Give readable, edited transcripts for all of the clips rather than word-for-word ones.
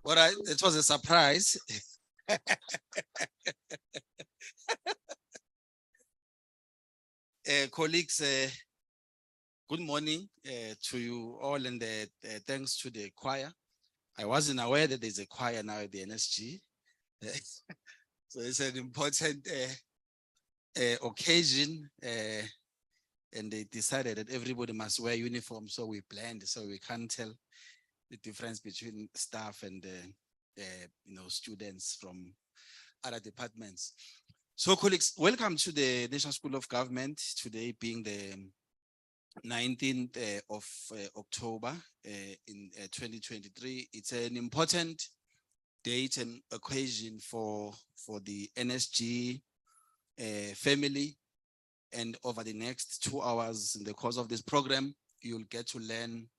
All right, it was a surprise. Colleagues, good morning to you all, and thanks to the choir. I wasn't aware that there's a choir now at the NSG. So it's an important occasion, and they decided that everybody must wear uniform, so we blend, so we can't tell the difference between staff and students from other departments. So colleagues, welcome to the National School of Government, today being the 19th of October in 2023. It's an important date and occasion for the NSG family, and over the next 2 hours in the course of this program, you'll get to learn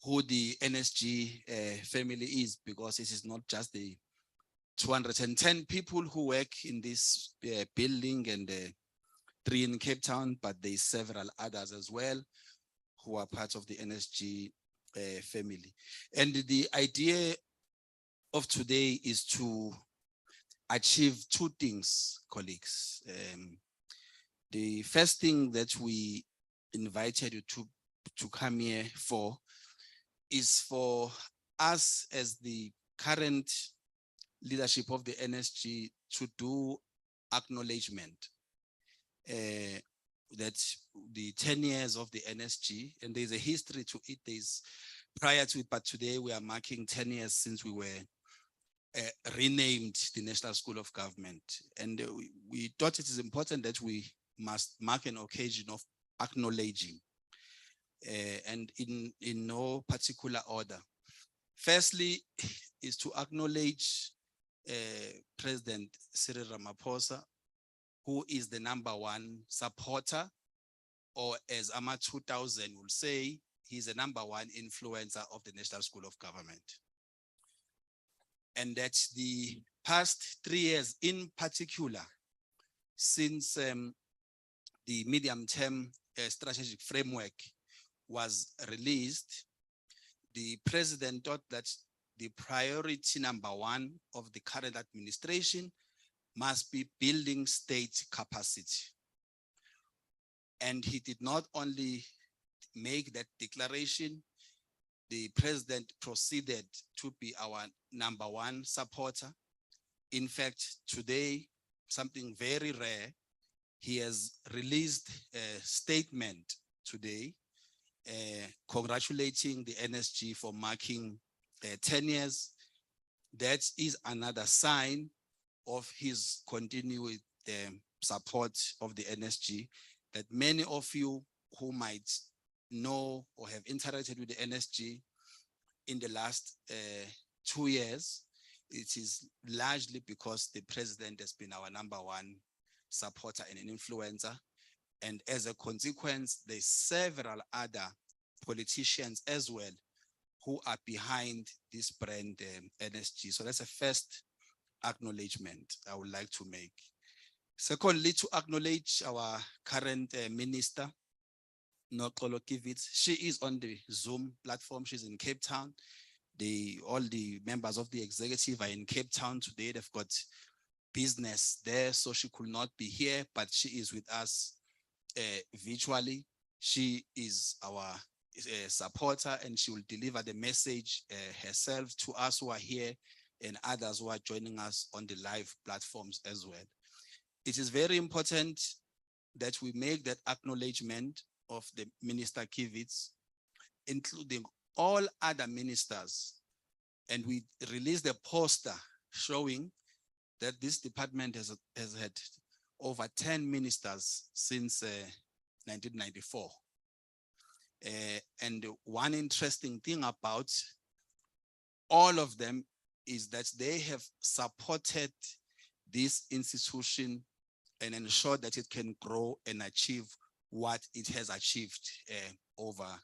who the NSG family is, because this is not just the 210 people who work in this building and 3 in Cape Town, but there's several others as well who are part of the NSG family. And the idea of today is to achieve 2 things, colleagues. The first thing that we invited you to come here for is for us as the current leadership of the NSG to do acknowledgement that the 10 years of the NSG, and there's a history to it, there's prior to it, but today we are marking 10 years since we were renamed the National School of Government. And we thought it is important that we must mark an occasion of acknowledging, and in no particular order. Firstly, is to acknowledge President Cyril Ramaphosa, who is the #1 supporter, or as AMA 2000 will say, he's the #1 influencer of the National School of Government. And that the past 3 years in particular, since the medium-term strategic framework was released, the president thought that the priority #1 of the current administration must be building state capacity. And he did not only make that declaration, the president proceeded to be our #1 supporter. In fact, today, something very rare, he has released a statement today congratulating the NSG for marking 10 years. That is another sign of his continued support of the NSG, that many of you who might know or have interacted with the NSG in the last 2 years, it is largely because the president has been our #1 supporter and an influencer. And as a consequence, there's several other politicians as well who are behind this brand NSG. So that's a first acknowledgement I would like to make. Secondly, to acknowledge our current minister, Noxolo Kivitz. She is on the Zoom platform. She's in Cape Town. All the members of the executive are in Cape Town today. They've got business there, so she could not be here, but she is with us virtually. She is our supporter, and she will deliver the message herself to us who are here and others who are joining us on the live platforms as well. It is very important that we make that acknowledgement of the Minister Kivitz, including all other ministers. And we released a poster showing that this department has had over 10 ministers since 1994. And one interesting thing about all of them is that they have supported this institution and ensured that it can grow and achieve what it has achieved over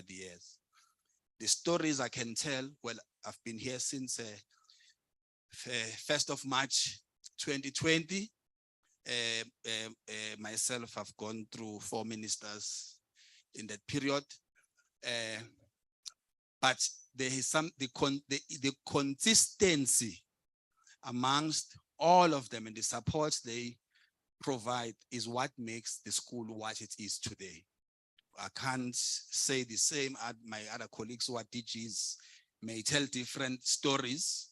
the years. The stories I can tell, well, I've been here since 1st of March 2020. Myself, I've gone through 4 ministers in that period. But there is the consistency amongst all of them and the support they provide is what makes the school what it is today. I can't say the same. My other colleagues who are DGs may tell different stories.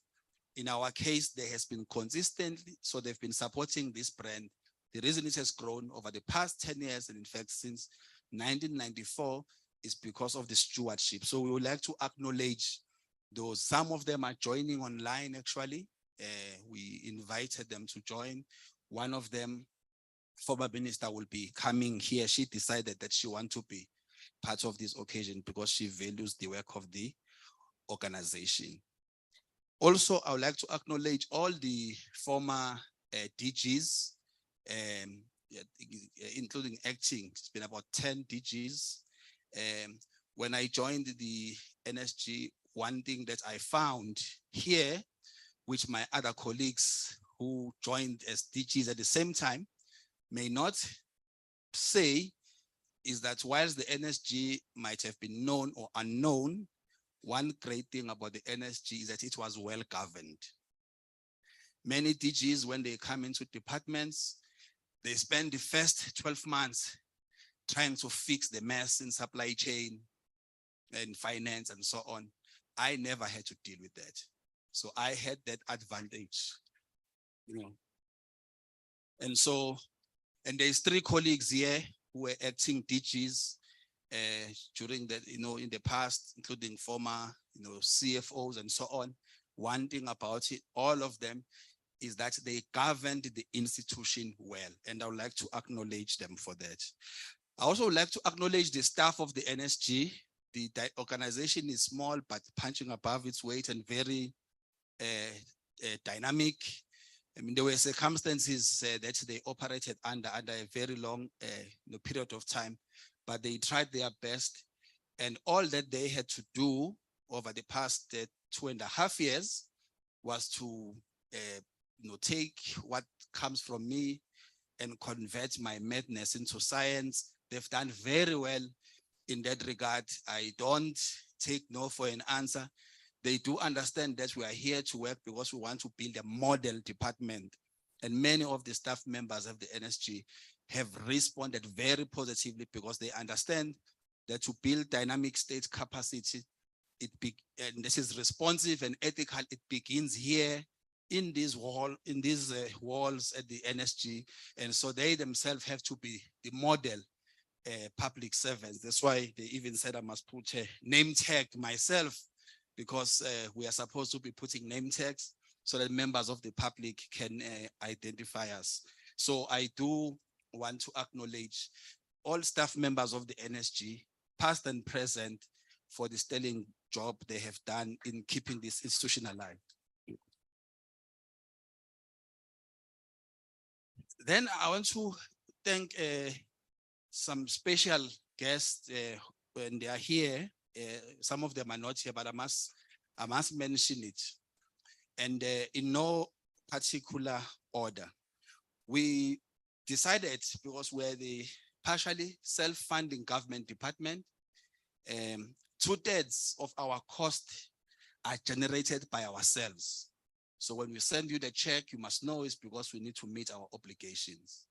In our case, there has been consistently, so they've been supporting this brand. The reason it has grown over the past 10 years, and in fact, since 1994, is because of the stewardship. So we would like to acknowledge those. Some of them are joining online, actually. We invited them to join. One of them, former minister, will be coming here. She decided that she wants to be part of this occasion because she values the work of the organization. Also, I would like to acknowledge all the former DGs, including acting. It's been about 10 DGs. When I joined the NSG, one thing that I found here, which my other colleagues who joined as DGs at the same time may not say, is that whilst the NSG might have been known or unknown, one great thing about the NSG is that it was well governed. Many DGs, when they come into departments, they spend the first 12 months trying to fix the mess in supply chain and finance and so on. I never had to deal with that. So I had that advantage, you know. And so, and there's 3 colleagues here who were acting DGs during that, you know, in the past, including former, you know, CFOs and so on. One thing about it, all of them, is that they governed the institution well. And I would like to acknowledge them for that. I also would like to acknowledge the staff of the NSG. The organization is small, but punching above its weight and very dynamic. I mean, there were circumstances that they operated under a very long period of time, but they tried their best. And all that they had to do over the past 2.5 years was to take what comes from me and convert my madness into science. They've done very well in that regard. I don't take no for an answer. They do understand that we are here to work because we want to build a model department. And many of the staff members of the NSG have responded very positively because they understand that to build dynamic state capacity, and this is responsive and ethical, it begins here in these walls at the NSG. And so they themselves have to be the model public servants. That's why they even said I must put a name tag myself, because we are supposed to be putting name tags so that members of the public can identify us. So I do want to acknowledge all staff members of the NSG, past and present, for the sterling job they have done in keeping this institution alive. Then I want to thank some special guests when they are here. Some of them are not here, but I must mention it. And in no particular order. We decided, because we're the partially self-funding government department, 2/3 of our costs are generated by ourselves. So when we send you the check, you must know it's because we need to meet our obligations.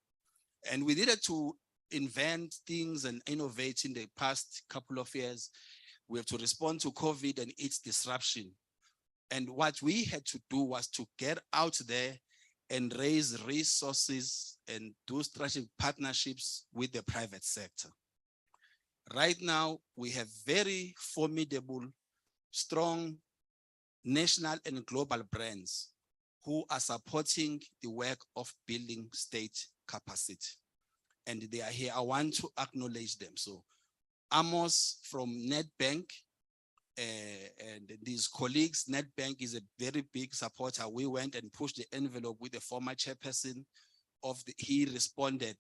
And we needed to invent things and innovate in the past couple of years. We have to respond to COVID and its disruption. And what we had to do was to get out there and raise resources and do strategic partnerships with the private sector. Right now, we have very formidable, strong national and global brands who are supporting the work of building state capacity. And they are here. I want to acknowledge them. So Amos from Nedbank and these colleagues, Nedbank is a very big supporter. We went and pushed the envelope with the former chairperson he responded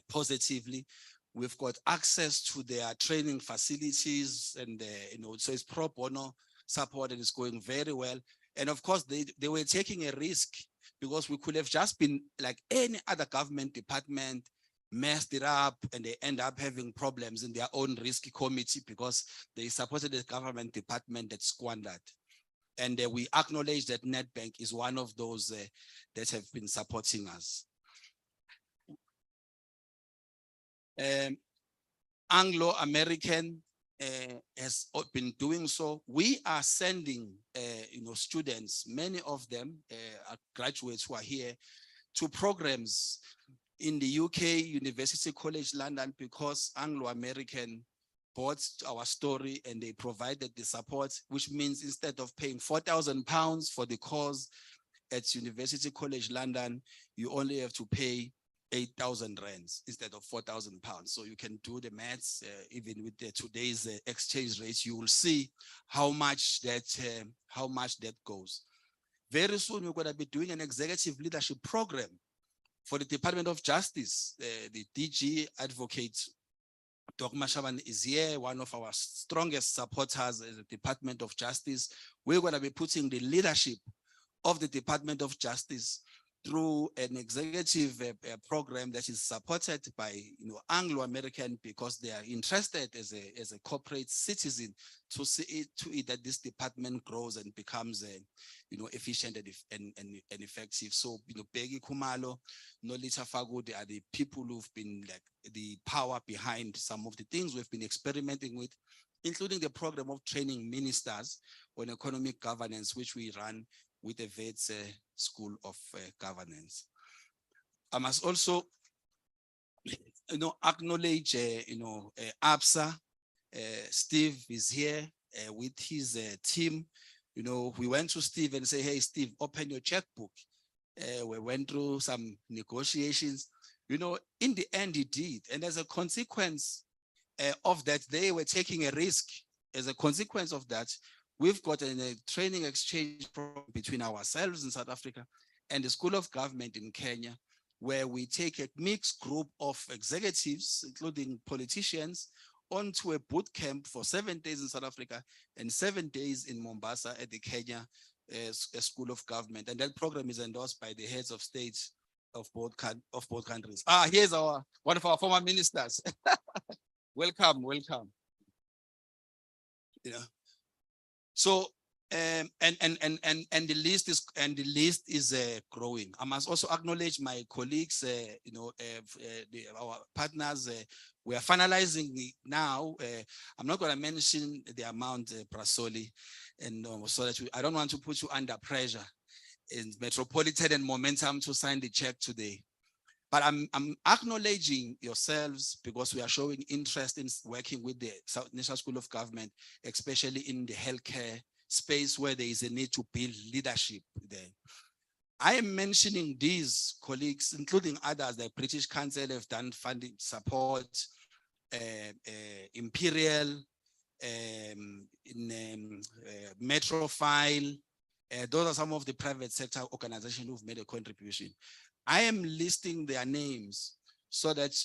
positively. We've got access to their training facilities and so it's pro bono support and it's going very well. And of course, they were taking a risk because we could have just been like any other government department messed it up and they end up having problems in their own risk committee because they supported the government department that squandered. And we acknowledge that Nedbank is one of those that have been supporting us. Anglo-American has been doing so. We are sending, students, many of them are graduates who are here, to programs in the UK, University College London, because Anglo-American bought our story and they provided the support, which means instead of paying £4,000 for the course at University College London, you only have to pay 8,000 rands instead of 4,000 pounds. So you can do the maths, even with today's exchange rates, you will see how much that goes. Very soon, we're going to be doing an executive leadership program for the Department of Justice. The DG advocate, Dr. Mashaban, is here, one of our strongest supporters in the Department of Justice. We're going to be putting the leadership of the Department of Justice through an executive program that is supported by Anglo-American, because they are interested as a corporate citizen to see it that this department grows and becomes efficient and effective. So Peggy Khumalo, Nolita Fagudi are the people who've been like the power behind some of the things we've been experimenting with, including the program of training ministers on economic governance, which we run with the Wits School of Governance. I must also, acknowledge, ABSA. Steve is here with his team. We went to Steve and say, hey, Steve, open your checkbook. We went through some negotiations. In the end, he did. And as a consequence of that, they were taking a risk. As a consequence of that, we've got a training exchange between ourselves in South Africa and the School of Government in Kenya, where we take a mixed group of executives, including politicians, onto a boot camp for 7 days in South Africa and 7 days in Mombasa at the Kenya School of Government. And that program is endorsed by the heads of state of both countries. Here's one of our former ministers. Welcome. So and the list is growing. I must also acknowledge my colleagues, our partners. We are finalizing now. I'm not going to mention the amount, Prasoli, and so that I don't want to put you under pressure in Metropolitan and Momentum to sign the check today. But I'm acknowledging yourselves because we are showing interest in working with the South National School of Government, especially in the healthcare space where there is a need to build leadership there. I am mentioning these colleagues, including others like British Council have done funding support, Imperial, Metrofile. Those are some of the private sector organizations who've made a contribution. I am listing their names so that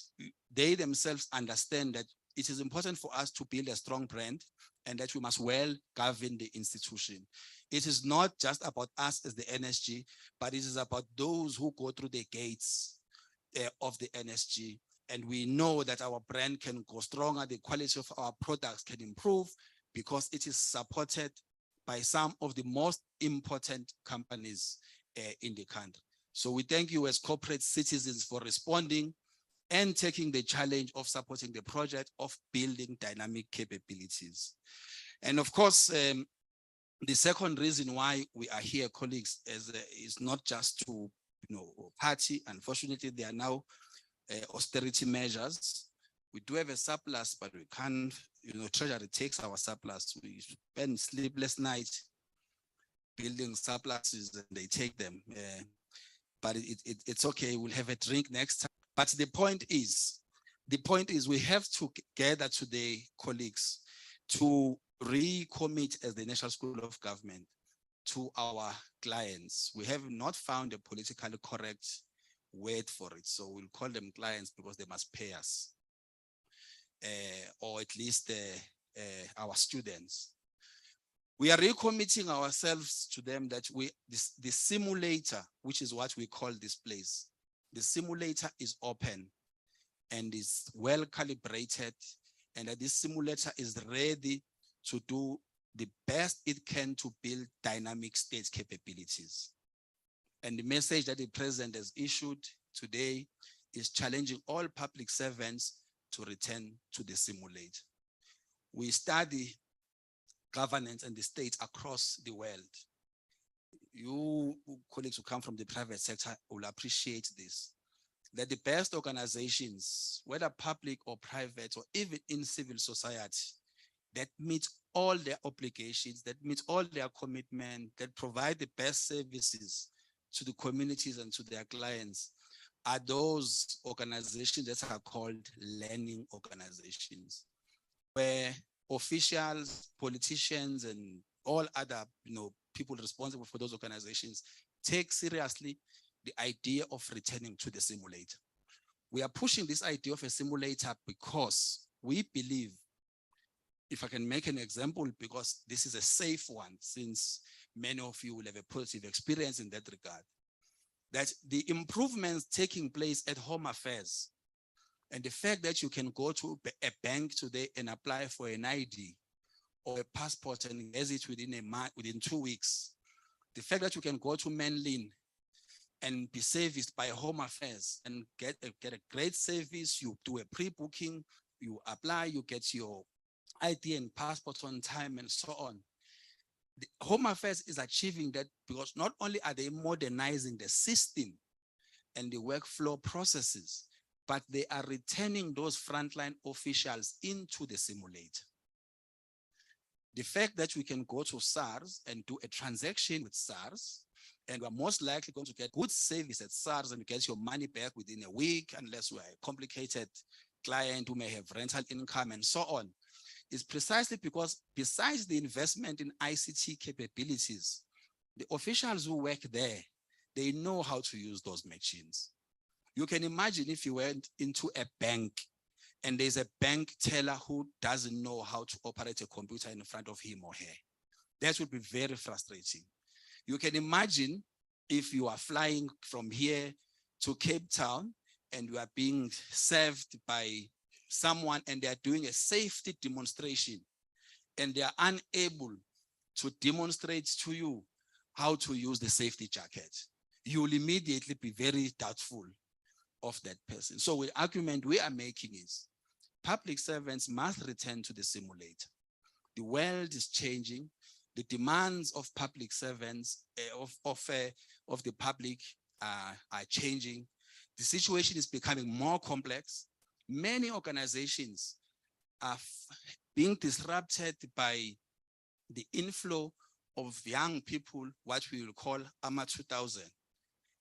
they themselves understand that it is important for us to build a strong brand and that we must well govern the institution. It is not just about us as the NSG, but it is about those who go through the gates of the NSG. And we know that our brand can go stronger, the quality of our products can improve because it is supported by some of the most important companies in the country. So we thank you as corporate citizens for responding and taking the challenge of supporting the project of building dynamic capabilities. And of course, the second reason why we are here, colleagues, is not just to party. Unfortunately, there are now austerity measures. We do have a surplus, but we can't, Treasury takes our surplus. We spend sleepless nights building surpluses and they take them. But it's okay, we'll have a drink next time. But the point is we have to gather today, colleagues, to recommit as the National School of Government to our clients. We have not found a politically correct word for it. So we'll call them clients because they must pay us, or at least our students. We are recommitting ourselves to them that the simulator, which is what we call this place, the simulator is open. and is well calibrated, and that this simulator is ready to do the best it can to build dynamic state capabilities. And the message that the president has issued today is challenging all public servants to return to the simulator. We study governance and the state across the world. You colleagues who come from the private sector will appreciate this, that the best organizations, whether public or private or even in civil society, that meet all their obligations, that meet all their commitment, that provide the best services to the communities and to their clients, are those organizations that are called learning organizations, where officials, politicians, and all other people responsible for those organizations take seriously the idea of returning to the simulator. We are pushing this idea of a simulator because we believe, if I can make an example, because this is a safe one, since many of you will have a positive experience in that regard, that the improvements taking place at Home Affairs and the fact that you can go to a bank today and apply for an ID or a passport and get it within a month, within 2 weeks, the fact that you can go to Manlin and be serviced by Home Affairs and get a great service, you do a pre-booking, you apply, you get your ID and passport on time and so on. The Home Affairs is achieving that because not only are they modernizing the system and the workflow processes, but they are returning those frontline officials into the simulator. The fact that we can go to SARS and do a transaction with SARS, and we're most likely going to get good service at SARS and get your money back within a week, unless we're a complicated client who may have rental income and so on, is precisely because besides the investment in ICT capabilities, the officials who work there, they know how to use those machines. You can imagine if you went into a bank and there's a bank teller who doesn't know how to operate a computer in front of him or her. That would be very frustrating. You can imagine if you are flying from here to Cape Town and you are being served by someone and they are doing a safety demonstration and they are unable to demonstrate to you how to use the safety jacket. You will immediately be very doubtful of that person. So the argument we are making is public servants must return to the simulator. The world is changing. The demands of public servants, of the public are changing. The situation is becoming more complex. Many organizations are being disrupted by the inflow of young people, what we will call AMA 2000.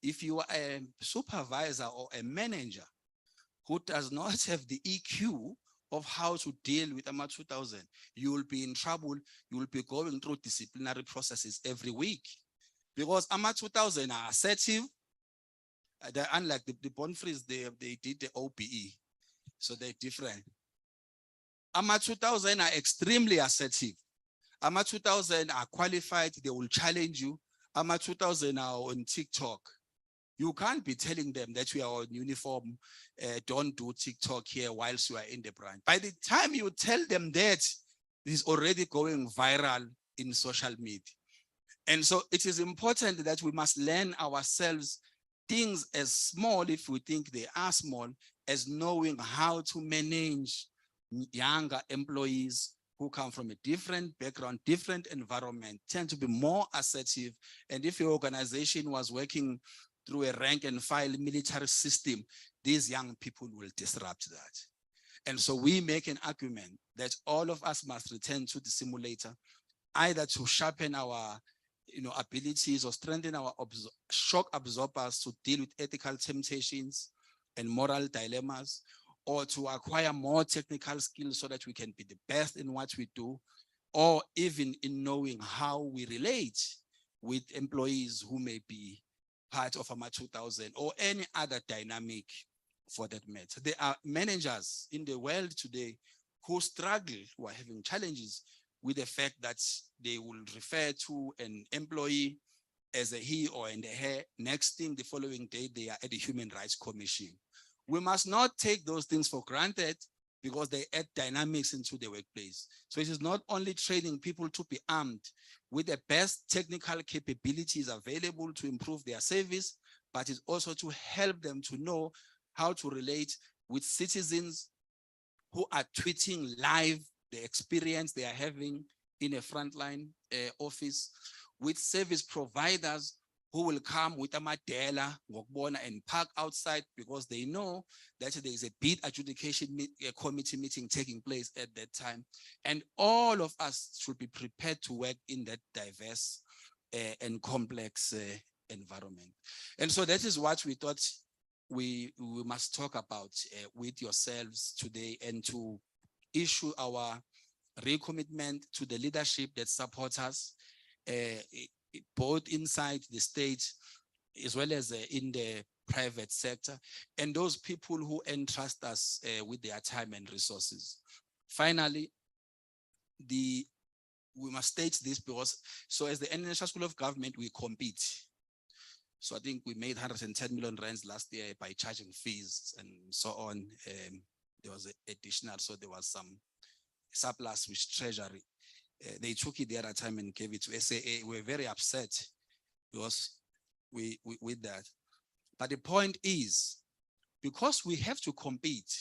If you are a supervisor or a manager who does not have the EQ of how to deal with AMA 2000, you will be in trouble. You will be going through disciplinary processes every week because AMA 2000 are assertive. They're unlike the Bonfries, they did the OBE, so they're different. AMA 2000 are extremely assertive. AMA 2000 are qualified, they will challenge you. AMA 2000 are on TikTok. You can't be telling them that we are in uniform, don't do TikTok here whilst you are in the branch. By the time you tell them that, it is already going viral in social media. And so it is important that we must learn ourselves things as small, if we think they are small, as knowing how to manage younger employees who come from a different background, different environment, tend to be more assertive. And if your organization was working through a rank and file military system, these young people will disrupt that. And so we make an argument that all of us must return to the simulator, either to sharpen our abilities or strengthen our shock absorbers to deal with ethical temptations and moral dilemmas, or to acquire more technical skills so that we can be the best in what we do, or even in knowing how we relate with employees who may be part of AMA 2000 or any other dynamic for that matter. There are managers in the world today who struggle, who are having challenges with the fact that they will refer to an employee as a he or and a her. Next thing, the following day, they are at the Human Rights Commission, We must not take those things for granted because they add dynamics into the workplace. So it is not only training people to be armed with the best technical capabilities available to improve their service, but it's also to help them to know how to relate with citizens who are tweeting live the experience they are having in a frontline office, with service providers who will come with a madela and park outside because they know that there is a bid adjudication committee meeting taking place at that time. And all of us should be prepared to work in that diverse and complex environment. And so that is what we thought we must talk about with yourselves today, and to issue our recommitment to the leadership that supports us, both inside the state as well as in the private sector, and those people who entrust us with their time and resources. Finally, we must state this because, so as the National School of Government, we compete. So I think we made 110 million rands last year by charging fees and so on. There was additional, so there was some surplus with Treasury. They took it the other time and gave it to SAA. We're very upset because with that. But the point is, because we have to compete,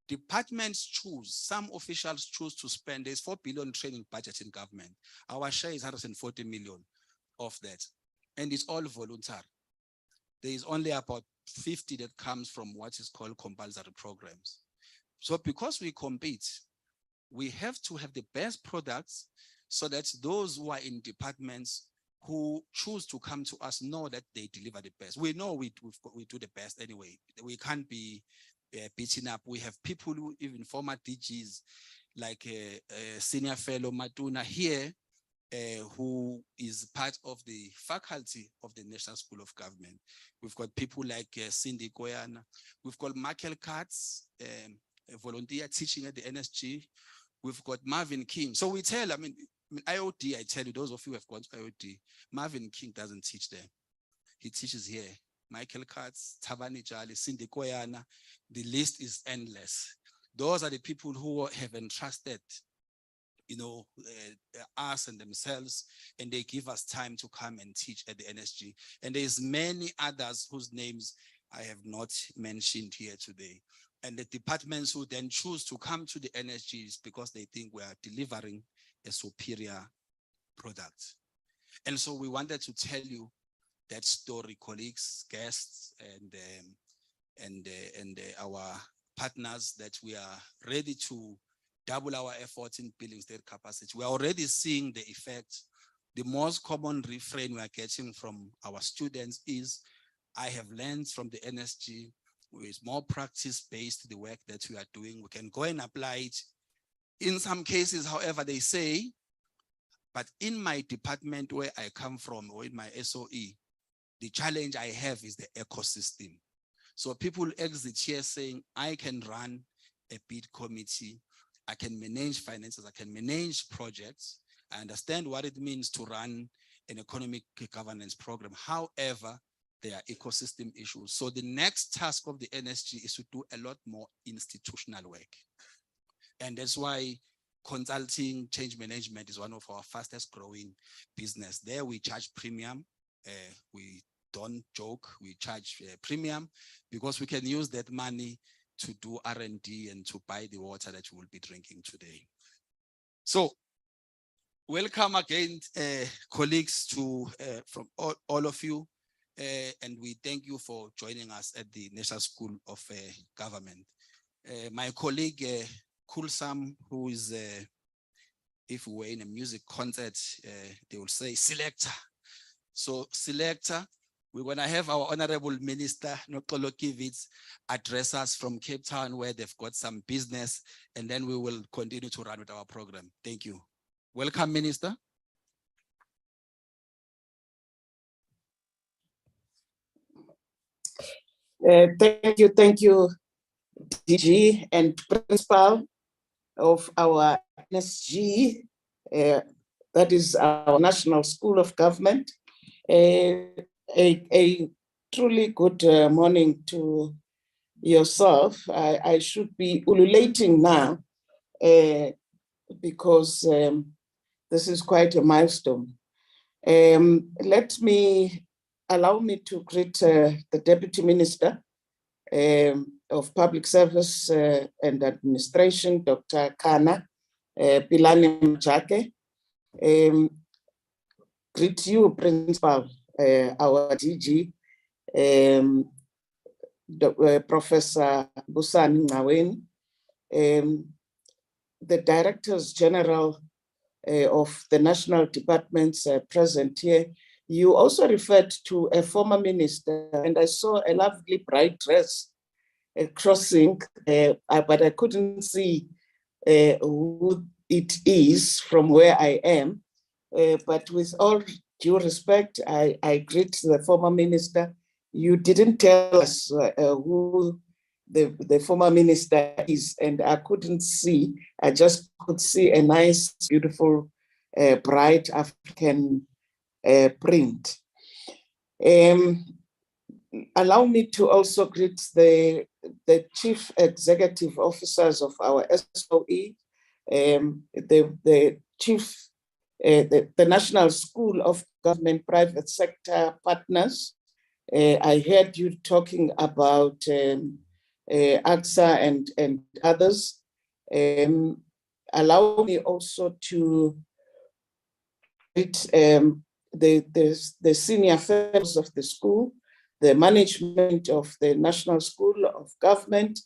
departments choose, some officials choose to spend, there's 4 billion training budget in government. Our share is 140 million of that. And it's all voluntary. There is only about 50 that comes from what is called compulsory programs. So because we compete, we have to have the best products so that those who are in departments who choose to come to us know that they deliver the best. We know we do the best anyway. We can't be beaten up. We have people who, even former DGs, like senior fellow Matuna here, who is part of the faculty of the National School of Government. We've got people like Cindy Koyana. We've got Michael Katz, a volunteer teaching at the NSG. We've got Marvin King. So we tell, I mean, IOD, I tell you, those of you who have gone to IOD, Marvin King doesn't teach there. He teaches here. Michael Katz, Tabani Jali, Cindy Koyana. The list is endless. Those are the people who have entrusted, you know, us and themselves, and they give us time to come and teach at the NSG. And there's many others whose names I have not mentioned here today. And the departments who then choose to come to the NSGs because they think we are delivering a superior product. And so we wanted to tell you that story, colleagues, guests, and our partners, that we are ready to double our efforts in building state capacity. We are already seeing the effect. The most common refrain we are getting from our students is, I have learned from the NSG, with more practice-based the work that we are doing. We can go and apply it. In some cases, however, they say, but in my department where I come from, or in my SOE, the challenge I have is the ecosystem. So people exit here saying, I can run a bid committee, I can manage finances, I can manage projects. I understand what it means to run an economic governance program. However, there are ecosystem issues. So the next task of the NSG is to do a lot more institutional work. And that's why consulting change management is one of our fastest growing business. There we charge premium. We don't joke, we charge premium because we can use that money to do R&D and to buy the water that you will be drinking today. So welcome again, colleagues, to from all of you. And we thank you for joining us at the National School of Government. My colleague, Kulsam, who is, if we were in a music concert, they will say selector. So selector, we're gonna have our Honorable Minister, Nokolo Kivitz, address us from Cape Town where they've got some business, and then we will continue to run with our program. Thank you. Welcome, Minister. Thank you, DG and Principal of our NSG, that is our National School of Government. A truly good morning to yourself. I should be ululating now because this is quite a milestone. Allow me to greet the Deputy Minister of Public Service and Administration, Dr. Kana Pilani Mjake. Greet you, Principal, our DG, Professor Busani Ngaweni, the Directors General of the national departments present here. You also referred to a former minister, and I saw a lovely bright dress crossing, but I couldn't see who it is from where I am. But with all due respect, I greet the former minister. You didn't tell us who the former minister is, and I couldn't see. I just could see a nice, beautiful, bright African print. Allow me to also greet the chief executive officers of our SOE, the chief, the National School of Government Private Sector Partners. I heard you talking about AXA and others. Allow me also to greet the senior fellows of the school, the management of the National School of Government.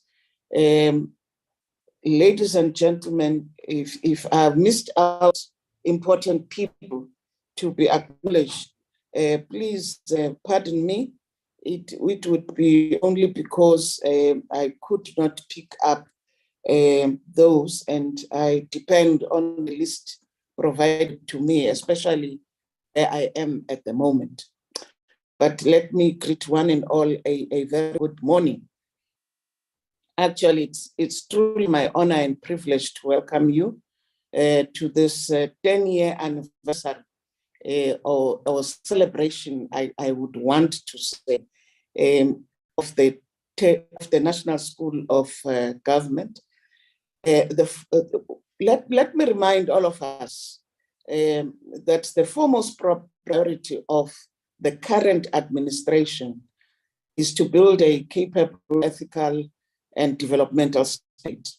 Ladies and gentlemen, if I've missed out important people to be acknowledged, please pardon me. It would be only because I could not pick up those, and I depend on the list provided to me, especially where I am at the moment. But let me greet one and all a very good morning. Actually, it's truly my honor and privilege to welcome you to this 10-year anniversary or celebration, I would want to say, of the National School of Government. Let me remind all of us that the foremost priority of the current administration is to build a capable, ethical, and developmental state.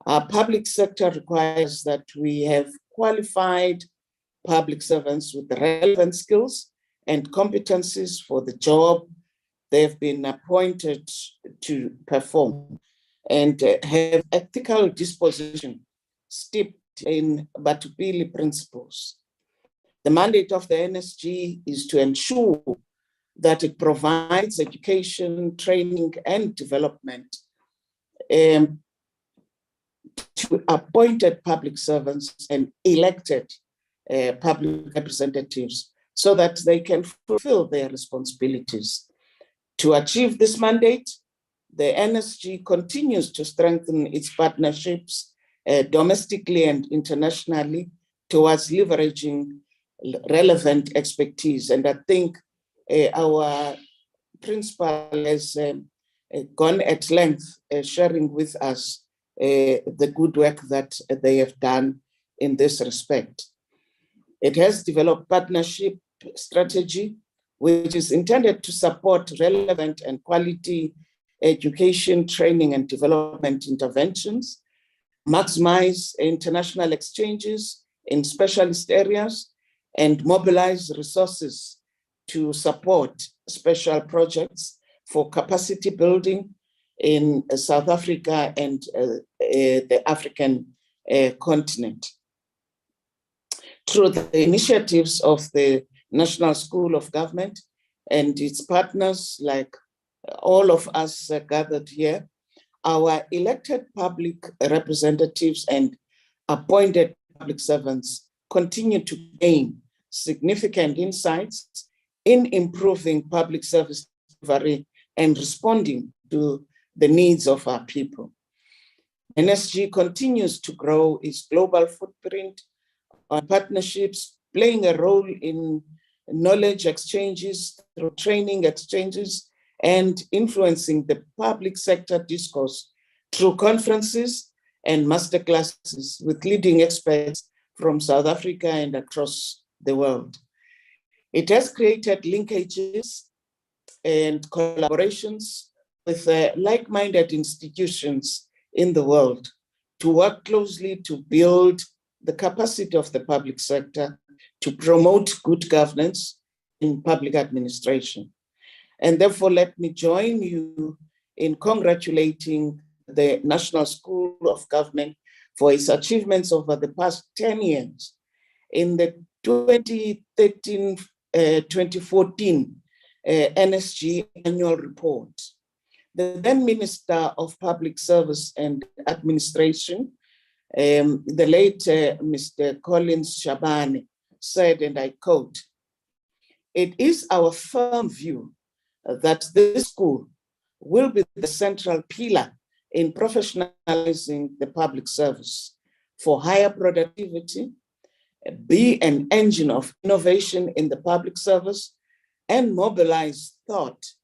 Our public sector requires that we have qualified public servants with the relevant skills and competencies for the job they've been appointed to perform, and have ethical disposition steeped in Batupili principles. The mandate of the NSG is to ensure that it provides education, training, and development to appointed public servants and elected public representatives so that they can fulfill their responsibilities. To achieve this mandate, the NSG continues to strengthen its partnerships domestically and internationally towards leveraging relevant expertise. And I think our principal has gone at length sharing with us the good work that they have done in this respect. It has developed partnership strategy, which is intended to support relevant and quality education, training, and development interventions, maximize international exchanges in specialist areas, and mobilize resources to support special projects for capacity building in South Africa and the African continent. Through the initiatives of the National School of Government and its partners, like all of us gathered here, our elected public representatives and appointed public servants continue to gain significant insights in improving public service delivery and responding to the needs of our people. NSG continues to grow its global footprint on partnerships, playing a role in knowledge exchanges through training exchanges and influencing the public sector discourse through conferences and masterclasses with leading experts from South Africa and across the world. It has created linkages and collaborations with like-minded institutions in the world to work closely to build the capacity of the public sector to promote good governance in public administration. And therefore, let me join you in congratulating the National School of Government for its achievements over the past 10 years. In the 2013-2014 NSG annual report, the then Minister of Public Service and Administration, the late Mr. Collins Shabane, said, and I quote, "It is our firm view that this school will be the central pillar in professionalizing the public service for higher productivity, be an engine of innovation in the public service, and mobilize thought,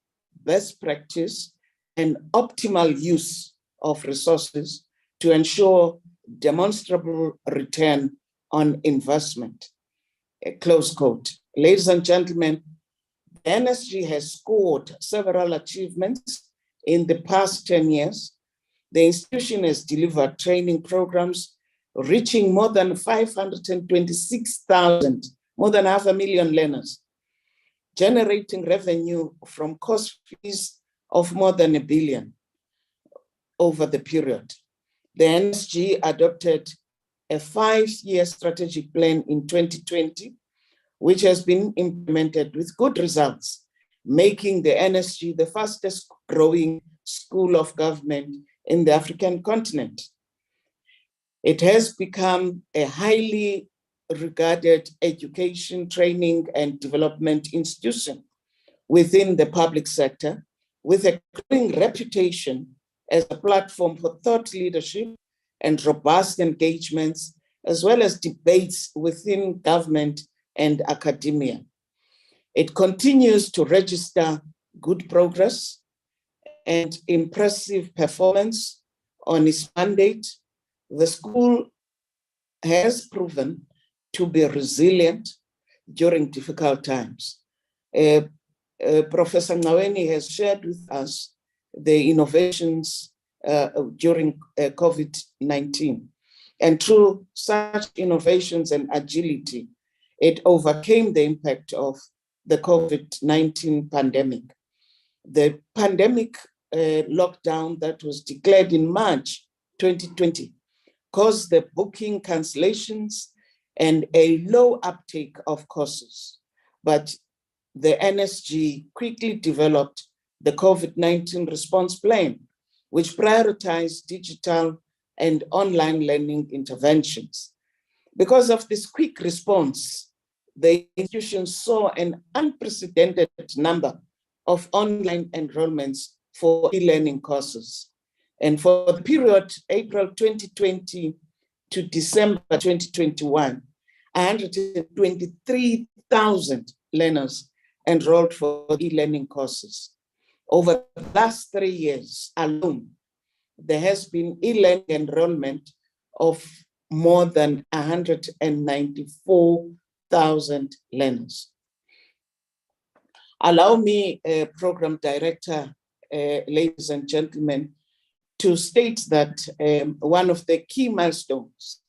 best practice, and optimal use of resources to ensure demonstrable return on investment." Close quote. Ladies and gentlemen, the NSG has scored several achievements in the past 10 years. The institution has delivered training programs reaching more than 526,000, more than 500,000 learners, generating revenue from course fees of more than $1 billion over the period. The NSG adopted a 5-year strategic plan in 2020, which has been implemented with good results, making the NSG the fastest growing school of government in the African continent. It has become a highly regarded education, training, and development institution within the public sector, with a growing reputation as a platform for thought leadership and robust engagements, as well as debates within government and academia. It continues to register good progress and impressive performance on its mandate. The school has proven to be resilient during difficult times. Professor Ncaweni has shared with us the innovations during COVID-19. And through such innovations and agility, it overcame the impact of the COVID-19 pandemic. The pandemic lockdown that was declared in March 2020 caused the booking cancellations and a low uptake of courses. But the NSG quickly developed the COVID-19 response plan, which prioritized digital and online learning interventions. Because of this quick response, the institution saw an unprecedented number of online enrollments for e-learning courses. And for the period April 2020 to December 2021, 123,000 learners enrolled for e-learning courses. Over the last 3 years alone, there has been e-learning enrollment of more than 194,000 learners. Allow me, Program Director, ladies and gentlemen, to state that one of the key milestones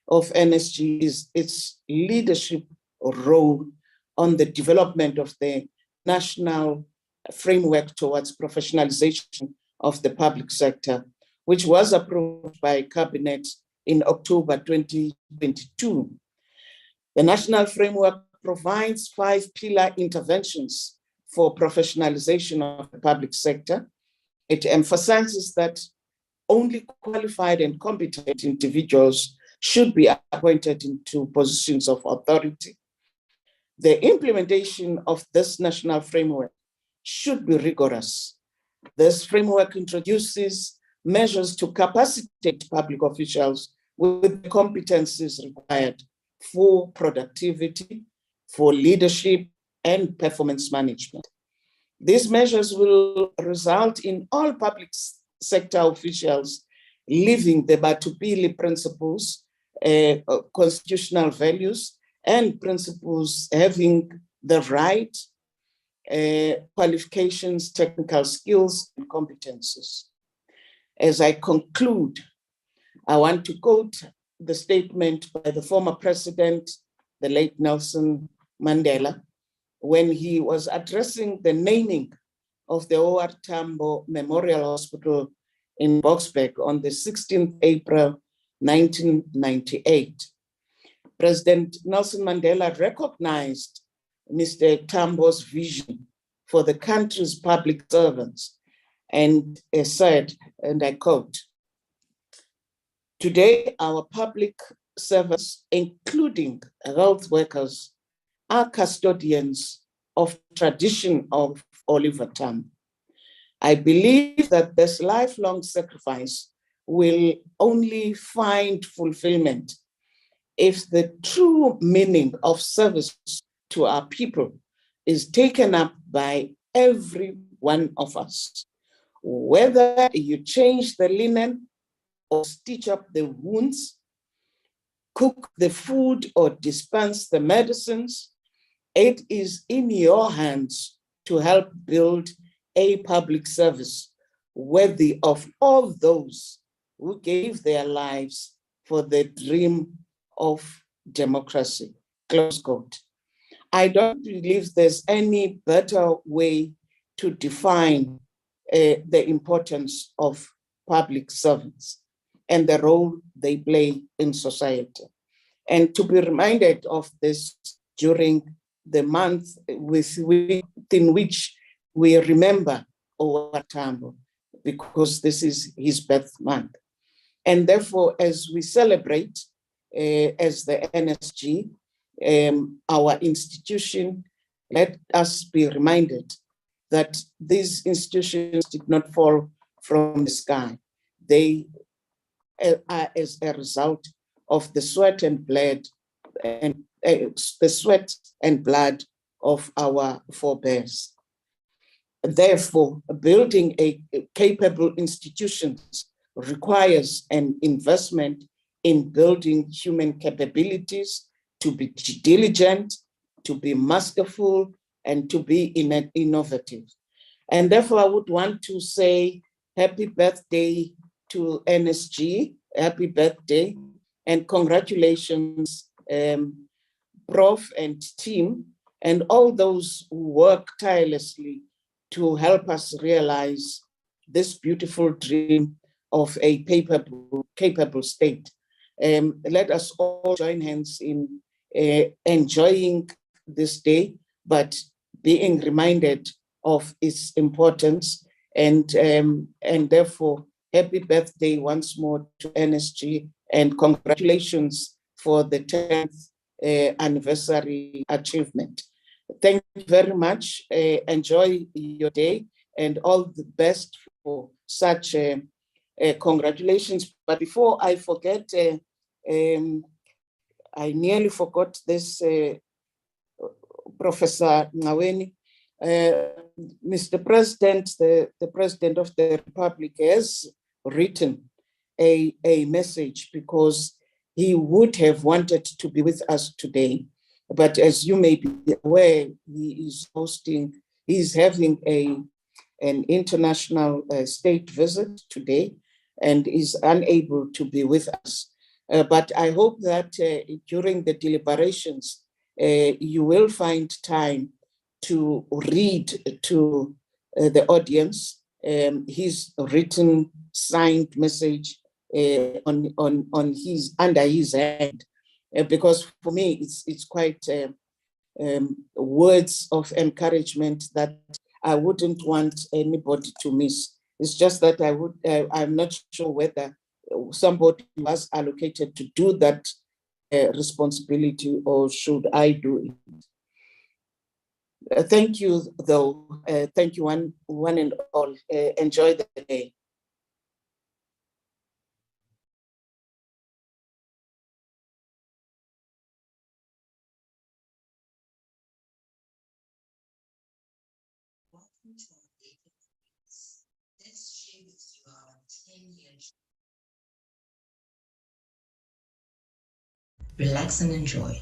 of NSG is its leadership role on the development of the national framework towards professionalization of the public sector, which was approved by Cabinet in October 2022. The national framework provides 5 pillar interventions for professionalization of the public sector. It emphasizes that only qualified and competent individuals should be appointed into positions of authority. The implementation of this national framework should be rigorous. This framework introduces measures to capacitate public officials with the competencies required for productivity, for leadership, and performance management. These measures will result in all public sector officials living the Batupili principles, constitutional values, and principles having the right qualifications, technical skills, and competences. As I conclude, I want to quote the statement by the former president, the late Nelson Mandela, when he was addressing the naming of the O.R. Tambo Memorial Hospital in Boksburg on the 16th April, 1998. President Nelson Mandela recognized Mr. Tambo's vision for the country's public servants and said, and I quote, "Today, our public servants, including health workers, are custodians of tradition of Oliver Tambo. I believe that this lifelong sacrifice will only find fulfillment if the true meaning of service to our people is taken up by every one of us. Whether you change the linen or stitch up the wounds, cook the food or dispense the medicines, it is in your hands to help build a public service worthy of all those who gave their lives for the dream of democracy." Close quote. I don't believe there's any better way to define the importance of public servants and the role they play in society. And to be reminded of this during the month within which we remember O.R. Tambo, because this is his birth month. And therefore, as we celebrate as the NSG, our institution, let us be reminded that these institutions did not fall from the sky. They are as a result of the sweat and blood of our forebears. Therefore, building a capable institutions requires an investment in building human capabilities, to be diligent, to be masterful, and to be innovative. And therefore, I would want to say happy birthday to NSG, happy birthday, and congratulations, Prof and team, and all those who work tirelessly to help us realize this beautiful dream of a capable state. Let us all join hands in enjoying this day, but being reminded of its importance, and therefore, happy birthday once more to NSG, and congratulations for the 10th anniversary achievement. Thank you very much. Enjoy your day, and all the best for such congratulations. But before I forget, I nearly forgot this, Professor Ngaweni. Mr. President, the President of the Republic has written a message, because he would have wanted to be with us today. But as you may be aware, he's having an international state visit today and is unable to be with us. But I hope that during the deliberations, you will find time to read to the audience his written signed message on his, under his hand, because for me it's quite words of encouragement that I wouldn't want anybody to miss. It's just that I'm not sure whether somebody was allocated to do that responsibility, or should I do it? Thank you, though. Thank you, one and all. Enjoy the day. Relax and enjoy.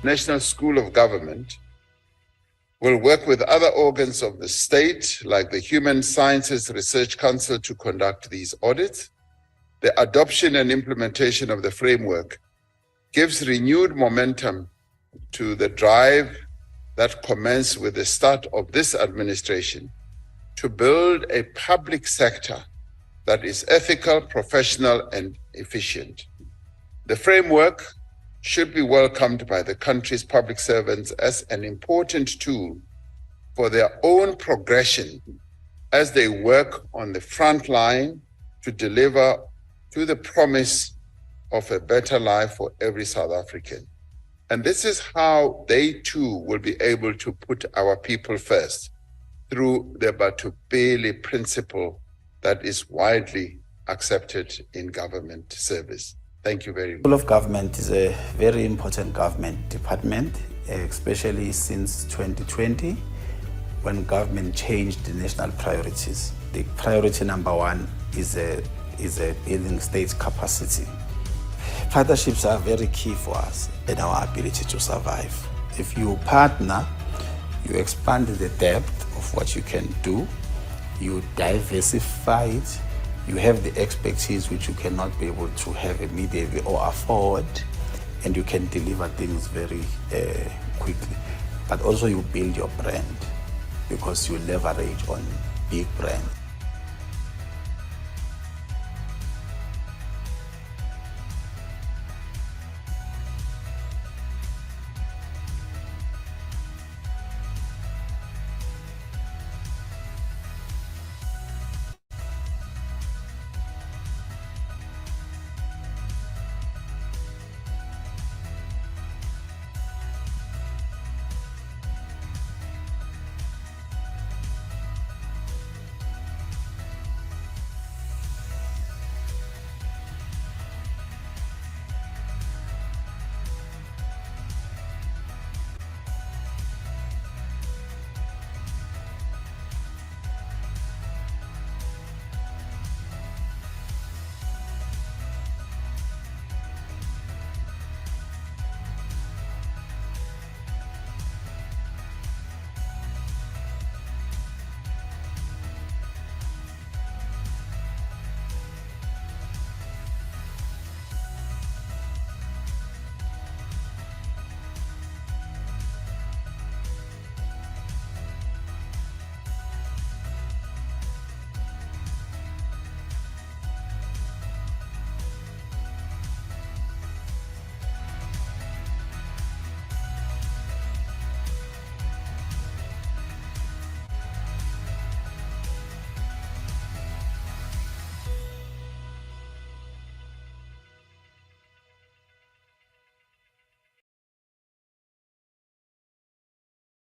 National School of Government will work with other organs of the state, like the Human Sciences Research Council, to conduct these audits. The adoption and implementation of the framework gives renewed momentum to the drive that commenced with the start of this administration to build a public sector that is ethical, professional, and efficient. The framework should be welcomed by the country's public servants as an important tool for their own progression as they work on the front line to deliver to the promise of a better life for every South African. And this is how they too will be able to put our people first through the Batupele principle that is widely accepted in government service. Thank you very much. School of Government is a very important government department, especially since 2020, when government changed the national priorities. The priority number one is building state capacity. Partnerships are very key for us in our ability to survive. If you partner, you expand the depth of what you can do, you diversify it, you have the expertise which you cannot be able to have immediately or afford, and you can deliver things very quickly. But also you build your brand because you leverage on big brands.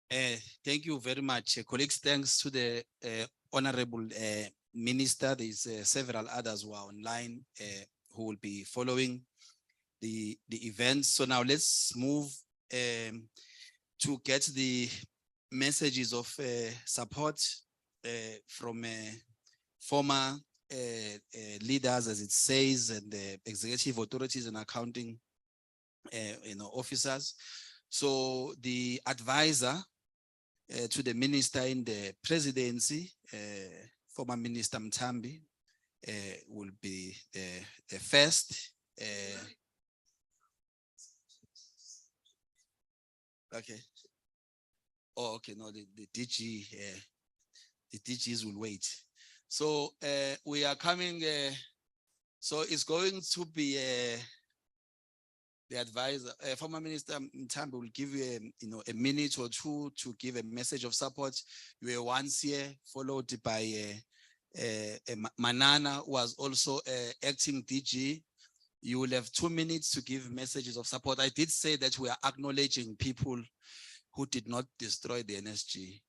Thank you very much, colleagues. Thanks to the honorable minister. There's several others who are online who will be following the events. So now let's move to get the messages of support from former leaders, as it says, and the executive authorities and accounting officers. So the advisor to the minister in the presidency, former Minister Mtambi, will be the first. Okay. Oh, okay. No, the DG, the DGs will wait. So we are coming. So it's going to be the advisor, former Minister Mtambi will give you a minute or two to give a message of support. You were once here, followed by Manana, who was also acting DG. You will have 2 minutes to give messages of support. I did say that we are acknowledging people who did not destroy the NSG.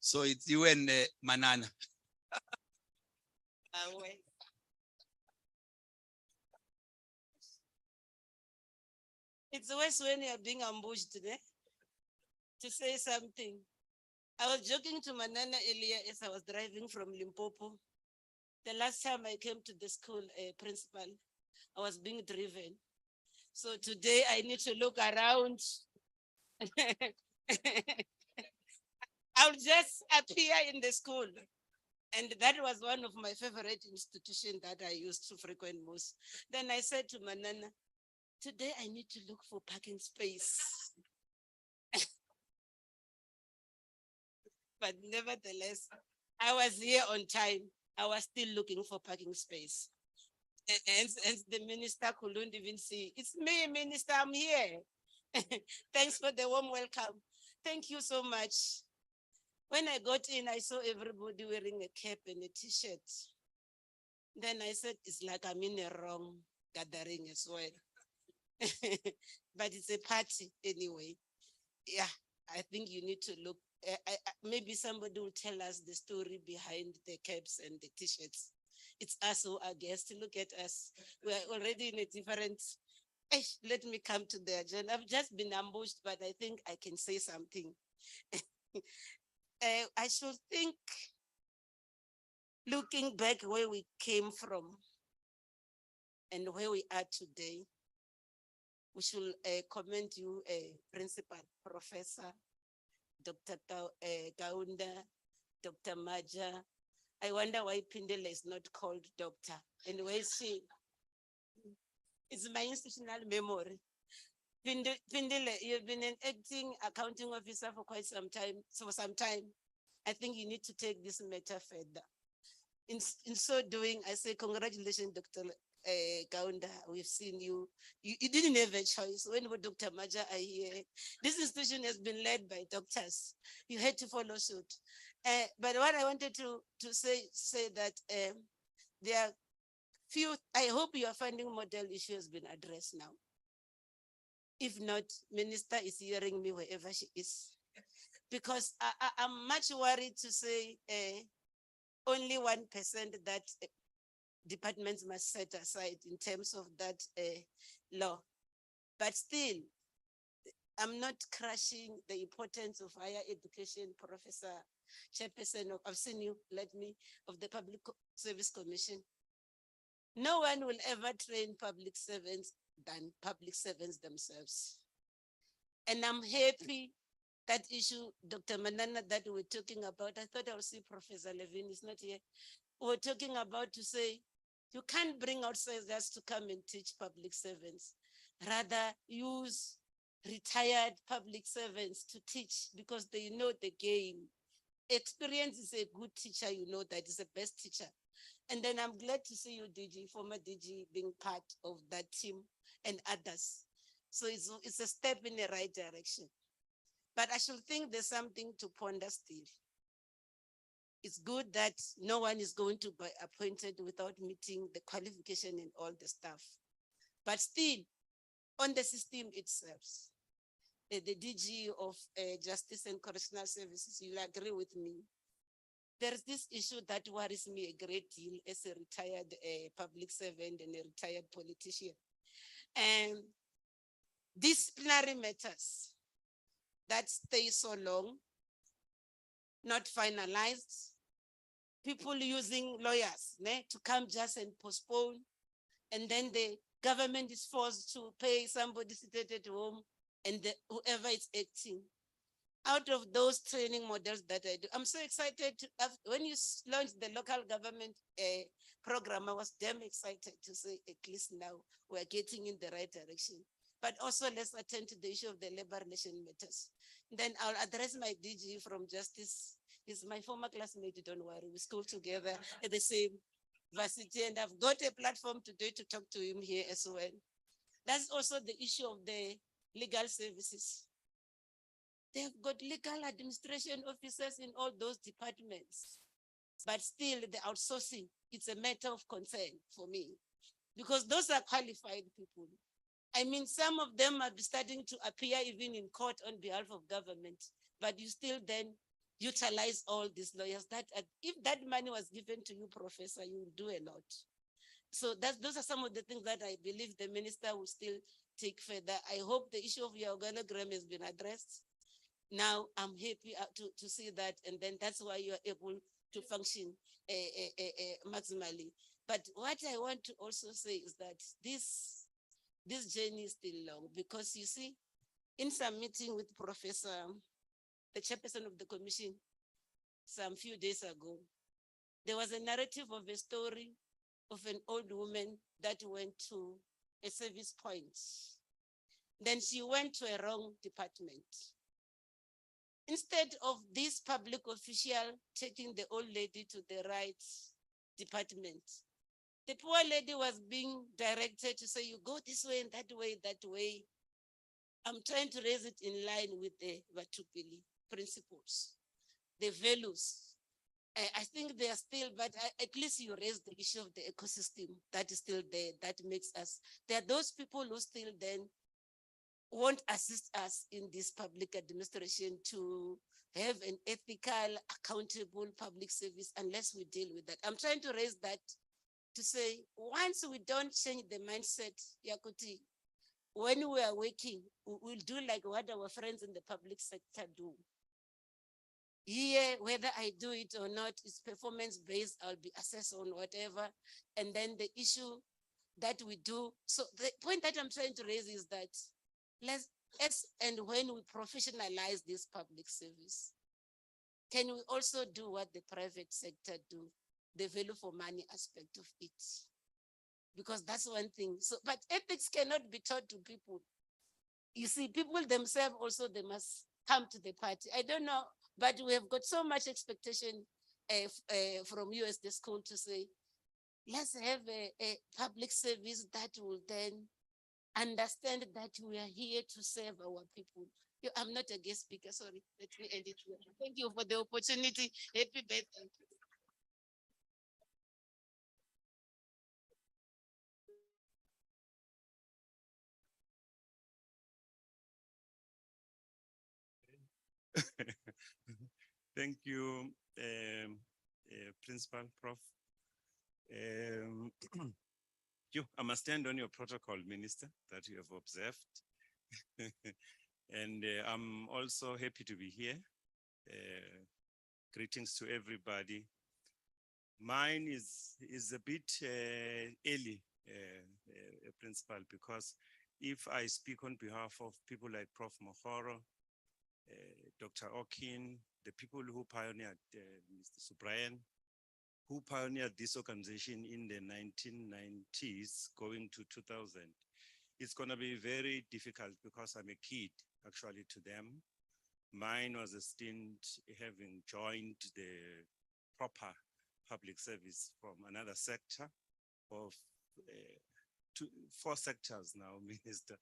So it's you and Manana. It's worse when you are being ambushed today to say something. I was joking to Manana earlier as I was driving from Limpopo. The last time I came to the school principal, I was being driven. So today I need to look around. I'll just appear in the school. And that was one of my favorite institutions that I used to frequent most. Then I said to Manana, today I need to look for parking space. But nevertheless, I was here on time. I was still looking for parking space. And the minister couldn't even see. It's me, Minister, I'm here. Thanks for the warm welcome. Thank you so much. When I got in, I saw everybody wearing a cap and a t-shirt. Then I said, it's like I'm in a wrong gathering as well. But it's a party anyway. Yeah, I think you need to look. Maybe somebody will tell us the story behind the caps and the t-shirts. It's us who are guests. Look at us. We are already in a different. Let me come to the agenda. I've just been ambushed, but I think I can say something. I should think, looking back where we came from and where we are today, we should commend you, Principal, Professor, Dr. Kaunda, Dr. Maja. I wonder why Pindele is not called doctor. And where is she? It's my institutional memory. Pindele, you've been an acting accounting officer for quite some time. I think you need to take this matter further. In so doing, I say congratulations, Dr. Kaunda. We've seen you. You didn't have a choice. When Dr. Maja are here, this institution has been led by doctors. You had to follow suit. But what I wanted to say that there are few. I hope your funding model issue has been addressed now. If not, Minister is hearing me wherever she is, because I'm much worried to say only 1% that departments must set aside in terms of that law. But still, I'm not crushing the importance of higher education, Professor Chairperson of, I've seen you, of the Public Service Commission. No one will ever train public servants than public servants themselves. And I'm happy that issue, Dr. Manana, that we're talking about. I thought I would see Professor Levin, is not here. We're talking about to say, you can't bring outsiders to come and teach public servants. Rather, use retired public servants to teach because they know the game. Experience is a good teacher, you know that is the best teacher. And then I'm glad to see you, DG, former DG, being part of that team and others. So it's a step in the right direction. But I should think there's something to ponder still. It's good that no one is going to be appointed without meeting the qualification and all the stuff. But still, on the system itself, the DG of Justice and Correctional Services, you'll agree with me. There's this issue that worries me a great deal as a retired public servant and a retired politician. And disciplinary matters that stay so long, not finalized, people using lawyers to come just and postpone, and then the government is forced to pay somebody seated at home and whoever is acting. Out of those training models that I do, I'm so excited to have, when you launched the local government program, I was damn excited to say at least now we're getting in the right direction. But also let's attend to the issue of the labor relation matters. Then I'll address my DG from Justice. He's my former classmate, don't worry, we school together at the same varsity, and I've got a platform today to talk to him here as well. That's also the issue of the legal services. They've got legal administration officers in all those departments, but still the outsourcing, it's a matter of concern for me, because those are qualified people. I mean, some of them are starting to appear even in court on behalf of government, but you still then utilize all these lawyers. That if that money was given to you, Professor, you will do a lot. So those are some of the things that I believe the minister will still take further. I hope the issue of your organogram has been addressed. Now I'm happy to see that, and then that's why you are able to function maximally. But what I want to also say is that this journey is still long, because you see, in some meeting with Professor, the chairperson of the commission, some few days ago, there was a narrative of a story of an old woman that went to a service point. Then she went to a wrong department. Instead of this public official taking the old lady to the right department, the poor lady was being directed to say, you go this way and that way, that way. I'm trying to raise it in line with the Vatupili principles, the values. I think they are still, but at least you raise the issue of the ecosystem that is still there, that makes us, there are those people who still then won't assist us in this public administration to have an ethical, accountable public service unless we deal with that. I'm trying to raise that to say, once we don't change the mindset, Yakuti, when we are working, we'll do like what our friends in the public sector do. Here, whether I do it or not, is performance-based, I'll be assessed on whatever. And then the issue that we do, so the point that I'm trying to raise is that and when we professionalize this public service, can we also do what the private sector do, the value for money aspect of it? Because that's one thing. So, but ethics cannot be taught to people. You see, people themselves also, they must come to the party. I don't know, but we have got so much expectation from you as the school to say, let's have a public service that will then understand that we are here to serve our people. I'm not a guest speaker, sorry. Let me end it here. Thank you for the opportunity. Happy birthday. Thank you, Principal Prof. I must stand on your protocol, Minister, that you have observed. And I'm also happy to be here. Greetings to everybody. Mine is a bit early, Principal, because if I speak on behalf of people like Prof. Mohoro, Dr. Okin, the people who pioneered, Mr. Subrayan, who pioneered this organization in the 1990s going to 2000, it's going to be very difficult because I'm a kid actually to them. Mine was a stint having joined the proper public service from another sector of 4 sectors now, Minister.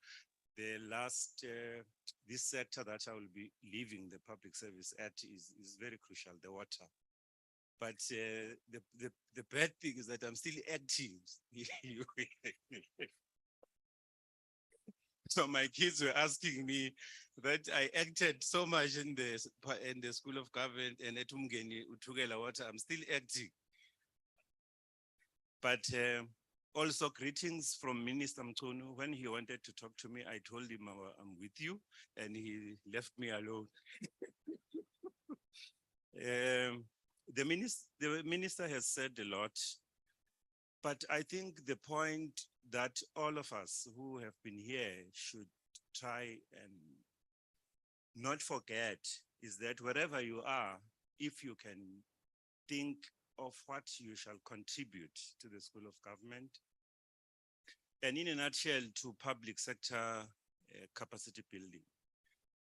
The last, this sector that I will be leaving the public service at is very crucial, the water. But the bad thing is that I'm still active. So my kids were asking me that I acted so much in the School of Government and at Umgeni Uthukela what I'm still acting. But also greetings from Minister Mchunu. When he wanted to talk to me, I told him I'm with you, and he left me alone. The minister has said a lot, but I think the point that all of us who have been here should try and not forget is that wherever you are, if you can think of what you shall contribute to the School of Government, and in a nutshell, to public sector capacity building.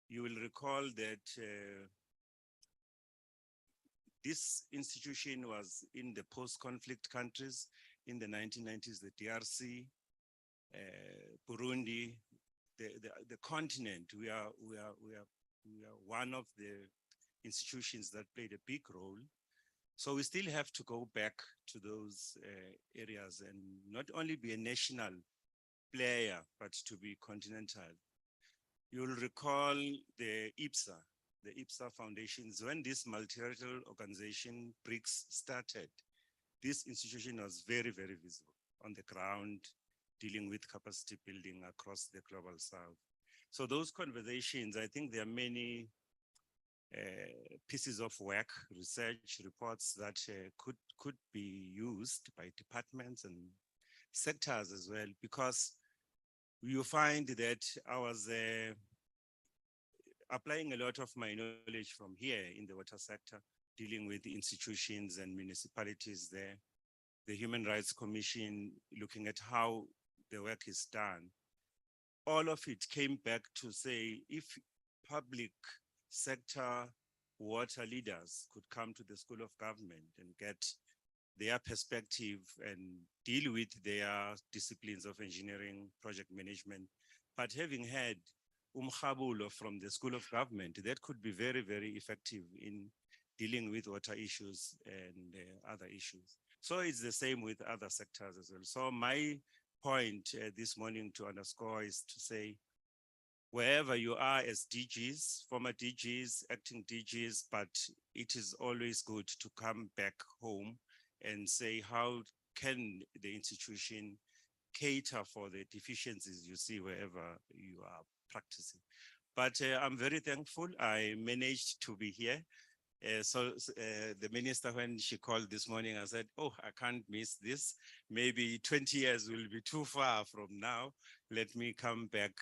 You will recall that this institution was in the post-conflict countries in the 1990s, the DRC, Burundi, the continent. We are one of the institutions that played a big role. So we still have to go back to those areas and not only be a national player, but to be continental. You'll recall the IPSA foundations. When this multilateral organization, BRICS, started, this institution was very, very visible on the ground, dealing with capacity building across the global south. So those conversations, I think there are many pieces of work, research reports that could be used by departments and sectors as well, because you find that I was applying a lot of my knowledge from here in the water sector, dealing with the institutions and municipalities there, the Human Rights Commission, looking at how the work is done. All of it came back to say, if public sector water leaders could come to the School of Government and get their perspective and deal with their disciplines of engineering, project management, but having had Umkhabulo from the School of Government, that could be very, very effective in dealing with water issues and other issues. So it's the same with other sectors as well. So my point this morning to underscore is to say, wherever you are as DGs, former DGs, acting DGs, but it is always good to come back home and say, how can the institution cater for the deficiencies you see wherever you are practicing? But I'm very thankful I managed to be here. The minister, when she called this morning, I said, oh, I can't miss this. Maybe 20 years will be too far from now. Let me come back,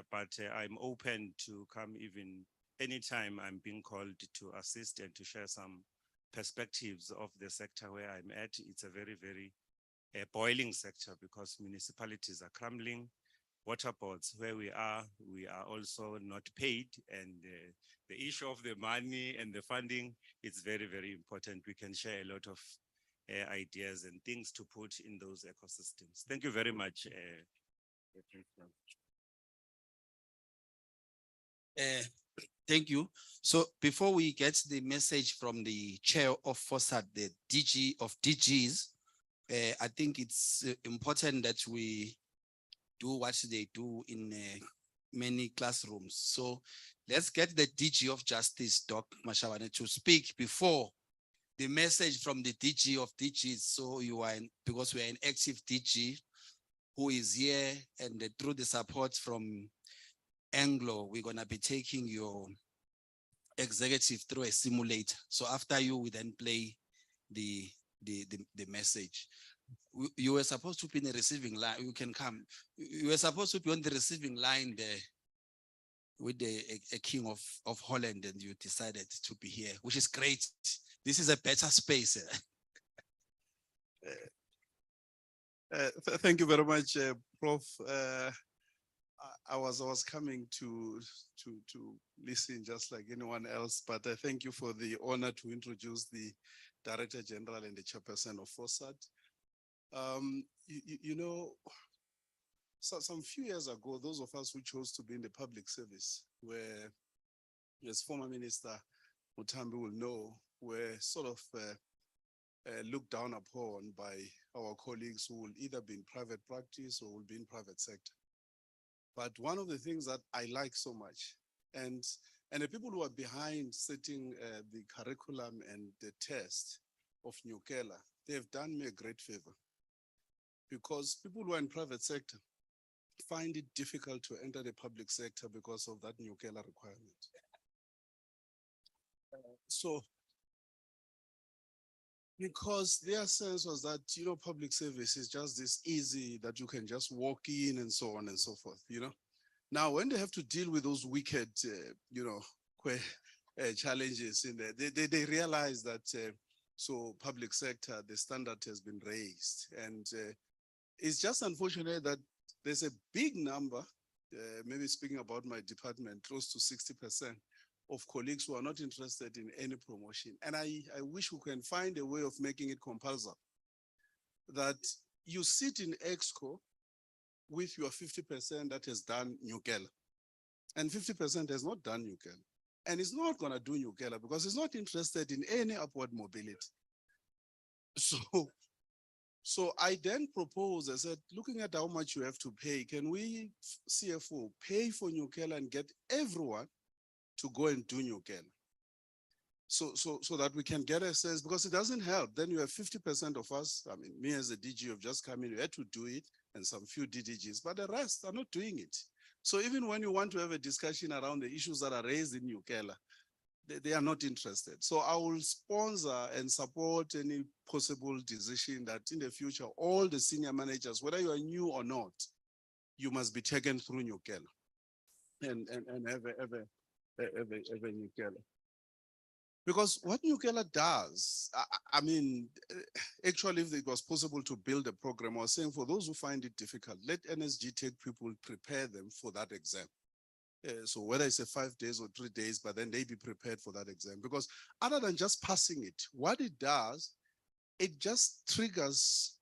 but I'm open to come even anytime I'm being called to assist and to share some perspectives of the sector where I'm at. It's a very, very boiling sector because municipalities are crumbling. Water boards, where we are also not paid, and the issue of the money and the funding is very, very important. We can share a lot of ideas and things to put in those ecosystems. Thank you very much. Thank you. So before we get the message from the chair of FOSAT, the DG of DGs, I think it's important that we do what they do in many classrooms. So let's get the DG of Justice, Doc Mashawane, to speak before the message from the DG of DGs. So you are, because we are an active DG who is here, and through the support from Anglo, we're gonna be taking your executive through a simulator. So after you, we then play the message. You were supposed to be in the receiving line. You can come. You were supposed to be on the receiving line there with a king of Holland, and you decided to be here, which is great. This is a better space. Thank you very much, Prof. I was coming to listen just like anyone else, but I thank you for the honor to introduce the Director General and the Chairperson of FOSAT. You know, some few years ago, those of us who chose to be in the public service were, as former Minister Mutambi will know, were sort of looked down upon by our colleagues who will either be in private practice or will be in private sector. But one of the things that I like so much, and the people who are behind setting the curriculum and the test of Nyukela, they have done me a great favor. Because people who are in private sector find it difficult to enter the public sector because of that Nyukela requirement. So, because their sense was that, you know, public service is just this easy that you can just walk in and so on and so forth, you know. Now, when they have to deal with those wicked, you know, challenges in there, they realize that, so public sector, the standard has been raised. And it's just unfortunate that there's a big number, maybe speaking about my department, close to 60% of colleagues who are not interested in any promotion. And I wish we can find a way of making it compulsory, that you sit in EXCO with your 50% that has done Nyukela, and 50% has not done Nyukela. And it's not gonna do Nyukela because it's not interested in any upward mobility. So I then proposed, I said, looking at how much you have to pay, can we, CFO, pay for Nyukela and get everyone to go and do Nyukela? So that we can get a sense, because it doesn't help. Then you have 50% of us, I mean, me as a DG have just come in, you had to do it, and some few DDGs, but the rest are not doing it. So even when you want to have a discussion around the issues that are raised in Nyukela, they are not interested. So I will sponsor and support any possible decision that in the future, all the senior managers, whether you are new or not, you must be taken through Nyukela and have a Nyukela. Because what Nyukela does, I mean, actually, if it was possible to build a program, I was saying for those who find it difficult, let NSG take people, prepare them for that exam. So whether it's a 5 days or 3 days, but then they be prepared for that exam. Because other than just passing it, what it does, it just triggers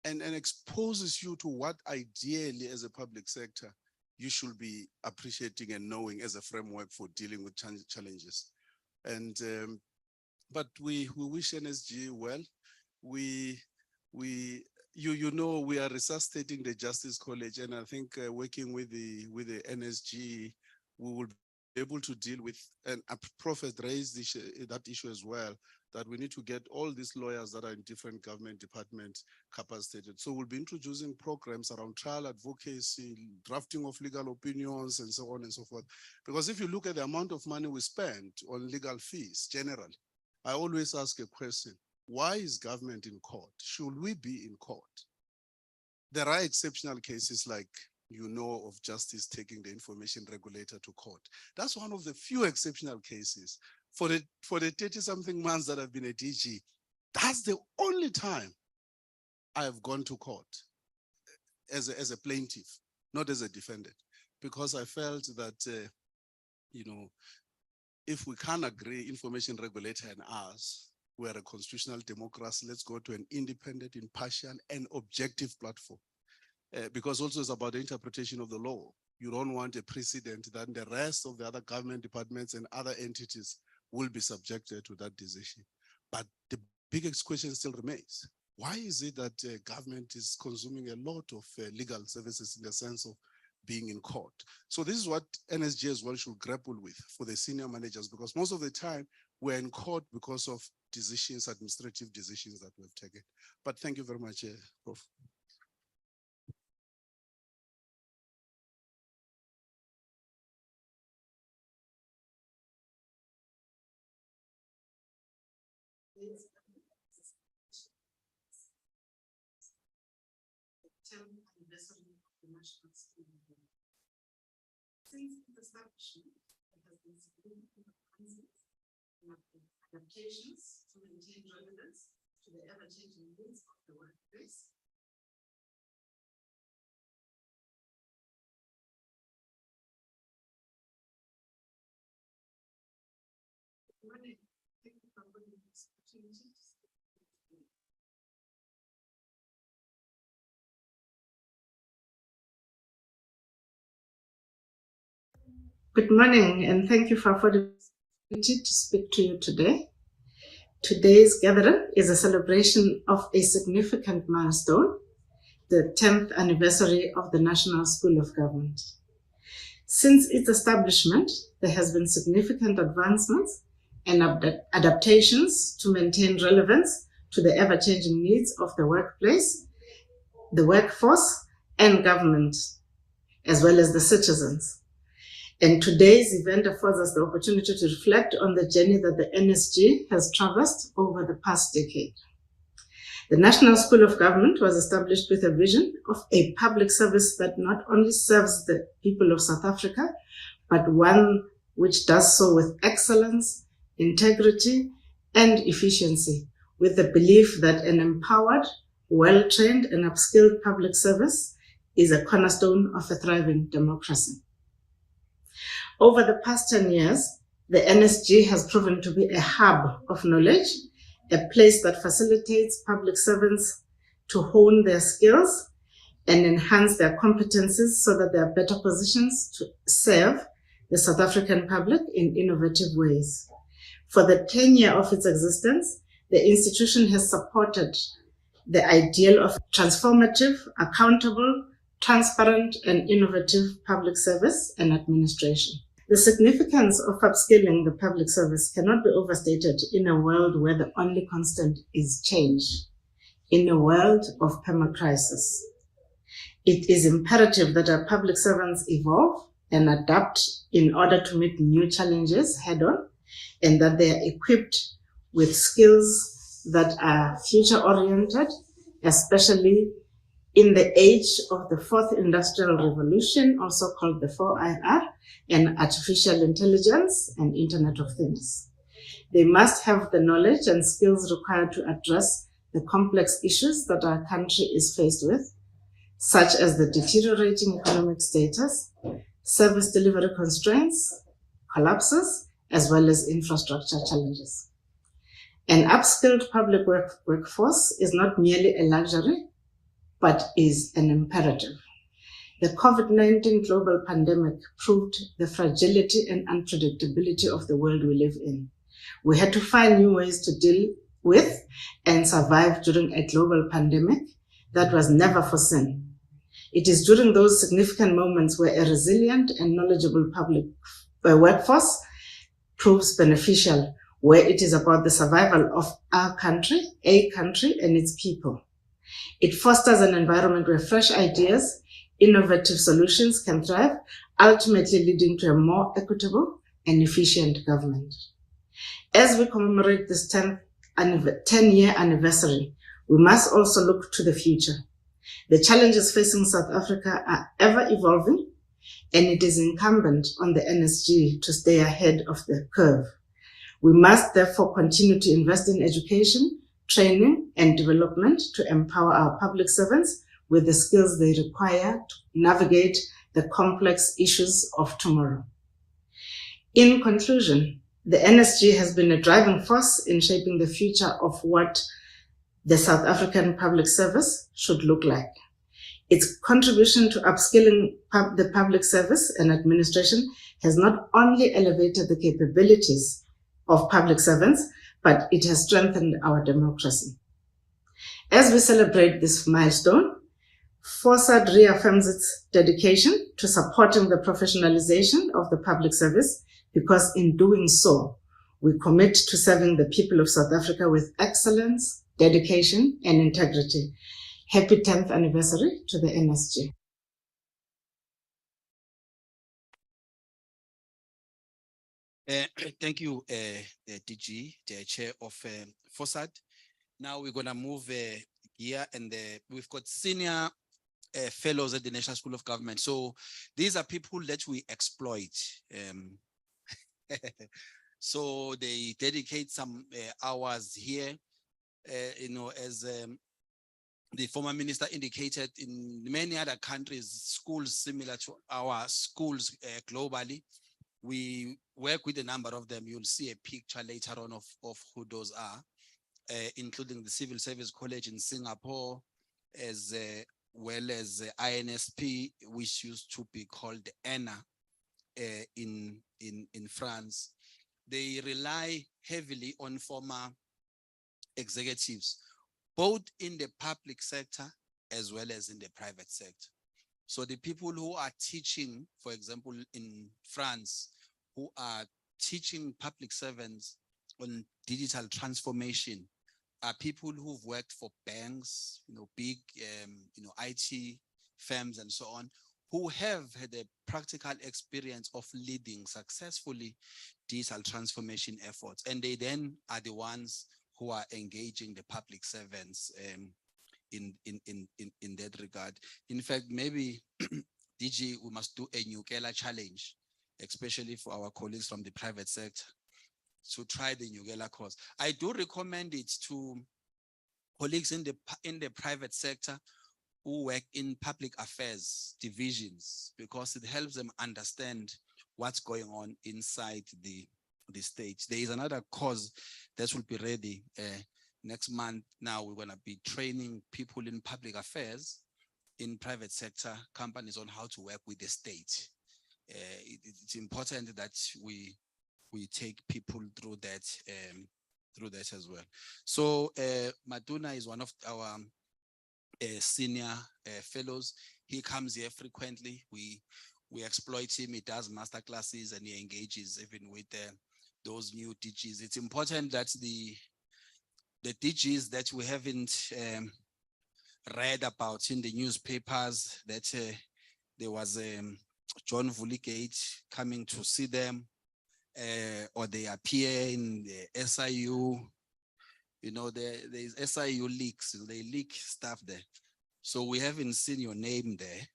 and exposes you to what ideally as a public sector, you should be appreciating and knowing as a framework for dealing with challenges. And, but we wish NSG well. You know, we are resuscitating the Justice College, and I think working with the NSG, we will be able to deal with, and a prophet raised that issue as well, that we need to get all these lawyers that are in different government departments capacitated. So we'll be introducing programs around trial advocacy, drafting of legal opinions, and so on and so forth. Because if you look at the amount of money we spend on legal fees generally, I always ask a question. Why is government in court? Should we be in court? There are exceptional cases like, you know, of justice taking the information regulator to court. That's one of the few exceptional cases. For the 30-something months that I've been at DG, that's the only time I have gone to court as a plaintiff, not as a defendant, because I felt that, you know, if we can't agree, information regulator and us, we are a constitutional democracy. Let's go to an independent, impartial, and objective platform. Because also it's about the interpretation of the law. You don't want a precedent that the rest of the other government departments and other entities will be subjected to that decision. But the biggest question still remains. Why is it that government is consuming a lot of legal services in the sense of being in court? So this is what NSG as well should grapple with for the senior managers, because most of the time we're in court because of decisions, administrative decisions that we've taken. But thank you very much, Prof. Since the establishment, there has been significant adaptations to maintain relevance to the ever-changing needs of the workplace. Good morning, and thank you for the opportunity to speak to you today. Today's gathering is a celebration of a significant milestone the 10th anniversary of the National School of Government. Since its establishment, there has been significant advancements and adaptations to maintain relevance to the ever-changing needs of the workplace, the workforce, and government, as well as the citizens. And today's event affords us the opportunity to reflect on the journey that the NSG has traversed over the past decade. The National School of Government was established with a vision of a public service that not only serves the people of South Africa, but one which does so with excellence, integrity, and efficiency, with the belief that an empowered, well-trained, and upskilled public service is a cornerstone of a thriving democracy. Over the past 10 years, the NSG has proven to be a hub of knowledge, a place that facilitates public servants to hone their skills and enhance their competencies so that they are better positions to serve the South African public in innovative ways. For the 10 years of its existence, the institution has supported the ideal of transformative, accountable, transparent, and innovative public service and administration. The significance of upskilling the public service cannot be overstated in a world where the only constant is change, in a world of permacrisis. It is imperative that our public servants evolve and adapt in order to meet new challenges head-on, and that they are equipped with skills that are future-oriented, especially in the age of the fourth industrial revolution, also called the 4IR, and artificial intelligence and Internet of Things. They must have the knowledge and skills required to address the complex issues that our country is faced with, such as the deteriorating economic status, service delivery constraints, collapses, as well as infrastructure challenges. An upskilled public workforce is not merely a luxury, but is an imperative. The COVID-19 global pandemic proved the fragility and unpredictability of the world we live in. We had to find new ways to deal with and survive during a global pandemic that was never foreseen. It is during those significant moments where a resilient and knowledgeable public workforce proves beneficial, where it is about the survival of our country, a country, and its people. It fosters an environment where fresh ideas, innovative solutions can thrive, ultimately leading to a more equitable and efficient government. As we commemorate this 10-year anniversary, we must also look to the future. The challenges facing South Africa are ever evolving, and it is incumbent on the NSG to stay ahead of the curve. We must therefore continue to invest in education, training, and development to empower our public servants with the skills they require to navigate the complex issues of tomorrow. In conclusion, the NSG has been a driving force in shaping the future of what the South African public service should look like. Its contribution to upskilling the public service and administration has not only elevated the capabilities of public servants, but it has strengthened our democracy. As we celebrate this milestone, FOSAD reaffirms its dedication to supporting the professionalization of the public service, because in doing so, we commit to serving the people of South Africa with excellence, dedication, and integrity. Happy 10th anniversary to the NSG. Thank you, DG, the chair of FOSAD. Now we're going to move here, and we've got senior fellows at the National School of Government. So these are people that we exploit. So they dedicate some hours here, as the former minister indicated, in many other countries, schools similar to our schools globally, we work with a number of them. You'll see a picture later on of who those are, including the Civil Service College in Singapore, as well as INSP, which used to be called ENA in France. They rely heavily on former executives, both in the public sector as well as in the private sector. So the people who are teaching, for example, in France, who are teaching public servants on digital transformation are people who've worked for banks, big, IT firms and so on, who have had a practical experience of leading successfully digital transformation efforts. And they then are the ones who are engaging the public servants in that regard. In fact, maybe DG, we must do a Nukela challenge, especially for our colleagues from the private sector, to try the Nukela course. I do recommend it to colleagues in the private sector who work in public affairs divisions, because it helps them understand what's going on inside the state. There is another course that will be ready next month. Now we're going to be training people in public affairs in private sector companies on how to work with the state. It's important that we take people through that as well. So Maduna is one of our senior fellows. He comes here frequently. We exploit him. He does master classes and he engages even with those new DGs. It's important that the DGs that we haven't read about in the newspapers, that there was John Vuligate coming to see them, or they appear in the SIU. There's SIU leaks, they leak stuff there. So we haven't seen your name there.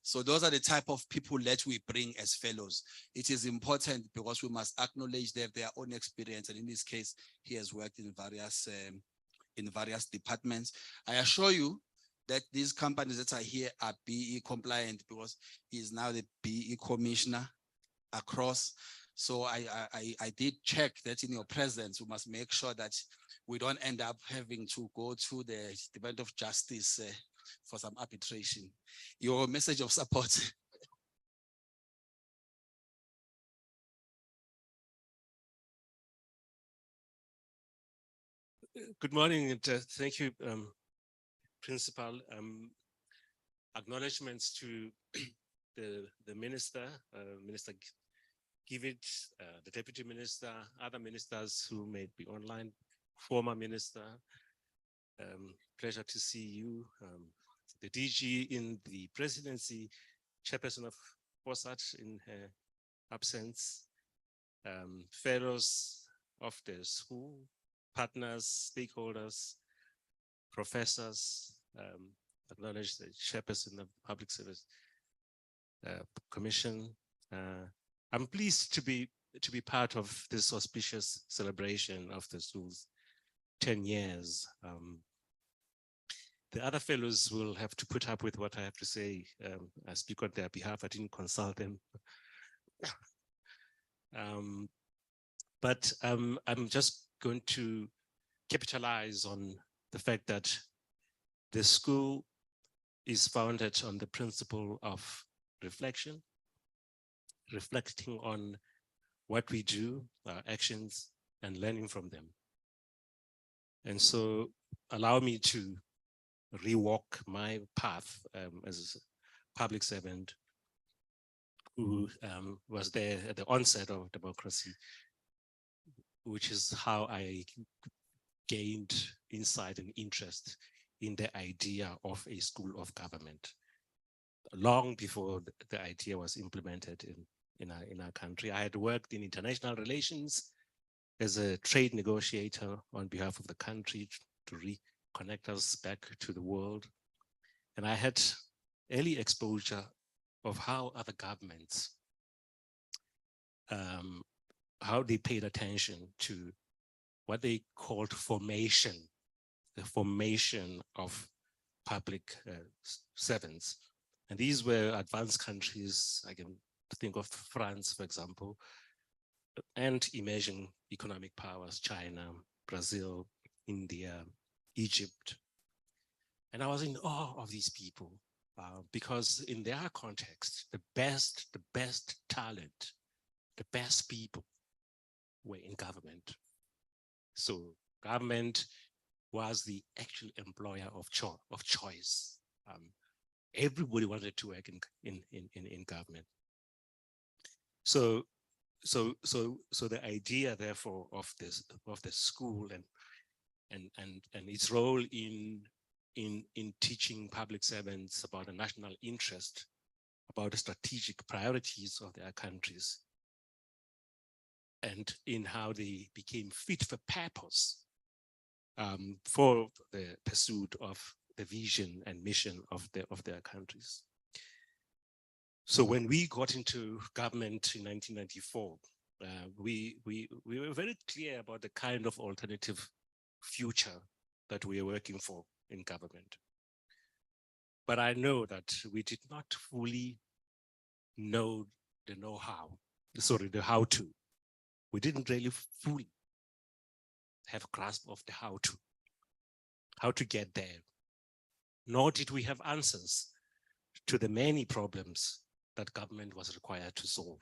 So those are the type of people that we bring as fellows. It is important because we must acknowledge they have their own experience. And in this case, he has worked in various departments. I assure you that these companies that are here are BE compliant, because he is now the BE commissioner across. So I did check that in your presence, we must make sure that we don't end up having to go to the Department of Justice for some arbitration. Your message of support. Good morning, and thank you, Principal. Acknowledgements to the Minister, Minister Givit, the Deputy Minister, other ministers who may be online, former Minister. Pleasure to see you, the DG in the Presidency, Chairperson of FOSAT in her absence, fellows of the school, partners, stakeholders, professors, acknowledge the Chairperson of Public Service Commission. I'm pleased to be part of this auspicious celebration of the school's 10 years. The other fellows will have to put up with what I have to say. I speak on their behalf. I didn't consult them. But I'm just going to capitalize on the fact that the school is founded on the principle of reflection, reflecting on what we do, our actions, and learning from them. And so allow me to rewalk my path as a public servant who was there at the onset of democracy, which is how I gained insight and interest in the idea of a school of government, long before the idea was implemented in our country. I had worked in international relations as a trade negotiator on behalf of the country to reconnect us back to the world. And I had early exposure of how other governments, how they paid attention to what they called formation, the formation of public servants. And these were advanced countries. I can think of France, for example, and emerging economic powers, China, Brazil, India, Egypt. And I was in awe of these people because in their context, the best talent, the best people were in government. So government was the actual employer of choice. Everybody wanted to work in government. So the idea, therefore, of the school and its role in teaching public servants about the national interest, about the strategic priorities of their countries, and in how they became fit for purpose for the pursuit of the vision and mission of their countries. So when we got into government in 1994, we were very clear about the kind of alternative future that we are working for in government. But I know that we did not fully know the the how-to. We didn't really fully have a grasp of the how to get there. Nor did we have answers to the many problems that government was required to solve.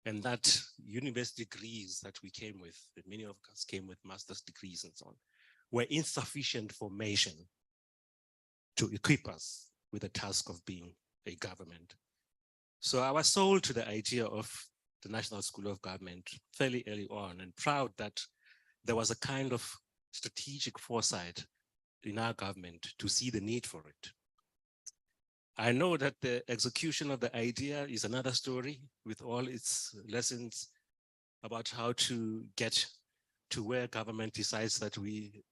And that university degrees that we came with, that many of us came with master's degrees and so on, were insufficient formation to equip us with the task of being a government. So I was sold to the idea of the National School of Government fairly early on, and proud that there was a kind of strategic foresight in our government to see the need for it. I know that the execution of the idea is another story with all its lessons about how to get to where government decides that we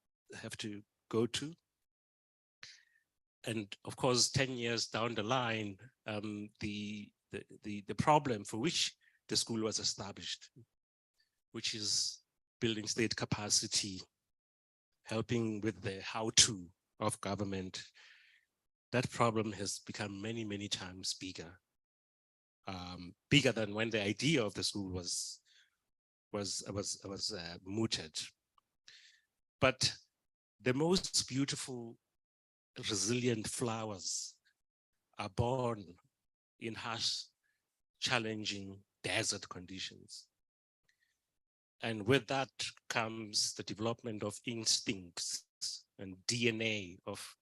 have to go to. And of course, 10 years down the line, the problem for which the school was established, which is building state capacity, helping with the how-to of government, that problem has become many, many times bigger. Bigger than when the idea of the school was mooted. But the most beautiful, resilient flowers are born in harsh, challenging desert conditions. And with that comes the development of instincts and DNA of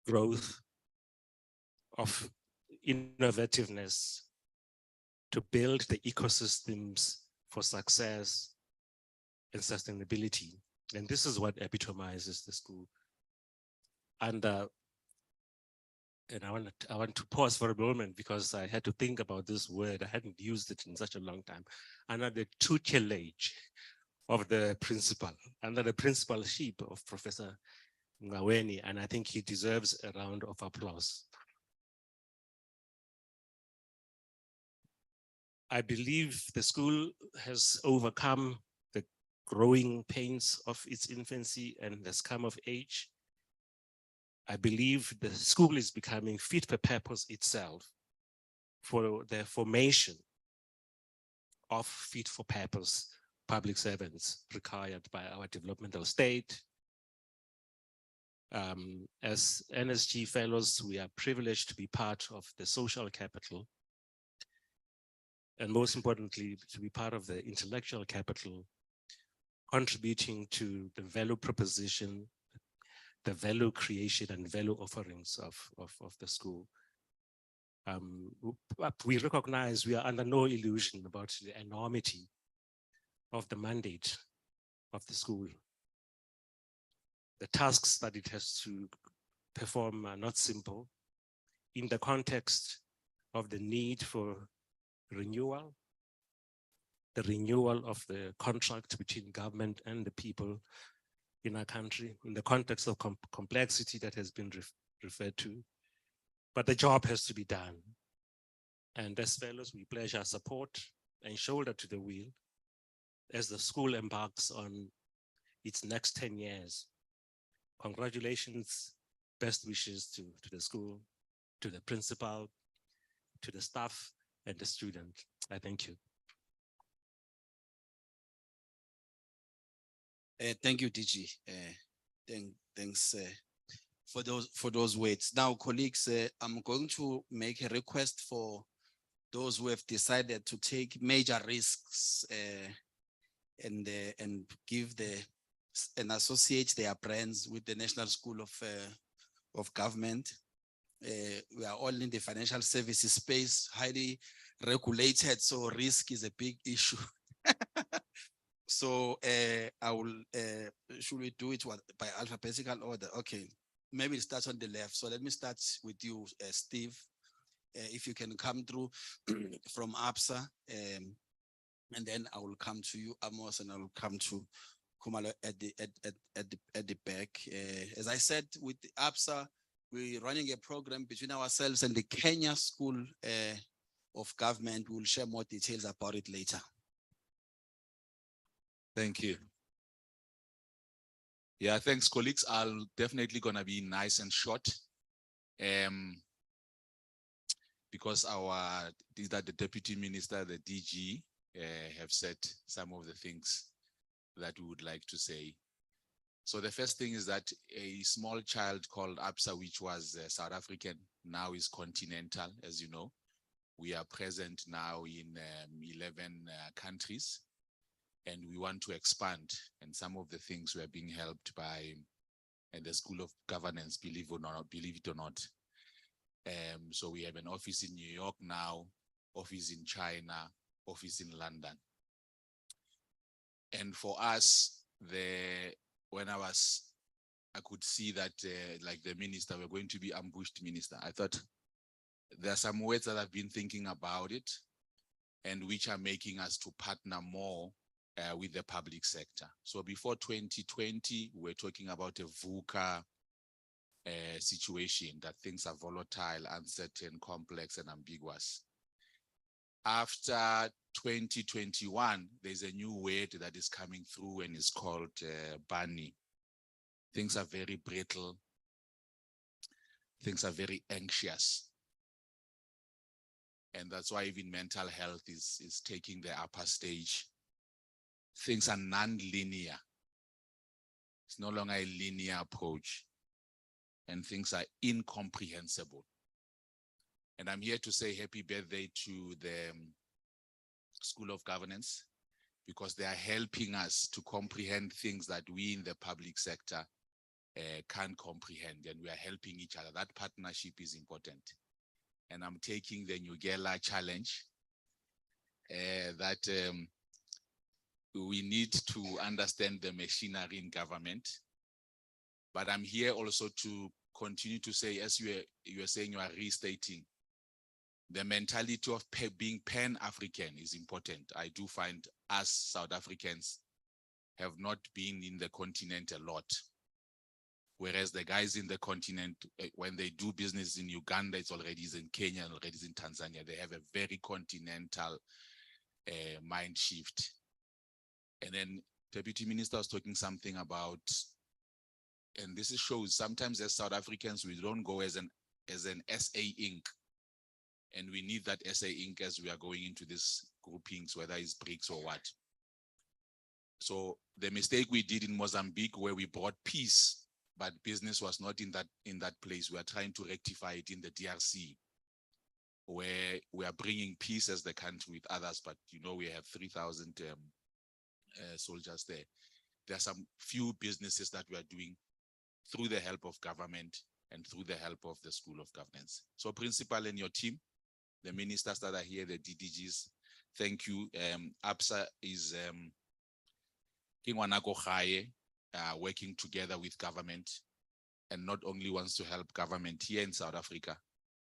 growth, of innovativeness to build the ecosystems for success and sustainability. And this is what epitomizes the school. And I want to pause for a moment because I had to think about this word. I hadn't used it in such a long time. Under the tutelage of the principal, under the principalship of Professor Ngaweni, and I think he deserves a round of applause. I believe the school has overcome the growing pains of its infancy and has come of age. I believe the school is becoming fit for purpose itself for the formation of fit for purpose public servants required by our developmental state. As NSG fellows, we are privileged to be part of the social capital, and most importantly, to be part of the intellectual capital, contributing to the value proposition, the value creation and value offerings of the school. We recognize we are under no illusion about the enormity of the mandate of the school. The tasks that it has to perform are not simple in the context of the need for renewal, the renewal of the contract between government and the people in our country, in the context of complexity that has been referred to. But the job has to be done. And as fellows, we pledge our support and shoulder to the wheel as the school embarks on its next 10 years. Congratulations, best wishes to the school, to the principal, to the staff and the student. I thank you. Thank you, DG. Thanks for those words. Now, colleagues, I'm going to make a request for those who have decided to take major risks and give and associate their brands with the National School of government. We are all in the financial services space, highly regulated, so risk is a big issue. So I will, should we do it by alphabetical order? Okay, maybe it starts on the left. So let me start with you, Steve. If you can come through from ABSA, and then I will come to you, Amos, and I will come to Khumalo at the back. As I said, with the ABSA, we're running a program between ourselves and the Kenya School of Government. We'll share more details about it later. Thank you. Yeah, thanks, colleagues. I'll definitely gonna be nice and short. Because the Deputy Minister, the DG, have said some of the things that we would like to say. So the first thing is that a small child called ABSA, which was South African, now is continental, as you know. We are present now in 11 countries, and we want to expand. And some of the things we are being helped by the School of Governance, believe it or not. So we have an office in New York now, office in China, office in London. And for us, when I could see that like the minister, we're going to be ambushed minister. I thought there are some words that I've been thinking about it and which are making us to partner more with the public sector. So before 2020, we're talking about a VUCA situation, that things are volatile, uncertain, complex, and ambiguous. After 2021, there's a new word that is coming through and it's called BANI. Things are very brittle. Things are very anxious. And that's why even mental health is taking the upper stage. Things are non-linear. It's no longer a linear approach. And things are incomprehensible. And I'm here to say happy birthday to the School of Governance, because they are helping us to comprehend things that we in the public sector can't comprehend, and we are helping each other. That partnership is important. And I'm taking the Nugela challenge that we need to understand the machinery in government. But I'm here also to continue to say, as you are saying, you are restating, the mentality of being Pan-African is important. I do find us South Africans have not been in the continent a lot. Whereas the guys in the continent, when they do business in Uganda, it's already in Kenya, already in Tanzania. They have a very continental mind shift. And then Deputy Minister was talking something about, and this shows sometimes as South Africans, we don't go as an SA Inc. And we need that SA Inc. as we are going into these groupings, whether it's BRICS or what. So the mistake we did in Mozambique, where we brought peace, but business was not in that place. We are trying to rectify it in the DRC, where we are bringing peace as the country with others, but you know, we have 3,000 soldiers there. There are some few businesses that we are doing through the help of government and through the help of the School of Governance. So Principal and your team, the ministers that are here, the DDGs, thank you. ABSA is working together with government, and not only wants to help government here in South Africa,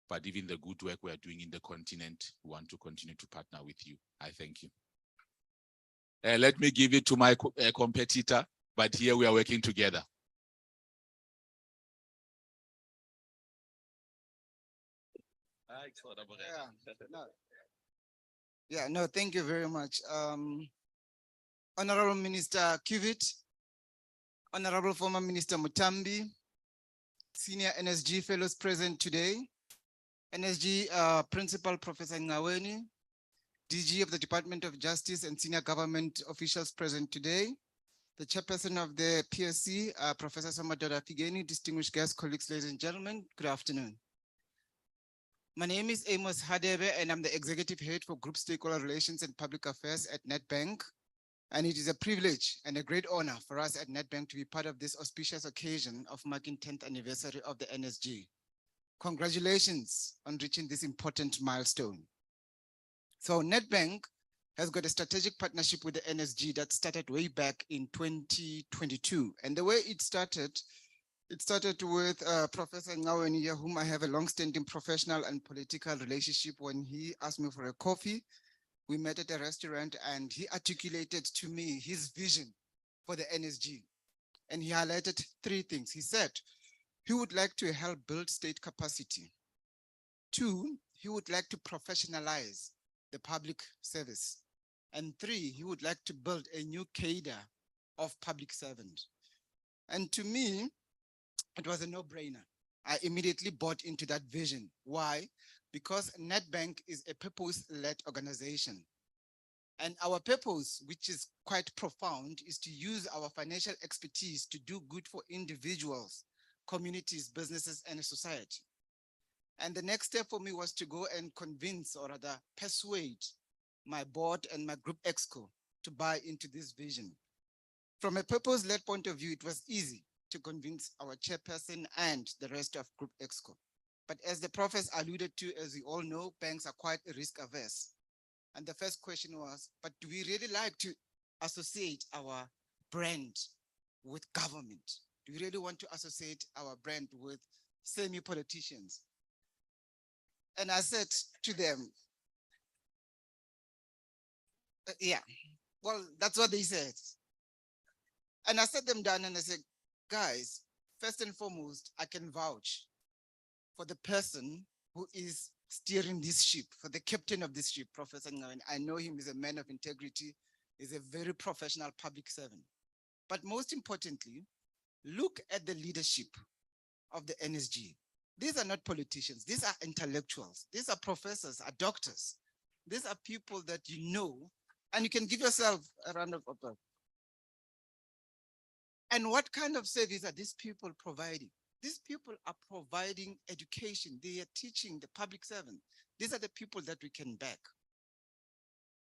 but even the good work we are doing in the continent. We want to continue to partner with you. I thank you. Let me give it to my competitor, but here we are working together. No, thank you very much. Honorable Minister Kivit, Honorable former Minister Mutambi, senior NSG fellows present today, NSG Principal Professor Ngaweni, DG of the Department of Justice and senior government officials present today, the chairperson of the PSC, Professor Samadoda Figeni, distinguished guests, colleagues, ladies and gentlemen, good afternoon. My name is Amos Hadebe, and I'm the executive head for Group Stakeholder Relations and Public Affairs at Nedbank. And it is a privilege and a great honor for us at Nedbank to be part of this auspicious occasion of marking 10th anniversary of the NSG. Congratulations on reaching this important milestone. So Nedbank has got a strategic partnership with the NSG that started way back in 2022. And the way it started with Professor Ngaweni, whom I have a long-standing professional and political relationship. When he asked me for a coffee, we met at a restaurant and he articulated to me his vision for the NSG. And he highlighted three things. He said he would like to help build state capacity. 2, he would like to professionalize the public service. And 3, he would like to build a new cadre of public servants. And to me, it was a no-brainer. I immediately bought into that vision. Why? Because Nedbank is a purpose-led organization. And our purpose, which is quite profound, is to use our financial expertise to do good for individuals, communities, businesses, and society. And the next step for me was to go and convince, or rather persuade, my board and my group exco to buy into this vision. From a purpose-led point of view, it was easy to convince our chairperson and the rest of group exco. But as the professor alluded to, as we all know, banks are quite risk averse. And the first question was, but do we really like to associate our brand with government? Do we really want to associate our brand with semi-politicians? And I said to them, yeah, well, that's what they said. And I sat them down and I said, guys, first and foremost, I can vouch for the person who is steering this ship, for the captain of this ship, Professor Ngaweni. I know him as a man of integrity, is a very professional public servant. But most importantly, look at the leadership of the NSG. These are not politicians, these are intellectuals, these are professors, are doctors. These are people that you know, and you can give yourself a round of applause. And what kind of service are these people providing? These people are providing education. They are teaching the public servant. These are the people that we can back.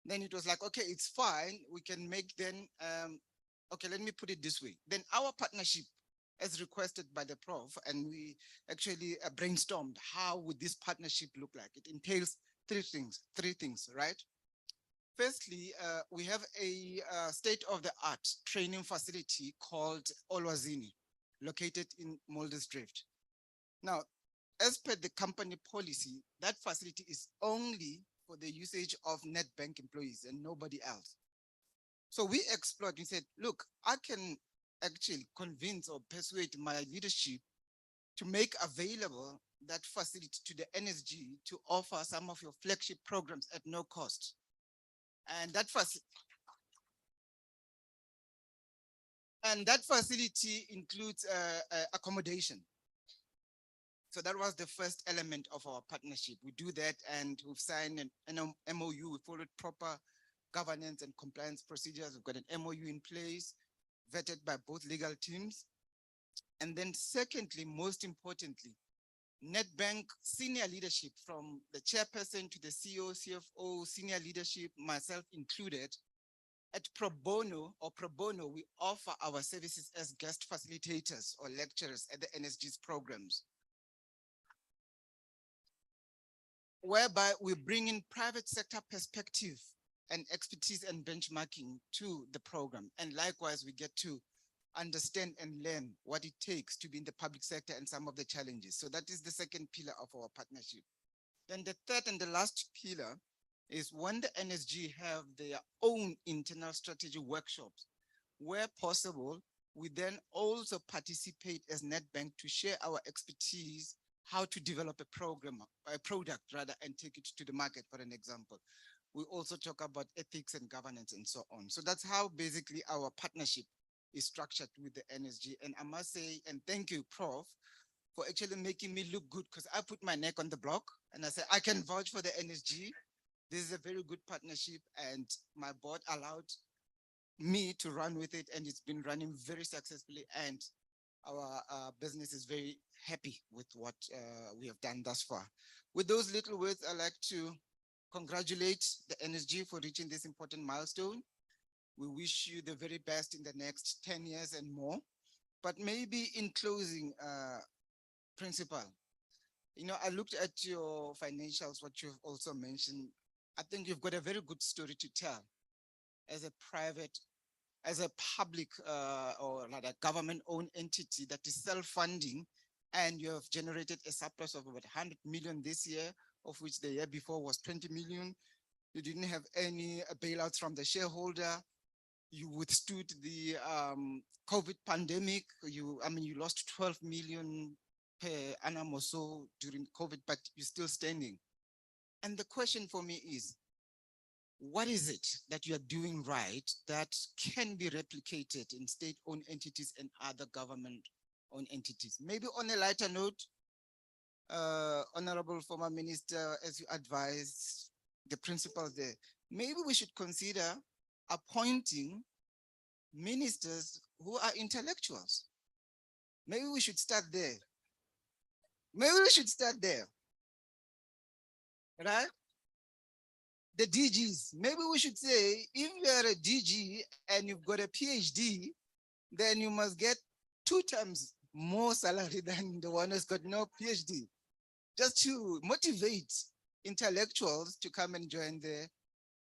Then it was like, okay, it's fine. We can make then, okay, let me put it this way. Then our partnership, as requested by the prof, and we actually brainstormed how would this partnership look like. It entails three things, right? Firstly, we have a state-of-the-art training facility called Olwazini, located in Mulder's Drift. Now, as per the company policy, that facility is only for the usage of Nedbank employees and nobody else. So we explored and said, look, I can actually convince or persuade my leadership to make available that facility to the NSG to offer some of your flagship programs at no cost. And that facility includes accommodation. So that was the first element of our partnership. We do that, and we've signed an MOU. We followed proper governance and compliance procedures. We've got an MOU in place, vetted by both legal teams. And then secondly, most importantly, Nedbank senior leadership, from the chairperson to the CEO, CFO, senior leadership, myself included, at pro bono, we offer our services as guest facilitators or lecturers at the NSG's programs, whereby we bring in private sector perspective and expertise and benchmarking to the program. And likewise, we get to understand and learn what it takes to be in the public sector and some of the challenges. So that is the second pillar of our partnership. Then the third and the last pillar is when the NSG have their own internal strategy workshops, where possible, we then also participate as Nedbank to share our expertise, how to develop a program, a product rather, and take it to the market, for an example. We also talk about ethics and governance and so on. So that's how basically our partnership is structured with the NSG. And I must say, and thank you, Prof, for actually making me look good, because I put my neck on the block and I said, I can vouch for the NSG. This is a very good partnership, and my board allowed me to run with it, and it's been running very successfully, and our business is very happy with what we have done thus far. With those little words, I'd like to congratulate the NSG for reaching this important milestone. We wish you the very best in the next 10 years and more. But maybe in closing, Principal, you know, I looked at your financials, what you've also mentioned. I think you've got a very good story to tell as a private, as a public or like a government-owned entity that is self-funding, and you have generated a surplus of about 100 million this year, of which the year before was 20 million. You didn't have any bailouts from the shareholder. You withstood the COVID pandemic. You lost 12 million per annum or so during COVID, but you're still standing. And the question for me is, what is it that you are doing right that can be replicated in state-owned entities and other government-owned entities? Maybe on a lighter note, Honorable former Minister, as you advised the principals there, maybe we should consider appointing ministers who are intellectuals. Maybe we should start there. Maybe we should start there, right? The DGs, maybe we should say, if you're a DG and you've got a PhD, then you must get 2 times more salary than the one who's got no PhD, just to motivate intellectuals to come and join the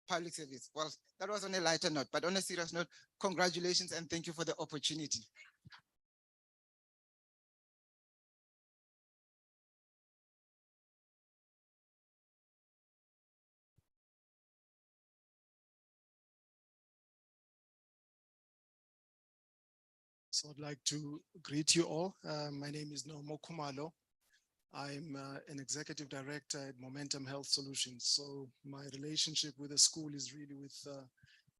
public service. Well, that was on a lighter note, but on a serious note, congratulations and thank you for the opportunity. So I'd like to greet you all. My name is Nomo Kumalo. I'm an executive director at Momentum Health Solutions. So my relationship with the school is really with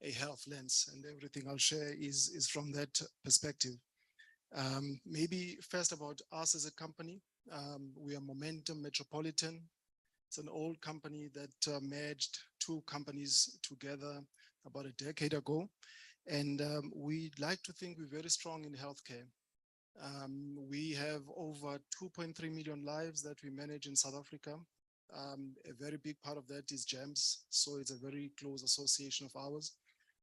a health lens, and everything I'll share is from that perspective. Maybe first about us as a company. We are Momentum Metropolitan. It's an old company that merged 2 companies together about a decade ago. And we'd like to think we're very strong in healthcare. We have over 2.3 million lives that we manage in South Africa. A very big part of that is GEMS, so it's a very close association of ours.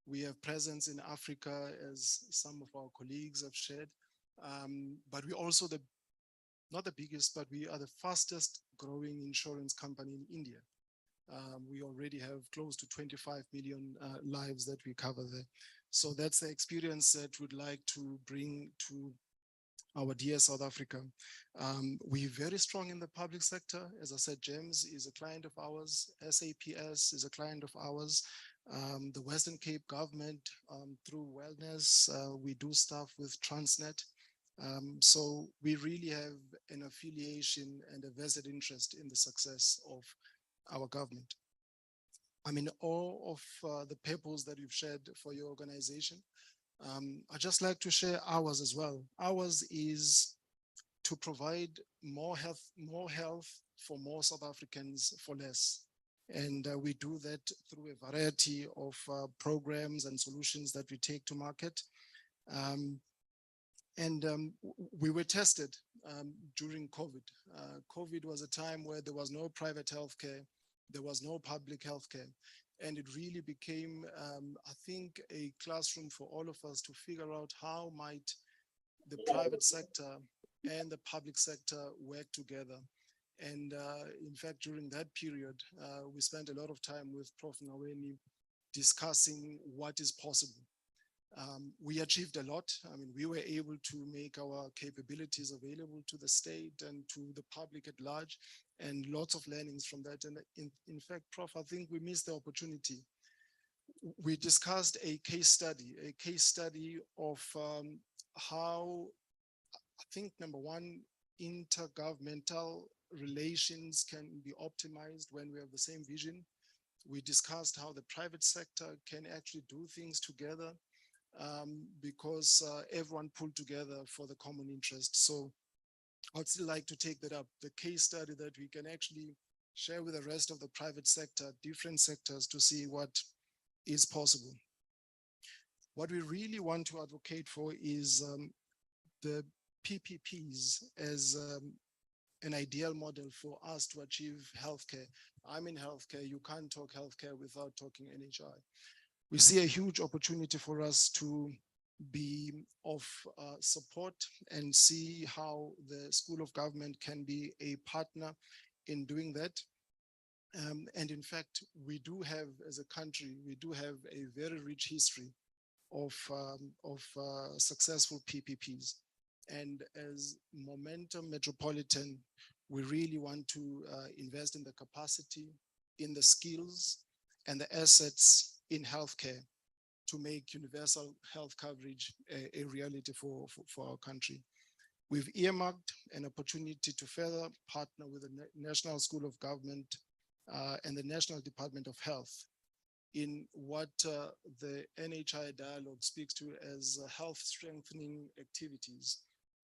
We have presence in Africa, as some of our colleagues have shared, but we also not the biggest, but we are the fastest growing insurance company in India. We already have close to 25 million lives that we cover there. So that's the experience that we'd like to bring to our dear South Africa. We're very strong in the public sector. As I said, GEMS is a client of ours. SAPS is a client of ours. The Western Cape government, through wellness, we do stuff with Transnet. So we really have an affiliation and a vested interest in the success of our government. I mean, all of the purpose that you've shared for your organization, I'd just like to share ours as well. Ours is to provide more health for more South Africans for less. And we do that through a variety of programs and solutions that we take to market. We were tested during COVID. COVID was a time where there was no private healthcare, there was no public healthcare. And it really became, I think, a classroom for all of us to figure out how might the private sector and the public sector work together. And in fact, during that period, we spent a lot of time with Prof. Ngaweni discussing what is possible. We achieved a lot. I mean, we were able to make our capabilities available to the state and to the public at large, and lots of learnings from that. And in fact, Prof, I think we missed the opportunity. We discussed a case study of how, I think, number one, intergovernmental relations can be optimized when we have the same vision. We discussed how the private sector can actually do things together because everyone pulled together for the common interest. So I'd still like to take that up, the case study that we can actually share with the rest of the private sector, different sectors, to see what is possible. What we really want to advocate for is the PPPs as an ideal model for us to achieve healthcare. I'm in healthcare. You can't talk healthcare without talking NHI. We see a huge opportunity for us to be of support and see how the School of Government can be a partner in doing that. And in fact, we do have, as a country, we do have a very rich history of successful PPPs. And as Momentum Metropolitan, we really want to invest in the capacity, in the skills, and the assets in healthcare to make universal health coverage a reality for our country. We've earmarked an opportunity to further partner with the National School of Government and the National Department of Health in what the NHI dialogue speaks to as health strengthening activities.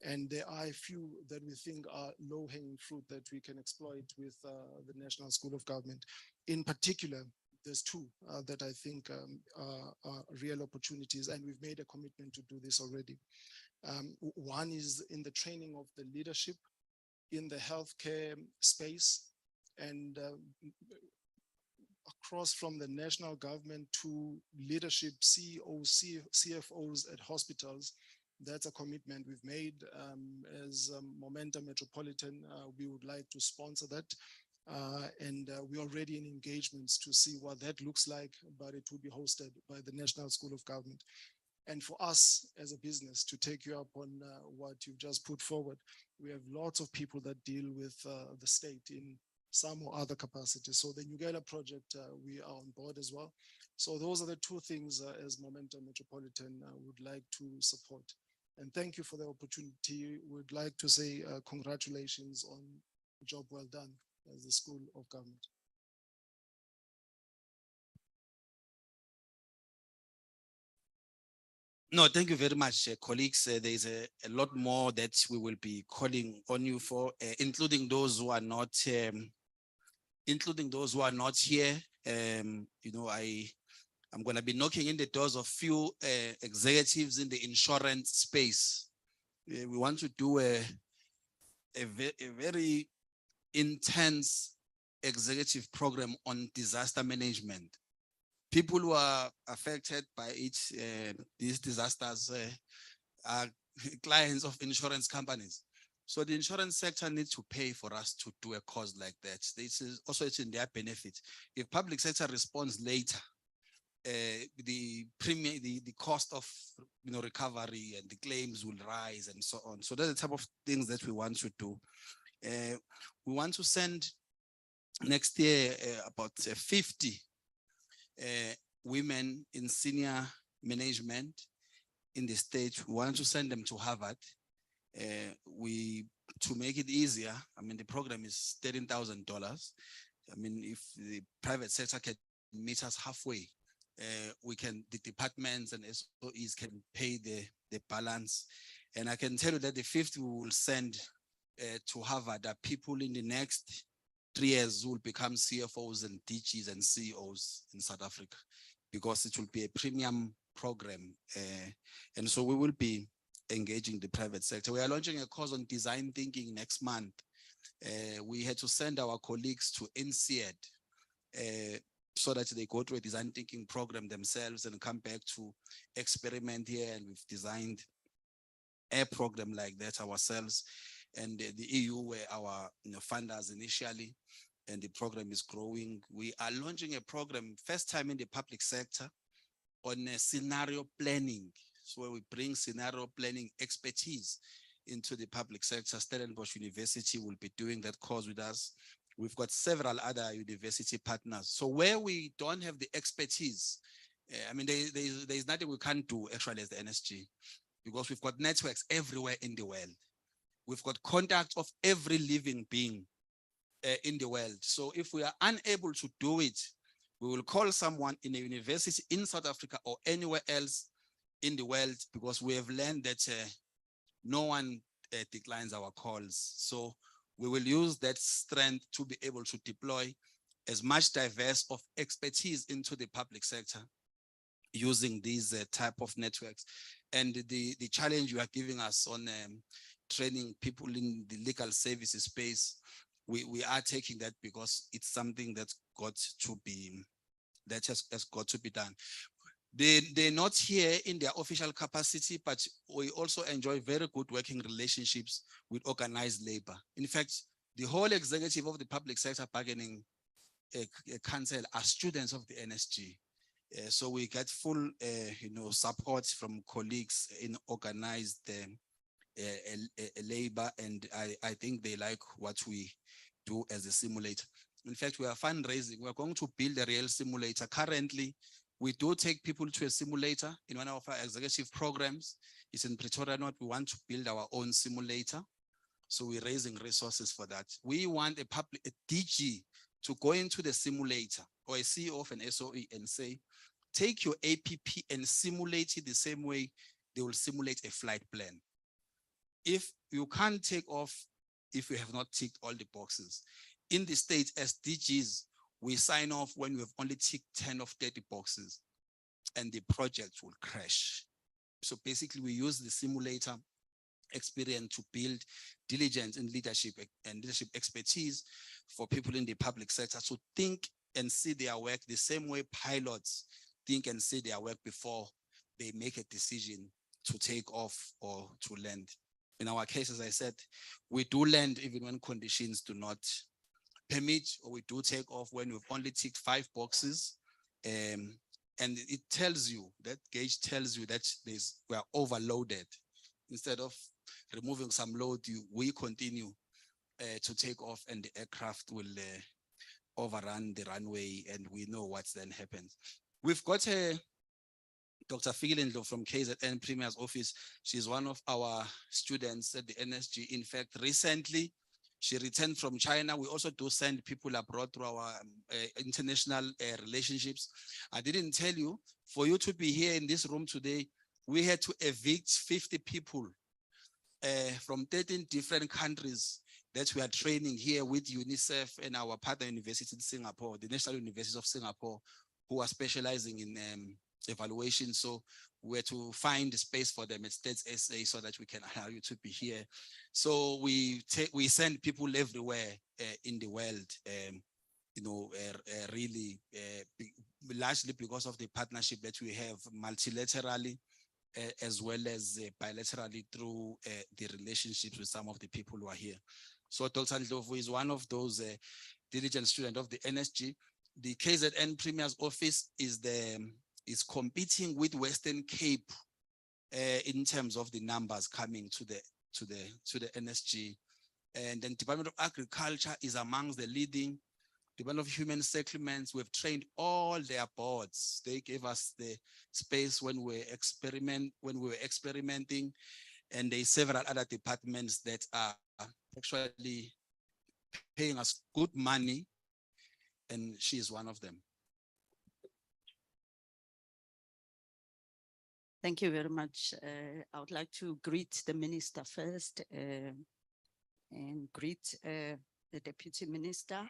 And there are a few that we think are low-hanging fruit that we can exploit with the National School of Government. In particular, there's two that I think are real opportunities, and we've made a commitment to do this already. One is in the training of the leadership in the healthcare space, and across from the national government to leadership, CEOs, CFOs at hospitals. That's a commitment we've made as Momentum Metropolitan. We would like to sponsor that. And we're already in engagements to see what that looks like, but it will be hosted by the National School of Government. And for us as a business to take you up on what you've just put forward, we have lots of people that deal with the state in some or other capacity. So the Nugela project, we are on board as well. So those are the two things as Momentum Metropolitan would like to support. And thank you for the opportunity. We'd like to say congratulations on a job well done as the School of Government. No, thank you very much, colleagues. There's a lot more that we will be calling on you for, including those who are not, here. You know, I'm going to be knocking in the doors of few executives in the insurance space. We want to do a very intense executive program on disaster management. People who are affected by these disasters are clients of insurance companies. So the insurance sector needs to pay for us to do a cause like that. This is also it's in their benefit. If public sector responds later, the premium, the cost of recovery and the claims will rise and so on. So that's the type of things that we want to do. We want to send next year about 50 women in senior management in the state. We want to send them to Harvard. To make it easier, I mean, the program is $13,000. I mean, if the private sector can meet us halfway, the departments and SOEs can pay the balance. And I can tell you that the 50 we will send to Harvard are people in the next 3 years who will become CFOs and DGs and CEOs in South Africa, because it will be a premium program. And so we will be engaging the private sector. We are launching a course on design thinking next month. We had to send our colleagues to INSEAD so that they go through a design thinking program themselves and come back to experiment here. And we've designed a program like that ourselves. And the EU were our funders initially, and the program is growing. We are launching a program, first time in the public sector, on scenario planning. So we bring scenario planning expertise into the public sector. Stellenbosch University will be doing that course with us. We've got several other university partners. So where we don't have the expertise, I mean, there's nothing we can't do actually as the NSG, because we've got networks everywhere in the world. We've got contact of every living being in the world. So if we are unable to do it, we will call someone in a university in South Africa or anywhere else in the world, because we have learned that no one declines our calls. So we will use that strength to be able to deploy as much diverse of expertise into the public sector using these type of networks. And the challenge you are giving us on training people in the legal services space, we are taking that because it's something that's got to be, that has got to be done. They're not here in their official capacity, but we also enjoy very good working relationships with organized labor. In fact, the whole executive of the Public Sector Bargaining Council are students of the NSG. So we get full support from colleagues in organized labor, and I think they like what we do as a simulator. In fact, we are fundraising. We're going to build a real simulator. Currently, we do take people to a simulator in one of our executive programs. It's in Pretoria North. We want to build our own simulator. So we're raising resources for that. We want a DG to go into the simulator or a CEO of an SOE and say, take your APP and simulate it the same way they will simulate a flight plan. If you can't take off, if you have not ticked all the boxes. In the States, as DGs, we sign off when we have only ticked 10 of 30 boxes and the project will crash. So basically we use the simulator experience to build diligence in leadership and leadership expertise for people in the public sector to think and see their work the same way pilots think and see their work before they make a decision to take off or to land. In our case, as I said, we do land even when conditions do not permit, or we do take off when we've only ticked 5 boxes. And it tells you, that gauge tells you that we are overloaded. Instead of removing some load, we continue to take off and the aircraft will overrun the runway, and we know what's then happens. We've got Dr. Fikile from KZN Premier's office. She's one of our students at the NSG. In fact, recently, she returned from China. We also do send people abroad through our international relationships. I didn't tell you, for you to be here in this room today, we had to evict 50 people from 13 different countries that we are training here with UNICEF and our partner university in Singapore, the National University of Singapore, who are specializing in evaluation. So we had to find a space for them at States SA so that we can allow you to be here. So we send people everywhere in the world, really largely because of the partnership that we have multilaterally as well as bilaterally through the relationships with some of the people who are here. So Dr. Ndlovu is one of those diligent students of the NSG. The KZN Premier's office is competing with Western Cape in terms of the numbers coming to the NSG. And then Department of Agriculture is amongst the leading. Department of Human Settlements, we've trained all their boards. They gave us the space when we were experimenting, and there's several other departments that are actually paying us good money, and she is one of them. Thank you very much. I would like to greet the minister first and greet the deputy minister,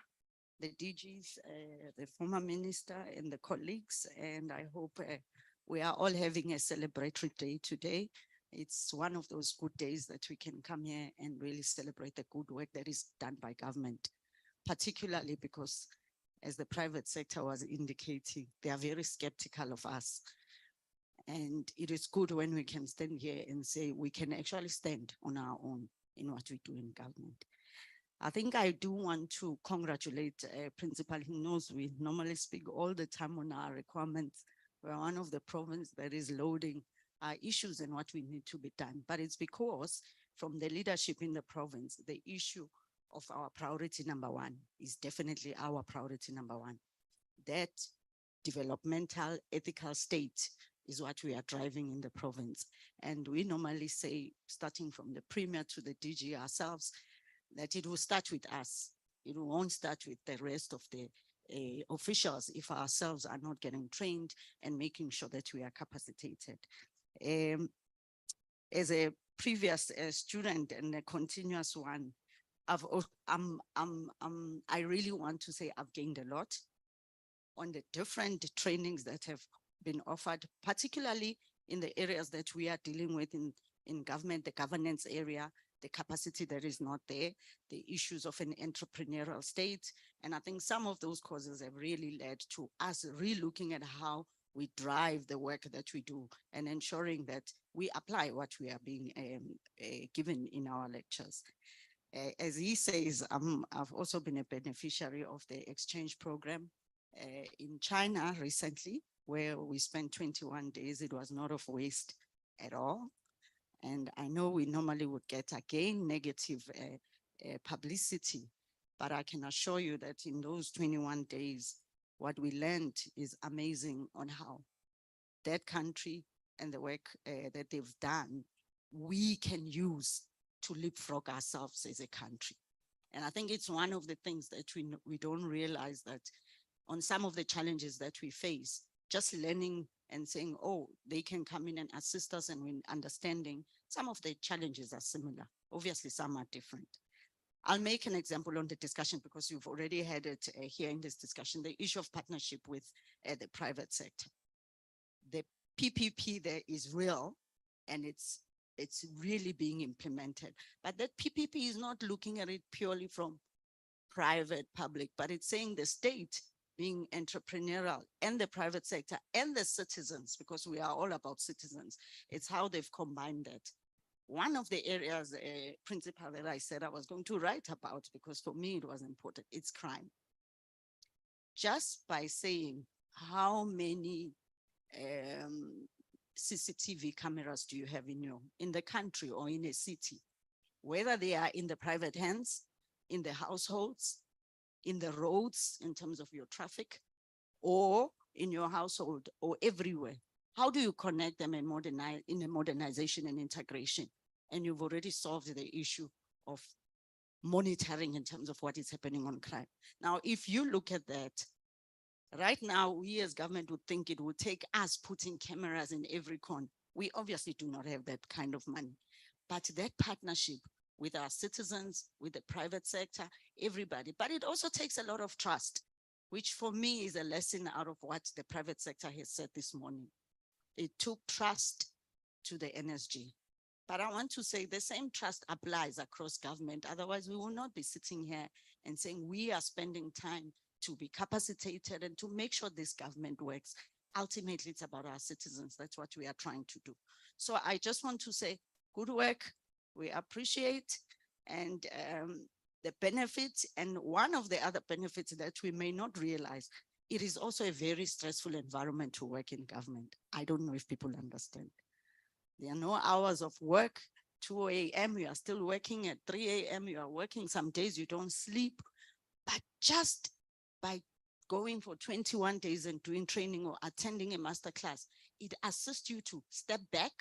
the DGs, the former minister and the colleagues. And I hope we are all having a celebratory day today. It's one of those good days that we can come here and really celebrate the good work that is done by government, particularly because, as the private sector was indicating, they are very skeptical of us. And it is good when we can stand here and say we can actually stand on our own in what we do in government. I think I do want to congratulate Principal. He knows we normally speak all the time on our requirements. We're one of the provinces that is loading our issues and what we need to be done. But it's because from the leadership in the province, the issue of our priority number 1 is definitely our priority number 1. That developmental ethical state is what we are driving in the province. And we normally say, starting from the Premier to the DG ourselves, that it will start with us. It won't start with the rest of the officials if ourselves are not getting trained and making sure that we are capacitated. As a previous student and a continuous one, I really want to say I've gained a lot on the different trainings that have been offered, particularly in the areas that we are dealing with in government, the governance area, the capacity that is not there, the issues of an entrepreneurial state. And I think some of those causes have really led to us relooking at how we drive the work that we do, and ensuring that we apply what we are being given in our lectures. As he says, I've also been a beneficiary of the exchange program in China recently, where we spent 21 days. It was not of waste at all. And I know we normally would get again negative publicity, but I can assure you that in those 21 days, what we learned is amazing on how that country and the work that they've done, we can use to leapfrog ourselves as a country. And I think it's one of the things that we don't realize, that on some of the challenges that we face, just learning and saying, oh, they can come in and assist us, and we're understanding some of the challenges are similar. Obviously, some are different. I'll make an example on the discussion because you've already had it here in this discussion, the issue of partnership with the private sector. The PPP there is real, and it's really being implemented. But that PPP is not looking at it purely from private, public, but it's saying the state being entrepreneurial and the private sector and the citizens, because we are all about citizens. It's how they've combined that. One of the areas, principle that I said I was going to write about, because for me it was important, it's crime. Just by saying how many CCTV cameras do you have in the country or in a city, whether they are in the private hands, in the households, in the roads in terms of your traffic, or in your household, or everywhere. How do you connect them and modernize in a modernization and integration? And you've already solved the issue of monitoring in terms of what is happening on crime. Now, if you look at that, right now, we as government would think it would take us putting cameras in every corner. We obviously do not have that kind of money, but that partnership with our citizens, with the private sector, everybody. But it also takes a lot of trust, which for me is a lesson out of what the private sector has said this morning. It took trust to the NSG. But I want to say the same trust applies across government. Otherwise, we will not be sitting here and saying we are spending time to be capacitated and to make sure this government works. Ultimately, it's about our citizens. That's what we are trying to do. So I just want to say good work. We appreciate and the benefits. And one of the other benefits that we may not realize, it is also a very stressful environment to work in government. I don't know if people understand. There are no hours of work. 2 a.m. you are still working, at 3 a.m. you are working. Some days you don't sleep. But just by going for 21 days and doing training or attending a masterclass, it assists you to step back,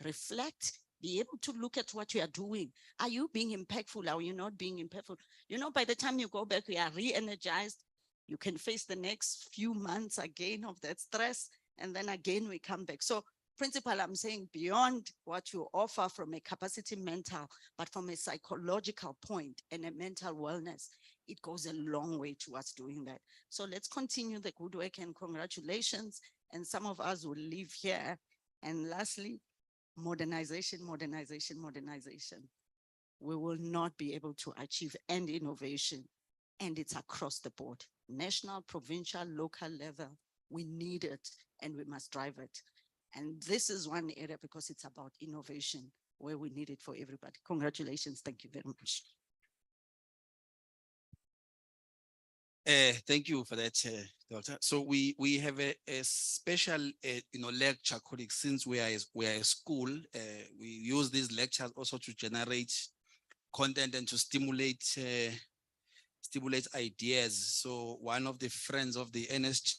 reflect, be able to look at what you are doing. Are you being impactful? Are you not being impactful? You know, by the time you go back, you are re-energized. You can face the next few months again of that stress. And then again, we come back. So principal, I'm saying beyond what you offer from a capacity mental, but from a psychological point and a mental wellness, it goes a long way towards doing that. So let's continue the good work and congratulations. And some of us will leave here. And lastly, modernization, modernization, modernization. We will not be able to achieve end innovation. And it's across the board, national, provincial, local level. We need it and we must drive it. And this is one area because it's about innovation where we need it for everybody. Congratulations. Thank you very much. Thank you for that, Doctor. So we have a special, lecture, colleagues. Since we are a school, we use these lectures also to generate content and to stimulate ideas. So one of the friends of the NSG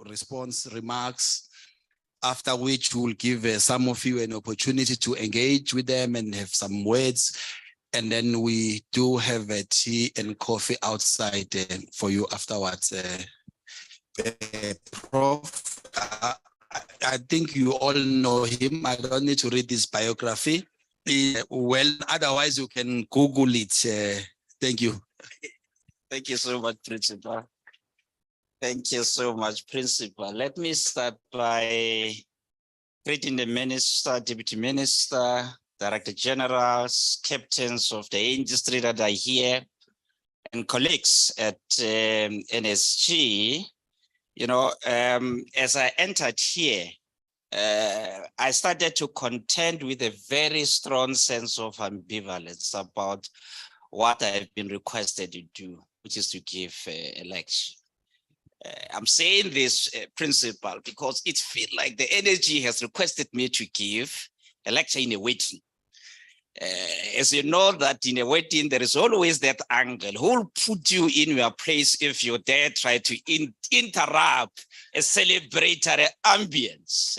response remarks, after which we'll give some of you an opportunity to engage with them and have some words. And then we do have a tea and coffee outside for you afterwards. Prof, I think you all know him. I don't need to read his biography. Well, otherwise you can Google it. Thank you. Thank you so much, Principal. Thank you so much, Principal. Let me start by greeting the Minister, Deputy Minister, Director Generals, captains of the industry that are here, and colleagues at NSG. As I entered here, I started to contend with a very strong sense of ambivalence about what I've been requested to do, which is to give a lecture. I'm saying this, Principal, because it feels like the energy has requested me to give a lecture in a waiting. As you know that in a wedding, there is always that angle who will put you in your place if you dare try to interrupt a celebratory ambience.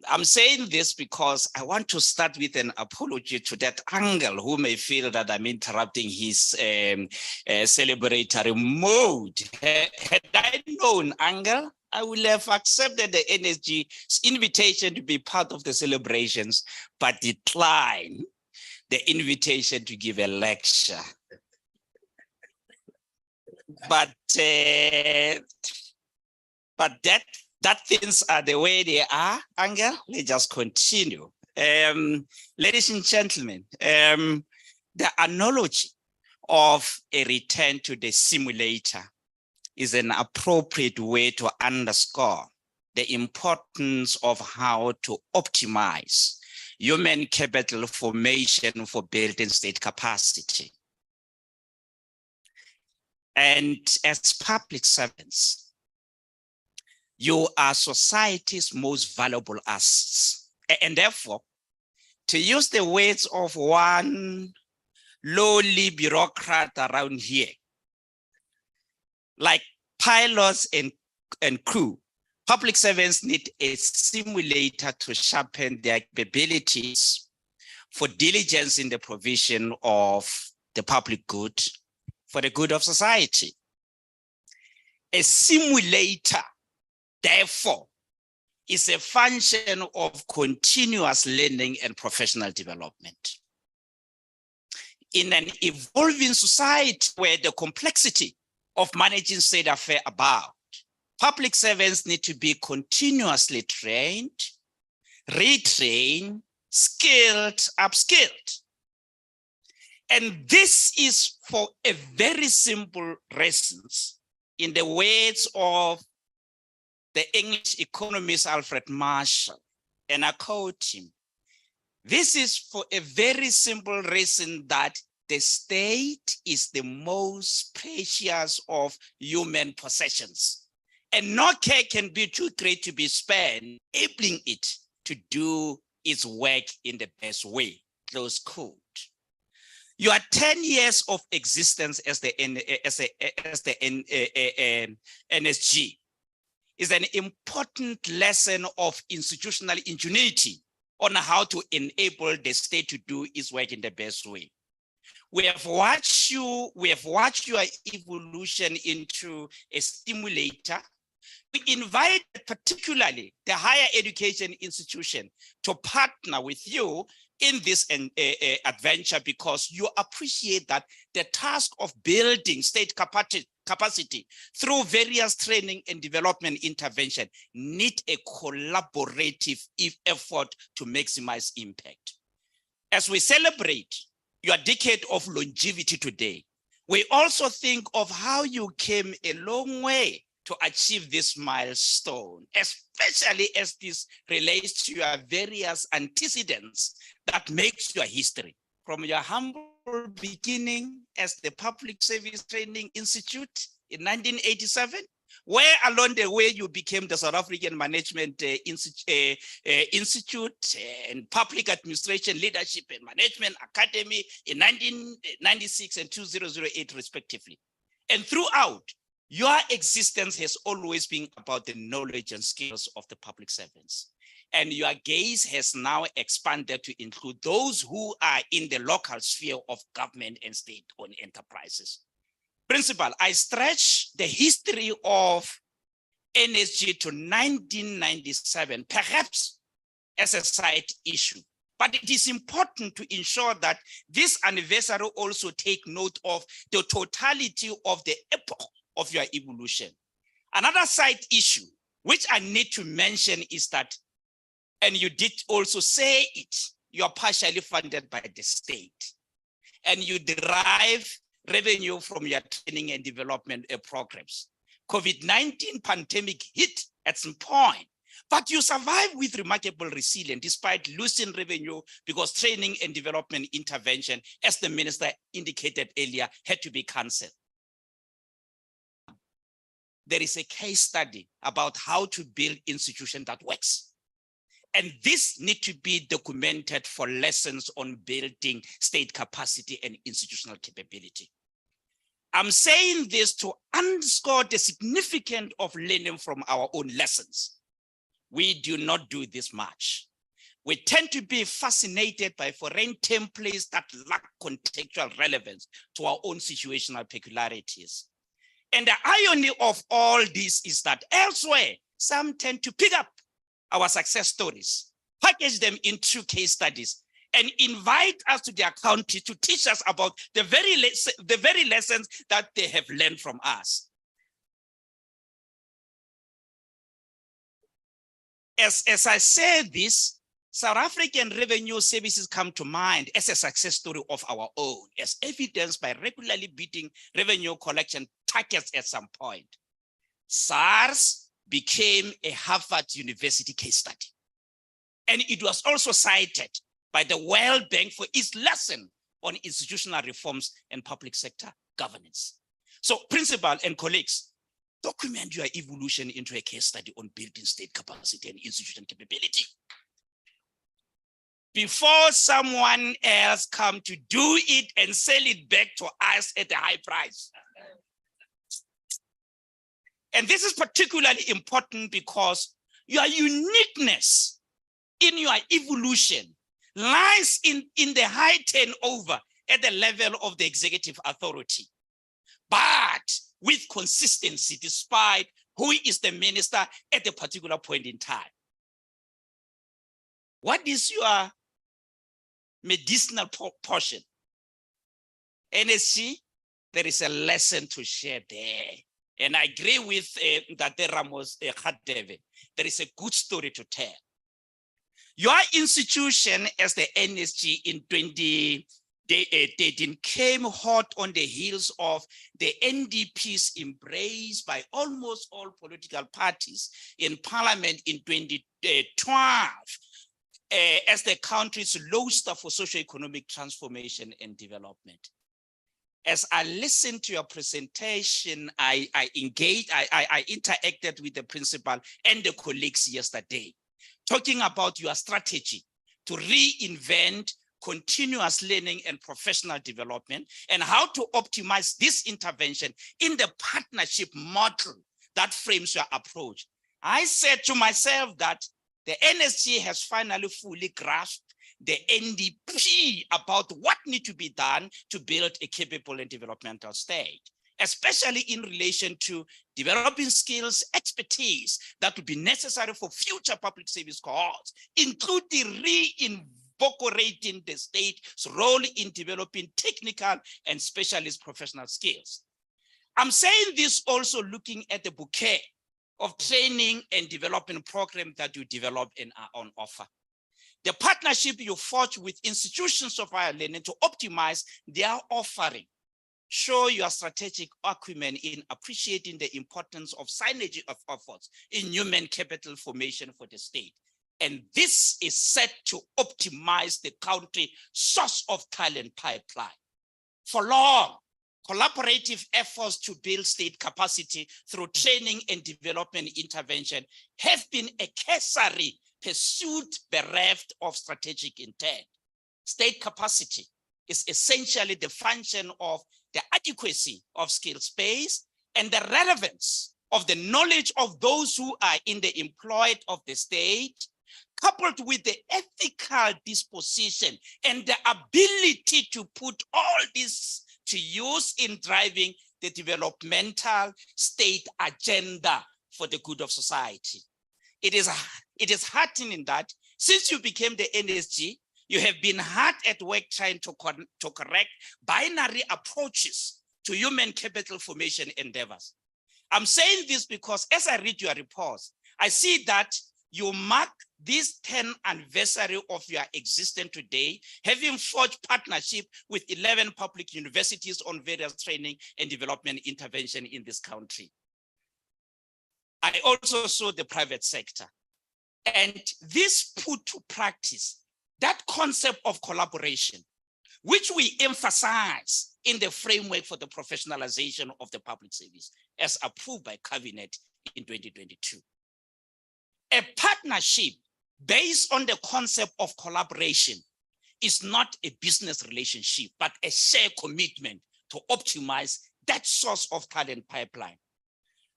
I'm saying this because I want to start with an apology to that angle who may feel that I'm interrupting his celebratory mode. Had I known angle, I would have accepted the NSG's invitation to be part of the celebrations, but declined the invitation to give a lecture. But that things are the way they are, Angel. Let's just continue. Ladies and gentlemen, the analogy of a return to the simulator is an appropriate way to underscore the importance of how to optimize human capital formation for building state capacity. And as public servants, you are society's most valuable assets. And therefore, to use the words of one lowly bureaucrat around here, like pilots and crew, public servants need a simulator to sharpen their capabilities for diligence in the provision of the public good for the good of society. A simulator, therefore, is a function of continuous learning and professional development. In an evolving society where the complexity of managing state affairs abound, public servants need to be continuously trained, retrained, skilled, upskilled. And this is for a very simple reason. In the words of the English economist Alfred Marshall, and I quote him, this is for a very simple reason that the state is the most precious of human possessions, and no care can be too great to be spent enabling it to do its work in the best way, close quote. Your 10 years of existence as the NSG is an important lesson of institutional ingenuity on how to enable the state to do its work in the best way. We have watched your evolution into a stimulator. We invite particularly the higher education institution to partner with you in this adventure, because you appreciate that the task of building state capacity through various training and development intervention need a collaborative effort to maximize impact. As we celebrate your decade of longevity today, we also think of how you came a long way to achieve this milestone, especially as this relates to your various antecedents that makes your history. From your humble beginning as the Public Service Training Institute in 1987, where along the way you became the South African Management Institute and Public Administration Leadership and Management Academy in 1996 and 2008 respectively. And throughout, Your existence has always been about the knowledge and skills of the public servants. And your gaze has now expanded to include those who are in the local sphere of government and state-owned enterprises. Principal, I stretch the history of NSG to 1997, perhaps as a side issue. But it is important to ensure that this anniversary also take note of the totality of the epoch of your evolution. Another side issue, which I need to mention, is that, and you did also say it, you are partially funded by the state, and you derive revenue from your training and development programs. COVID-19 pandemic hit at some point, but you survive with remarkable resilience despite losing revenue because training and development intervention, as the minister indicated earlier, had to be canceled. There is a case study about how to build institution that works. And this needs to be documented for lessons on building state capacity and institutional capability. I'm saying this to underscore the significance of learning from our own lessons. We do not do this much. We tend to be fascinated by foreign templates that lack contextual relevance to our own situational peculiarities. And the irony of all this is that elsewhere, some tend to pick up our success stories, package them into case studies, and invite us to their country to teach us about the very lessons that they have learned from us. As I say this, South African revenue services come to mind as a success story of our own, as evidenced by regularly beating revenue collection targets at some point. SARS became a Harvard University case study. And it was also cited by the World Bank for its lesson on institutional reforms and public sector governance. So, principal and colleagues, document your evolution into a case study on building state capacity and institutional capability. Before someone else come to do it and sell it back to us at a high price. And this is particularly important because your uniqueness in your evolution lies in the high turnover at the level of the executive authority, but with consistency despite who is the minister at a particular point in time. What is your medicinal portion? NSG, there is a lesson to share there. And I agree with Dr. Ramos Khadeve. There is a good story to tell. Your institution as the NSG in 2018 came hot on the heels of the NDP's embrace by almost all political parties in parliament in 2012 as the country's lodestar for socio-economic transformation and development. As I listened to your presentation, I interacted with the principal and the colleagues yesterday, talking about your strategy to reinvent continuous learning and professional development and how to optimize this intervention in the partnership model that frames your approach. I said to myself that the NSG has finally fully grasped the NDP about what needs to be done to build a capable and developmental state, especially in relation to developing skills, expertise that would be necessary for future public service cohorts, including reinvigorating the state's role in developing technical and specialist professional skills. I'm saying this also looking at the bouquet of training and development programs that you develop and are on offer. The partnership you forge with institutions of higher learning to optimize their offering show your strategic acumen in appreciating the importance of synergy of efforts in human capital formation for the state. And this is set to optimize the country source of talent pipeline. For long, collaborative efforts to build state capacity through training and development intervention have been a cursory pursuit bereft of strategic intent. State capacity is essentially the function of the adequacy of skill space and the relevance of the knowledge of those who are in the employ of the state, coupled with the ethical disposition and the ability to put all this to use in driving the developmental state agenda for the good of society. It is heartening that since you became the NSG, you have been hard at work trying to correct binary approaches to human capital formation endeavors. I'm saying this because as I read your reports, I see that you mark this 10th anniversary of your existence today, having forged partnership with 11 public universities on various training and development intervention in this country. I also saw the private sector. And this put to practice that concept of collaboration, which we emphasize in the framework for the professionalization of the public service as approved by Cabinet in 2022. A partnership based on the concept of collaboration is not a business relationship, but a shared commitment to optimize that source of talent pipeline.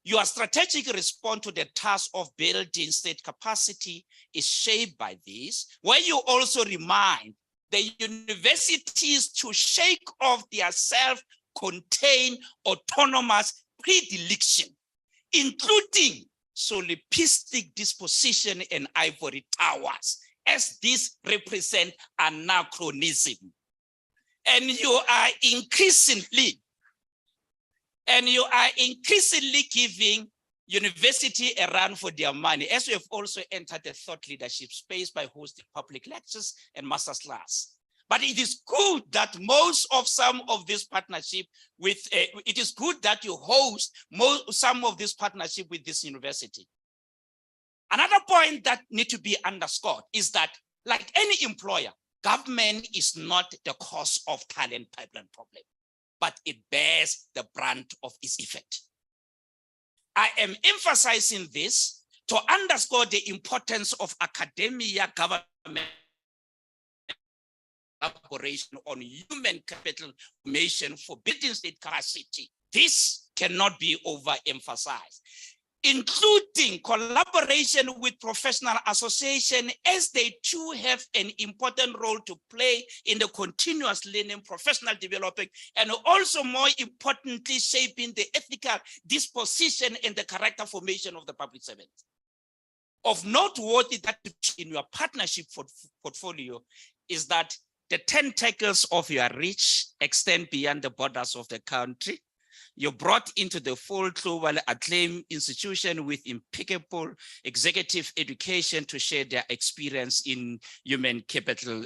Your strategic response to the task of building state capacity is shaped by this, where you also remind the universities to shake off their self-contained autonomous predilection, including solipsistic disposition and ivory towers, as this represent anachronism. And you are increasingly giving university a run for their money, as we have also entered the thought leadership space by hosting public lectures and master's class. But it is good that most of some of this partnership with, it is good that you host some of this partnership with this university. Another point that need to be underscored is that, like any employer, government is not the cause of talent pipeline problem, but it bears the brunt of its effect. I am emphasizing this to underscore the importance of academia government collaboration on human capital formation for building state capacity. This cannot be overemphasized, including collaboration with professional associations, as they too have an important role to play in the continuous learning, professional development, and also more importantly, shaping the ethical disposition and the character formation of the public servants. Of noteworthy that in your partnership portfolio is that the tentacles of your reach extend beyond the borders of the country. You brought into the fold global acclaimed institution with impeccable executive education to share their experience in human capital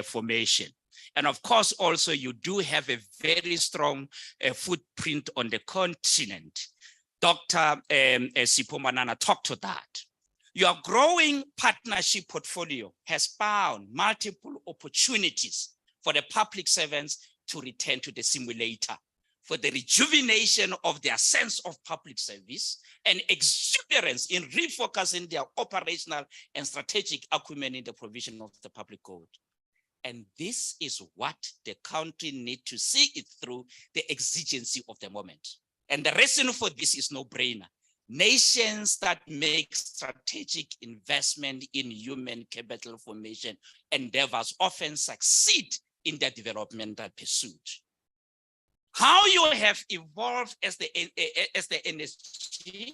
formation. And of course, also you do have a very strong footprint on the continent. Dr. Sipho Manana talked to that. Your growing partnership portfolio has found multiple opportunities for the public servants to return to the simulator, for the rejuvenation of their sense of public service and exuberance in refocusing their operational and strategic acumen in the provision of the public good. And this is what the country needs to see it through the exigency of the moment. And the reason for this is no-brainer. Nations that make strategic investment in human capital formation endeavors often succeed in their developmental pursuit. How you have evolved as the NSG,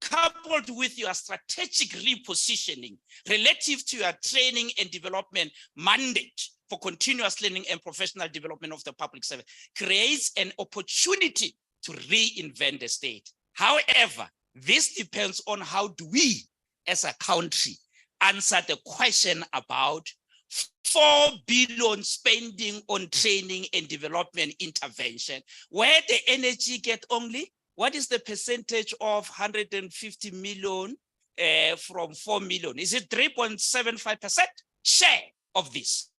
coupled with your strategic repositioning relative to your training and development mandate for continuous learning and professional development of the public service, creates an opportunity to reinvent the state. However, this depends on how do we, as a country, answer the question about 4 billion spending on training and development intervention, where the energy get only, what is the percentage of 150 million from 4 million? Is it 3.75% share of this?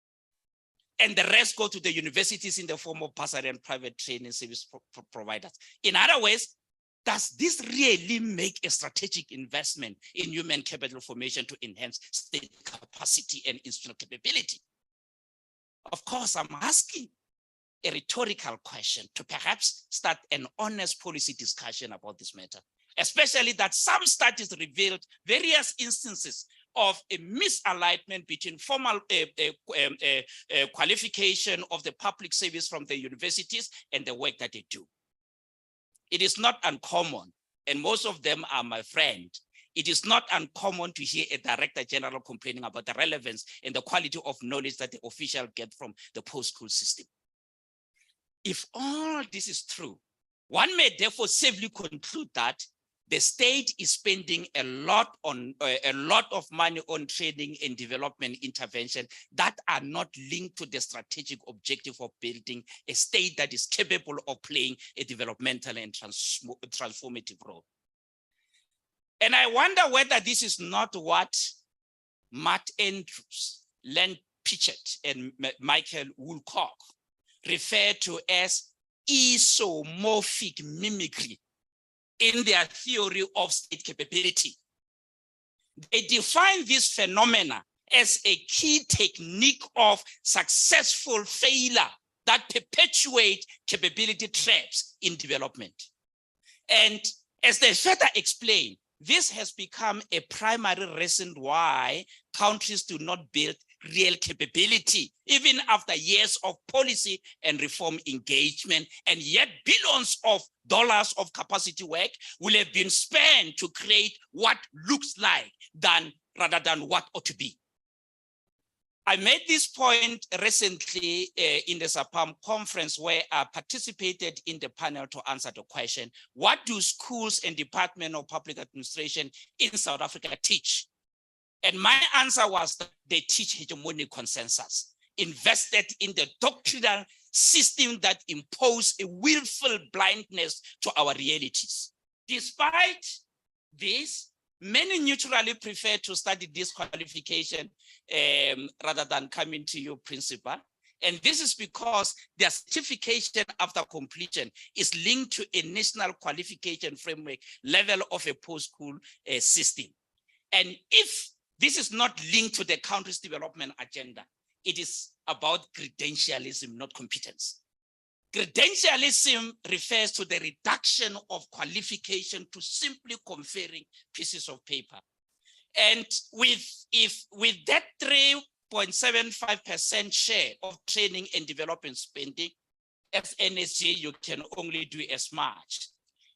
And the rest go to the universities in the form of bursary and private training service providers. In other words, does this really make a strategic investment in human capital formation to enhance state capacity and institutional capability? Of course, I'm asking. a rhetorical question to perhaps start an honest policy discussion about this matter, especially that some studies revealed various instances of a misalignment between formal qualification of the public service from the universities and the work that they do. It is not uncommon, and most of them are my friend. It is not uncommon to hear a director general complaining about the relevance and the quality of knowledge that the official get from the post-school system. If all this is true, one may therefore safely conclude that the state is spending a lot of money on training and development intervention that are not linked to the strategic objective of building a state that is capable of playing a developmental and transformative role. And I wonder whether this is not what Matt Andrews, Len Pichett, and Michael Woolcock refer to as isomorphic mimicry in their theory of state capability. They define this phenomena as a key technique of successful failure that perpetuate capability traps in development. And as they further explain, this has become a primary reason why countries do not build real capability, even after years of policy and reform engagement, and yet billions of dollars of capacity work will have been spent to create what looks like rather than what ought to be. I made this point recently in the SAPAM conference where I participated in the panel to answer the question, what do schools and Department of Public Administration in South Africa teach? And my answer was that they teach hegemonic consensus, invested in the doctrinal system that impose a willful blindness to our realities. Despite this, many neutrally prefer to study this qualification rather than coming to your principal. And this is because their certification after completion is linked to a national qualification framework level of a post-school system. And if this is not linked to the country's development agenda, it is about credentialism, not competence. Credentialism refers to the reduction of qualification to simply conferring pieces of paper. And with that 3.75% share of training and development spending, as NSG, you can only do as much.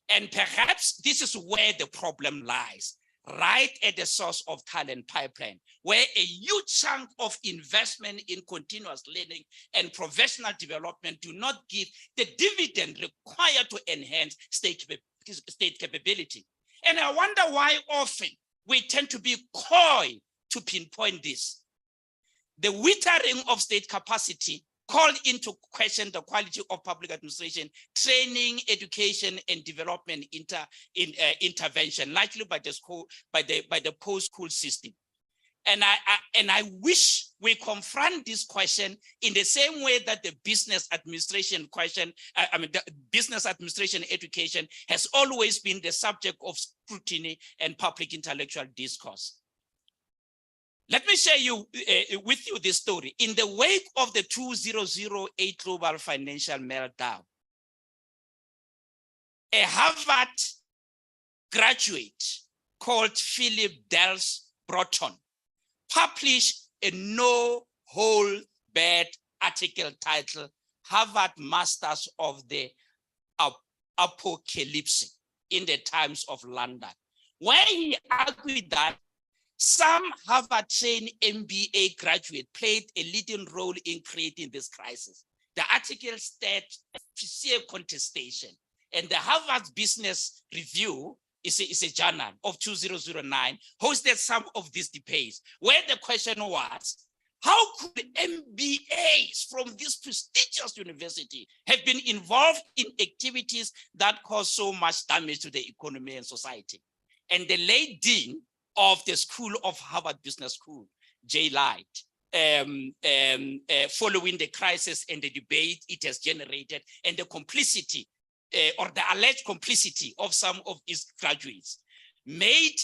And perhaps this is where the problem lies, right at the source of talent pipeline, where a huge chunk of investment in continuous learning and professional development do not give the dividend required to enhance state capability. And I wonder why often we tend to be coy to pinpoint this. The withering of state capacity called into question the quality of public administration, training, education, and development intervention, largely by the post-school system. And I wish we confront this question in the same way that the business administration question, the business administration education has always been the subject of scrutiny and public intellectual discourse. Let me share with you this story. In the wake of the 2008 global financial meltdown, a Harvard graduate called Philip Dels Broughton published a no-hold-barred article titled Harvard Masters of the Apocalypse in the Times of London, where he argued that some Harvard-trained MBA graduate played a leading role in creating this crisis. The article states sincere contestation, and the Harvard Business Review is a journal of 2009, hosted some of these debates, where the question was, how could MBAs from this prestigious university have been involved in activities that cause so much damage to the economy and society? And the late dean of the School of Harvard Business School, Jay Light, following the crisis and the debate it has generated and the complicity or the alleged complicity of some of his graduates, made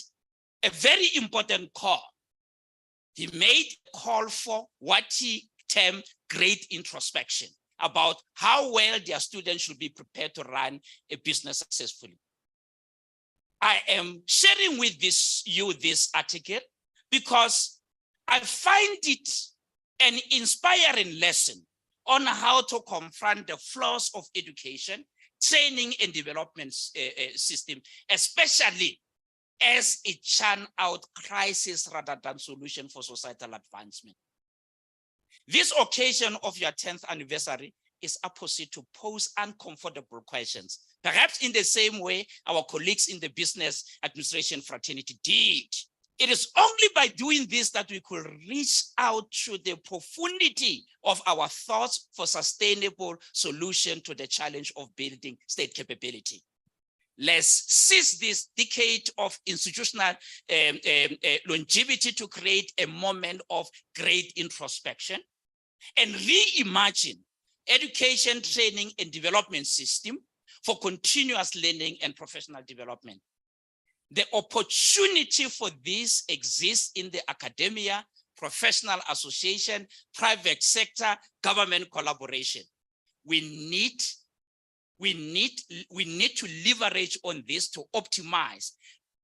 a very important call. He made a call for what he termed great introspection, about how well their students should be prepared to run a business successfully. I am sharing with you this article because I find it an inspiring lesson on how to confront the flaws of education, training and development system, especially as it churn out crisis rather than solution for societal advancement. This occasion of your 10th anniversary is opposite to pose uncomfortable questions, perhaps in the same way our colleagues in the business administration fraternity did. It is only by doing this that we could reach out to the profundity of our thoughts for sustainable solution to the challenge of building state capability. Let's seize this decade of institutional longevity to create a moment of great introspection and reimagine education, training, and development system for continuous learning and professional development. The opportunity for this exists in the academia, professional association, private sector, government collaboration. We need to leverage on this to optimize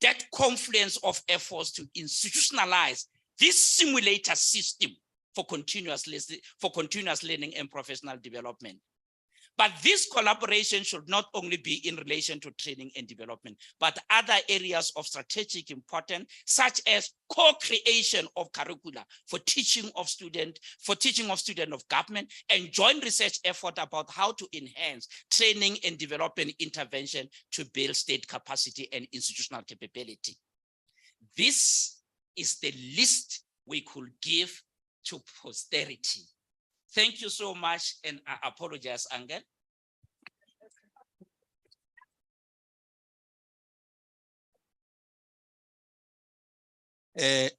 that confluence of efforts to institutionalize this simulator system for continuous learning and professional development. But this collaboration should not only be in relation to training and development, but other areas of strategic importance, such as co-creation of curricula for teaching of student of government, and joint research effort about how to enhance training and development intervention to build state capacity and institutional capability. This is the list we could give to posterity. Thank you so much, and I apologize, Angel.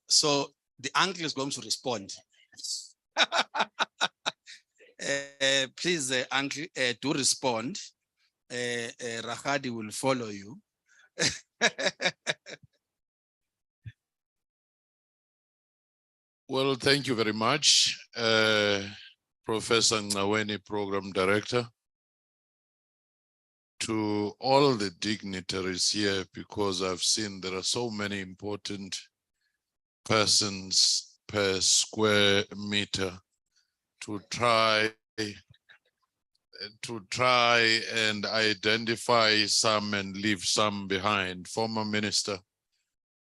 So the uncle is going to respond. Please, uncle, do respond. Rahadi will follow you. Well, thank you very much, Professor Ngaweni, Program Director, to all the dignitaries here, because I've seen there are so many important persons per square meter to try and identify some and leave some behind. Former Minister,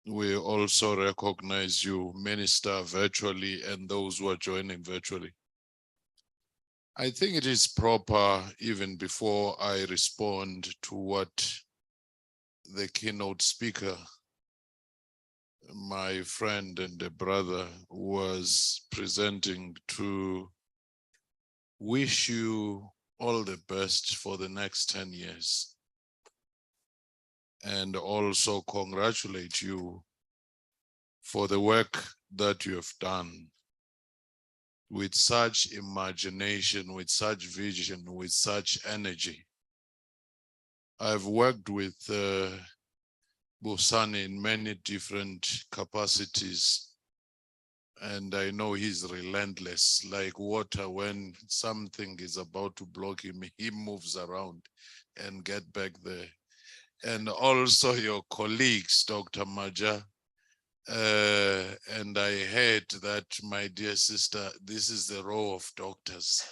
we also recognize you, Minister, virtually, and those who are joining virtually. I think it is proper, even before I respond to what the keynote speaker, my friend and a brother, was presenting, to wish you all the best for the next 10 years. And also congratulate you for the work that you have done with such imagination, with such vision, with such energy. I've worked with Busani in many different capacities, and I know he's relentless, like water. When something is about to block him, he moves around and get back there. And also your colleagues, Dr. Maja, and I heard that, my dear sister, this is the role of doctors.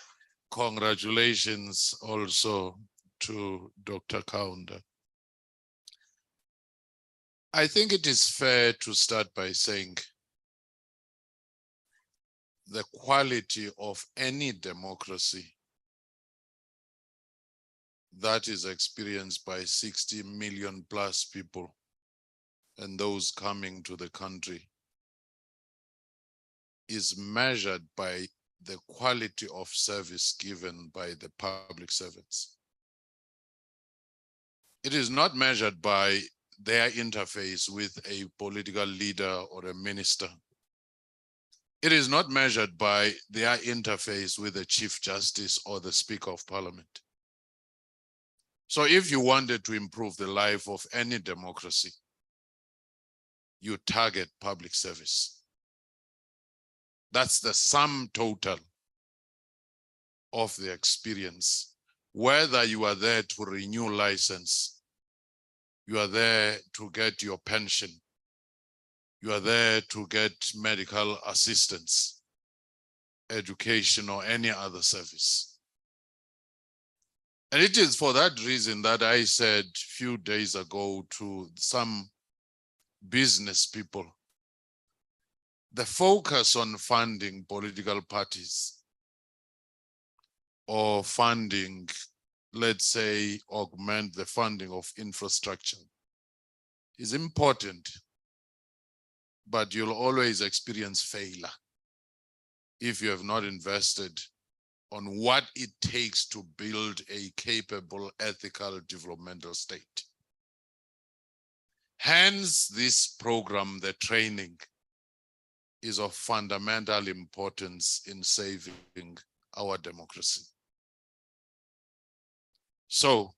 Congratulations also to Dr. Kaunda. I think it is fair to start by saying the quality of any democracy that is experienced by 60 million plus people and those coming to the country is measured by the quality of service given by the public servants. It is not measured by their interface with a political leader or a minister. It is not measured by their interface with the Chief Justice or the Speaker of Parliament. So if you wanted to improve the life of any democracy, you target public service. That's the sum total of the experience. Whether you are there to renew license, you are there to get your pension, you are there to get medical assistance, education, or any other service. And it is for that reason that I said a few days ago to some business people, the focus on funding political parties or funding, let's say, augment the funding of infrastructure is important, but you'll always experience failure if you have not invested on what it takes to build a capable, ethical, developmental state. Hence, this program, the training, is of fundamental importance in saving our democracy. So,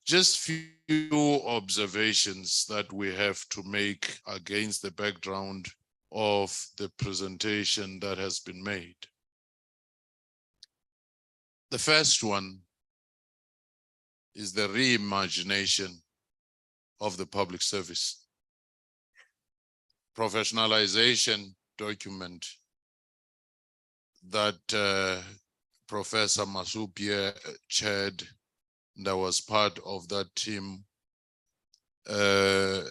just few observations that we have to make against the background of the presentation that has been made. The first one is the reimagination of the public service. Professionalization document that Professor Masupie chaired, that was part of that team, and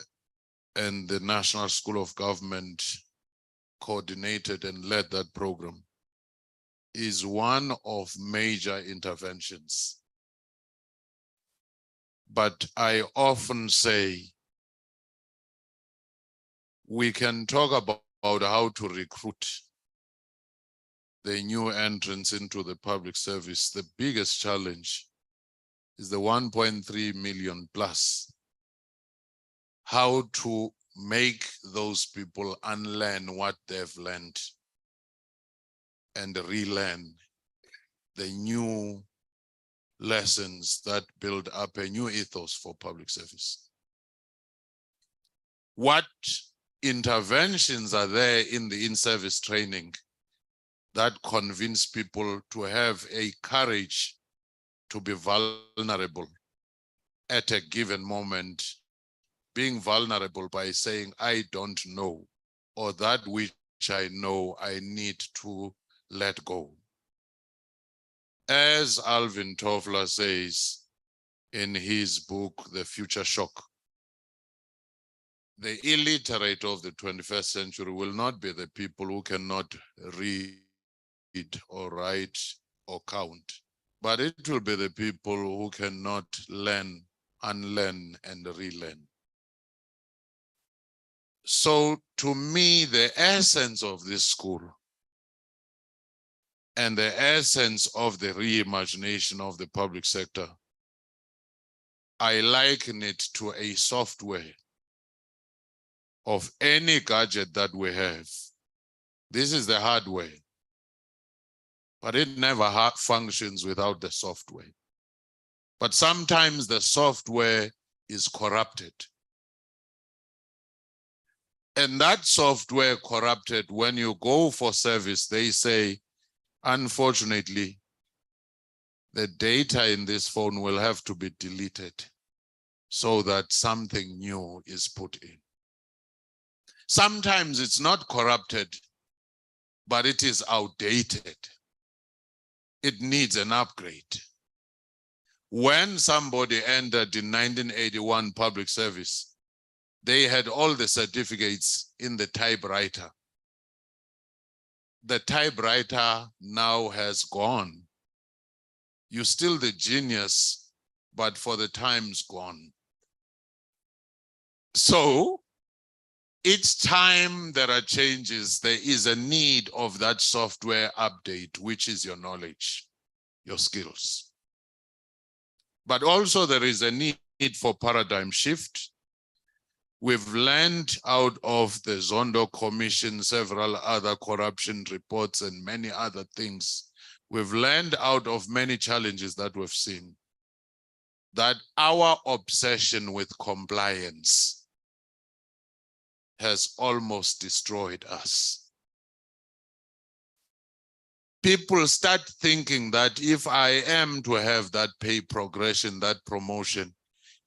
the National School of Government coordinated and led that program, is one of major interventions. But I often say, we can talk about how to recruit the new entrants into the public service. The biggest challenge is the 1.3 million plus. How to make those people unlearn what they've learned and relearn the new lessons that build up a new ethos for public service. What interventions are there in the in-service training that convince people to have a courage to be vulnerable at a given moment, being vulnerable by saying, I don't know, or that which I know I need to let go. As Alvin Toffler says in his book, The Future Shock, the illiterate of the 21st century will not be the people who cannot read or write or count, but it will be the people who cannot learn, unlearn, and relearn. So to me, the essence of this school and the essence of the reimagination of the public sector, I liken it to a software of any gadget that we have. This is the hardware, but it never functions without the software. But sometimes the software is corrupted. And that software corrupted, when you go for service, they say, unfortunately, the data in this phone will have to be deleted so that something new is put in. Sometimes it's not corrupted, but it is outdated. It needs an upgrade. When somebody entered in 1981 public service, they had all the certificates in the typewriter. The typewriter now has gone. You're still the genius, but for the time's gone. So each time there are changes, there is a need of that software update, which is your knowledge, your skills. But also there is a need for paradigm shift. We've learned out of the Zondo Commission, several other corruption reports and many other things. We've learned out of many challenges that we've seen that our obsession with compliance has almost destroyed us. people start thinking that if I am to have that pay progression, that promotion,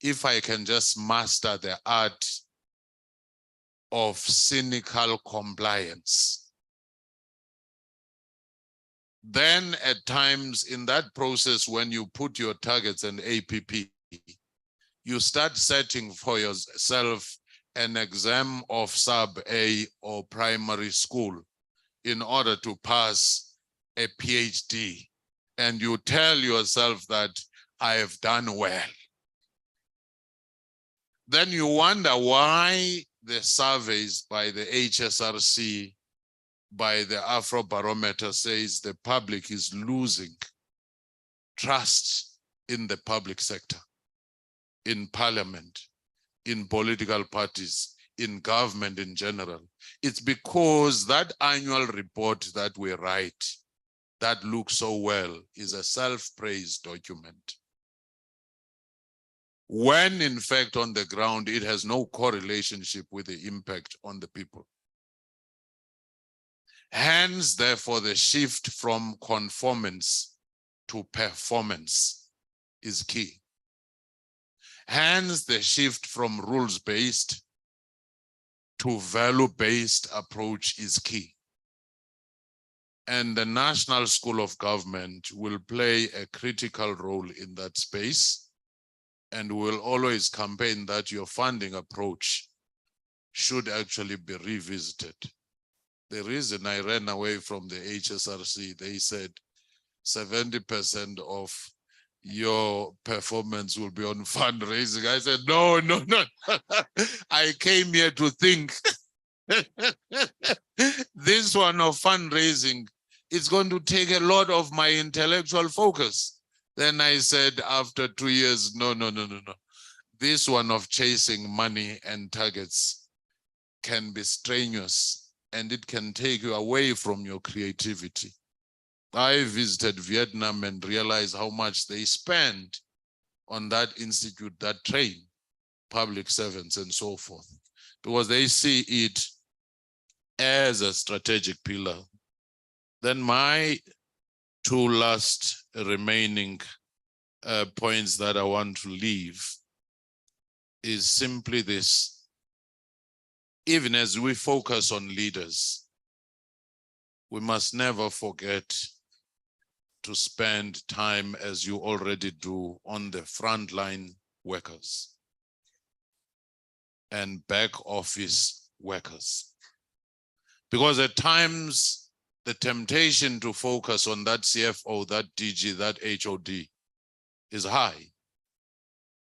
if I can just master the art of cynical compliance, then at times in that process, when you put your targets and APP, you start setting for yourself an exam of sub-A or primary school in order to pass a PhD. And you tell yourself that I have done well. Then you wonder why the surveys by the HSRC, by the Afrobarometer says the public is losing trust in the public sector, in parliament, in political parties, in government in general. It's because that annual report that we write that looks so well is a self-praise document, when in fact on the ground it has no correlation with the impact on the people. Hence, therefore, the shift from conformance to performance is key. Hence, the shift from rules-based to value-based approach is key. And the National School of Government will play a critical role in that space, and will always campaign that your funding approach should actually be revisited. The reason I ran away from the HSRC, they said 70% of your performance will be on fundraising. I said, no. I came here to think. This one of fundraising, it's going to take a lot of my intellectual focus. Then I said, after 2 years, no. This one of chasing money and targets can be strenuous, and it can take you away from your creativity. I visited Vietnam and realized how much they spend on that institute that train public servants and so forth, because they see it as a strategic pillar. Then my two last remaining points that I want to leave is simply this. Even as we focus on leaders, we must never forget to spend time, as you already do, on the frontline workers and back office workers. Because at times, the temptation to focus on that CFO, that DG, that HOD is high.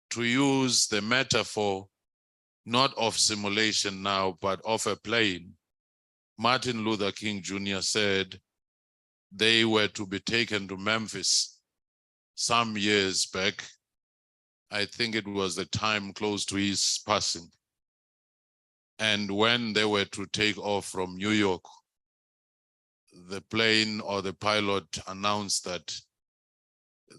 To use the metaphor, not of simulation now, but of a plane, Martin Luther King Jr. said they were to be taken to Memphis some years back. I think it was the time close to his passing. And when they were to take off from New York, the plane or the pilot announced that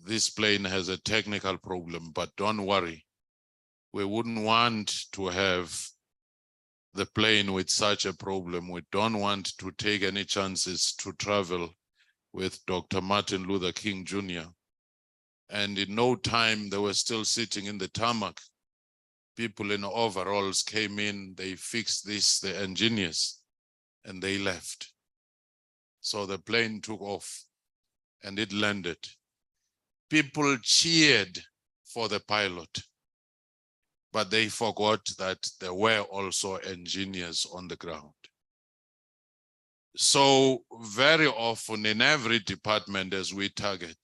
this plane has a technical problem, but don't worry. We wouldn't want to have the plane with such a problem. We don't want to take any chances to travel with Dr. Martin Luther King Jr. And in no time, they were still sitting in the tarmac. People in overalls came in, they fixed this, the engineers, and they left. So the plane took off and it landed. People cheered for the pilot, but they forgot that there were also engineers on the ground. So very often in every department as we target,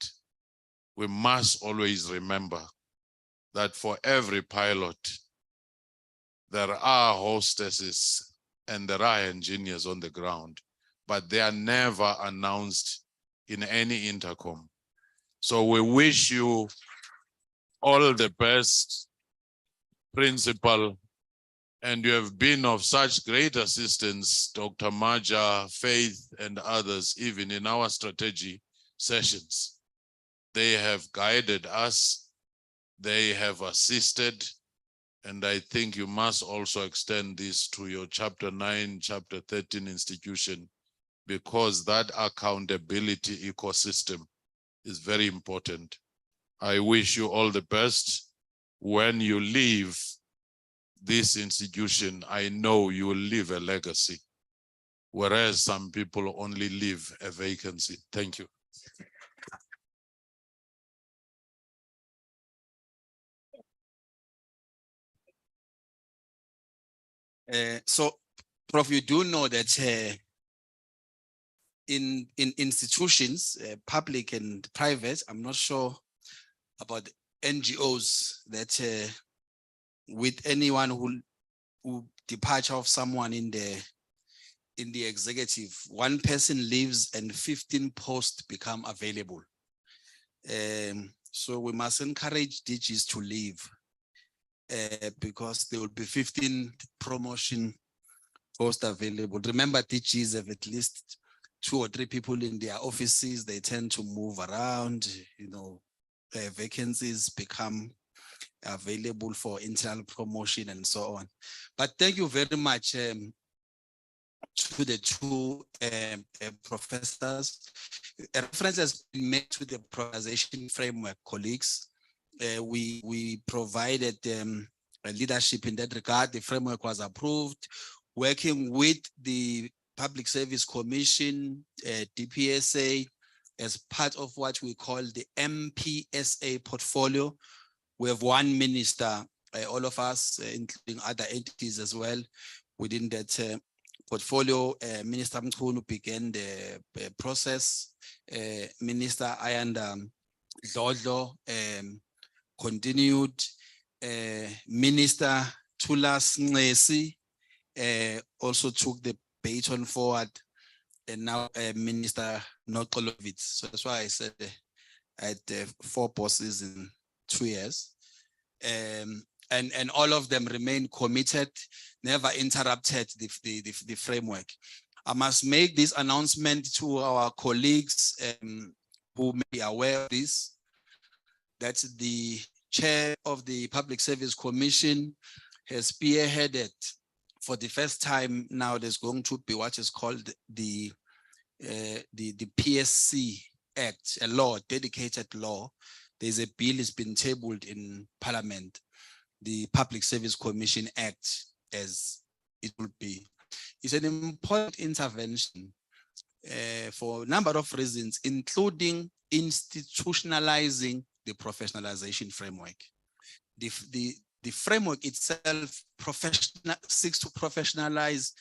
we must always remember that for every pilot, there are hostesses and there are engineers on the ground, but they are never announced in any intercom. So we wish you all the best, Principal, and you have been of such great assistance, Dr. Maja, Faith, and others, even in our strategy sessions. They have guided us, they have assisted, and I think you must also extend this to your Chapter 9, Chapter 13 institution because that accountability ecosystem is very important. I wish you all the best. When you leave this institution, I know you will leave a legacy, whereas some people only leave a vacancy. Thank you. So, Prof, you do know that in institutions, public and private, I'm not sure about NGOs, that with anyone who departure of someone in the executive, one person leaves and 15 posts become available. So we must encourage DGs to leave because there will be 15 promotion posts available. Remember, DGs have at least 2 or 3 people in their offices. They tend to move around, vacancies become available for internal promotion and so on. But thank you very much to the 2 professors. A reference has been made to the privatization framework, colleagues. We provided a leadership in that regard. The framework was approved, working with the Public Service Commission, DPSA, as part of what we call the MPSA portfolio. We have 1 minister, all of us, including other entities as well, within that portfolio. Minister Mchunu began the process. Minister Ayanda Dlodlo continued. Minister Tulas Nesi also took the baton forward, and now Minister Nokolovitz. So that's why I said I had 4 bosses in 2 years. And all of them remain committed, never interrupted the framework. I must make this announcement to our colleagues who may be aware of this, that the chair of the Public Service Commission has spearheaded for the first time now. There's going to be what is called the PSC Act, a law, dedicated law. There's a bill has been tabled in Parliament, the Public Service Commission Act, as it will be. It's an important intervention for a number of reasons, including institutionalizing the professionalization framework. The framework itself seeks to professionalize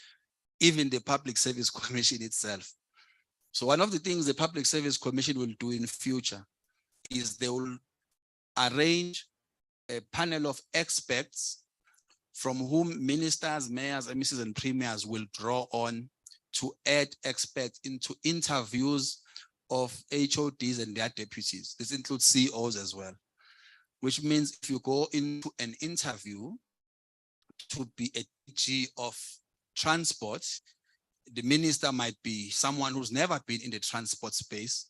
even the Public Service Commission itself. So one of the things the Public Service Commission will do in future is they will arrange a panel of experts from whom ministers, mayors, MSs, and premiers will draw on to add experts into interviews of HODs and their deputies. This includes CEOs as well, which means if you go into an interview to be a DG of transport, the minister might be someone who's never been in the transport space.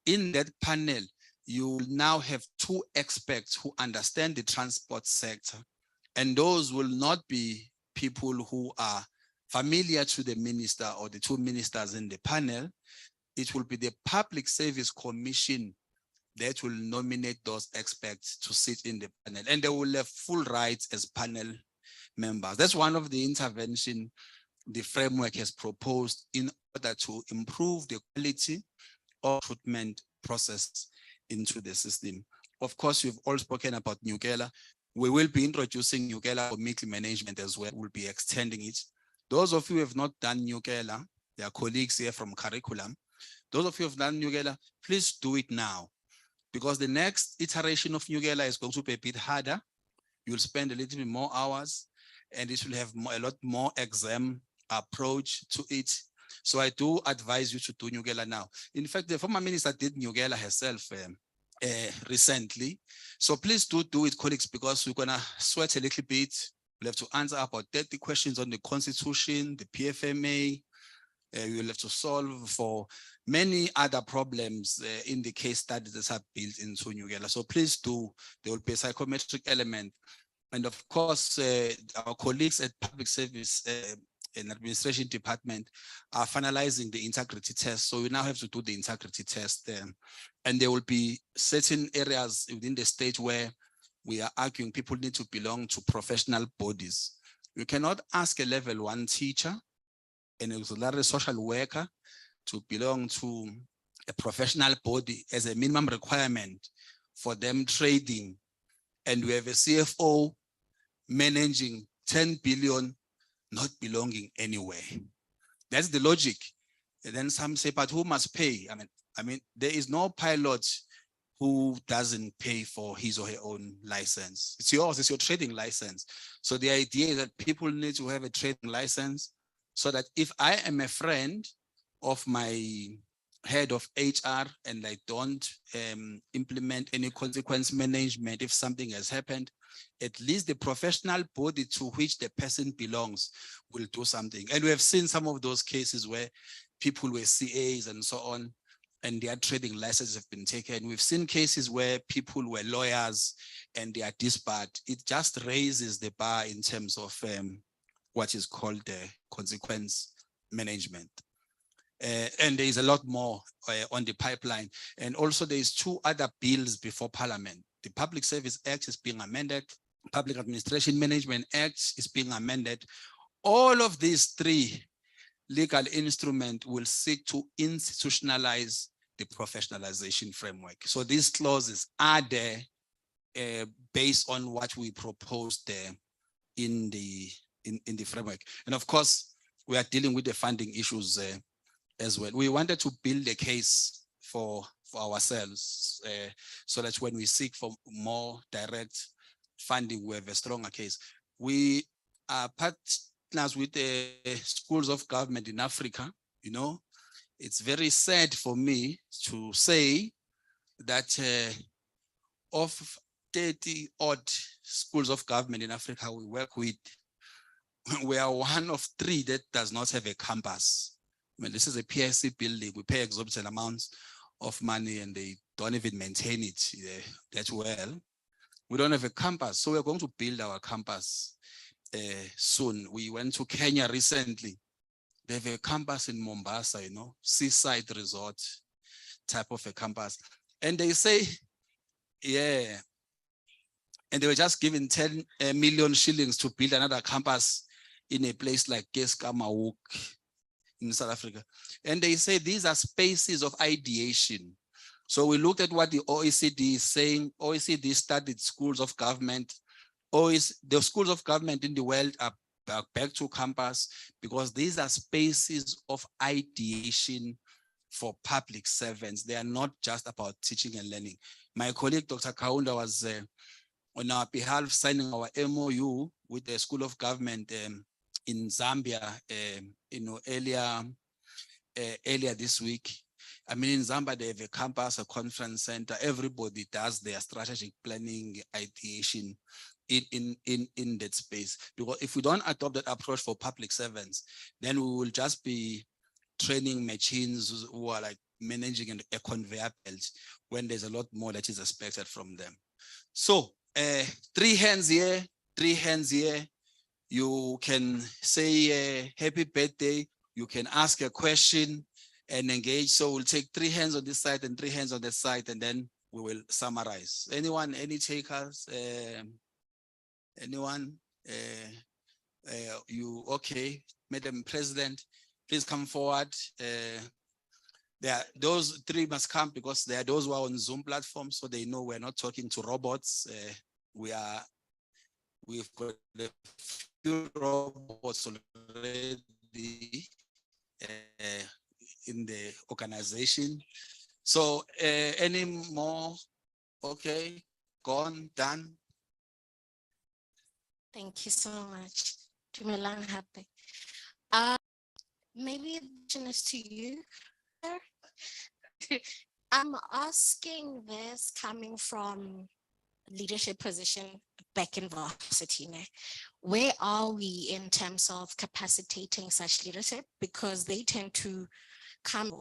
In that panel, you will now have 2 experts who understand the transport sector, and those will not be people who are familiar to the minister or the 2 ministers in the panel. It will be the Public Service Commission that will nominate those experts to sit in the panel, and they will have full rights as panel members. That's one of the intervention the framework has proposed in order to improve the quality of recruitment process into the system. Of course, you've all spoken about Nukela. We will be introducing Nukela committee management as well. We'll be extending it. Those of you who have not done Nukela, there are colleagues here from curriculum. Those of you who have done Nukela, please do it now, because the next iteration of Nukela is going to be a bit harder. You'll spend a little bit more hours, and it will have a lot more exam approach to it. So I do advise you to do Nukela now. In fact, the former minister did Nukela herself recently. So please do it, colleagues, because we're gonna sweat a little bit. We'll have to answer about 30 questions on the Constitution, the PFMA. You'll have to solve for many other problems in the case studies that are built into Nukela. So please do. There will be a psychometric element. And of course, our colleagues at Public Service and administration department are finalizing the integrity test. So we now have to do the integrity test. And there will be certain areas within the state where we are arguing people need to belong to professional bodies. You cannot ask a level 1 teacher, an auxiliary social worker to belong to a professional body as a minimum requirement for them trading. And we have a CFO managing 10 billion not belonging anywhere. That's the logic. And then some say, but who must pay? I mean, there is no pilot who doesn't pay for his or her own license. It's yours, it's your trading license. So the idea is that people need to have a trading license so that if I am a friend of my head of HR and I don't implement any consequence management if something has happened, at least the professional body to which the person belongs will do something. And we have seen some of those cases where people were CAs and so on, and their trading licenses have been taken. We've seen cases where people were lawyers and they are disbarred. It just raises the bar in terms of what is called the consequence management. And there is a lot more on the pipeline. And also there is 2 other bills before Parliament. The Public Service Act is being amended. Public Administration Management Act is being amended. All of these 3 legal instruments will seek to institutionalize the professionalization framework. So these clauses are there based on what we proposed there in the framework. And of course, we are dealing with the funding issues as well. We wanted to build a case for ourselves so that when we seek for more direct funding, we have a stronger case. We are partners with the schools of government in Africa. You know, it's very sad for me to say that of 30 odd schools of government in Africa we work with, we are one of 3 that does not have a campus. I mean, this is a PIC building. We pay exorbitant amounts of money and they don't even maintain it that well. We don't have a campus. So we're going to build our campus soon. We went to Kenya recently. They have a campus in Mombasa, you know, seaside resort type of a campus. And they say, yeah. And they were just given 10 million shillings to build another campus in a place like Keskamouk in South Africa. And they say these are spaces of ideation. So we looked at what the OECD is saying. OECD studied schools of government. The schools of government in the world are back to campus because these are spaces of ideation for public servants. They are not just about teaching and learning. My colleague, Dr. Kaunda, was on our behalf signing our MOU with the School of Government in Zambia, earlier this week. I mean, in Zambia, they have a campus, a conference center. Everybody does their strategic planning, ideation in that space. Because if we don't adopt that approach for public servants, then we will just be training machines who are like managing a conveyor belt when there's a lot more that is expected from them. So 3 hands here, 3 hands here. You can say happy birthday. You can ask a question and engage. So we'll take 3 hands on this side and 3 hands on that side, and then we will summarize. Anyone, any takers? Anyone? You okay, Madam President? Please come forward. Those 3 must come because there are those who are on Zoom platform, so they know we're not talking to robots. We've got a few robots already in the organization. So any more? Okay, gone, done. Thank you so much. Dumelang happy. Maybe the question is to you, sir. I'm asking this coming from leadership position back in varsity. Where are we in terms of capacitating such leadership? Because they tend to come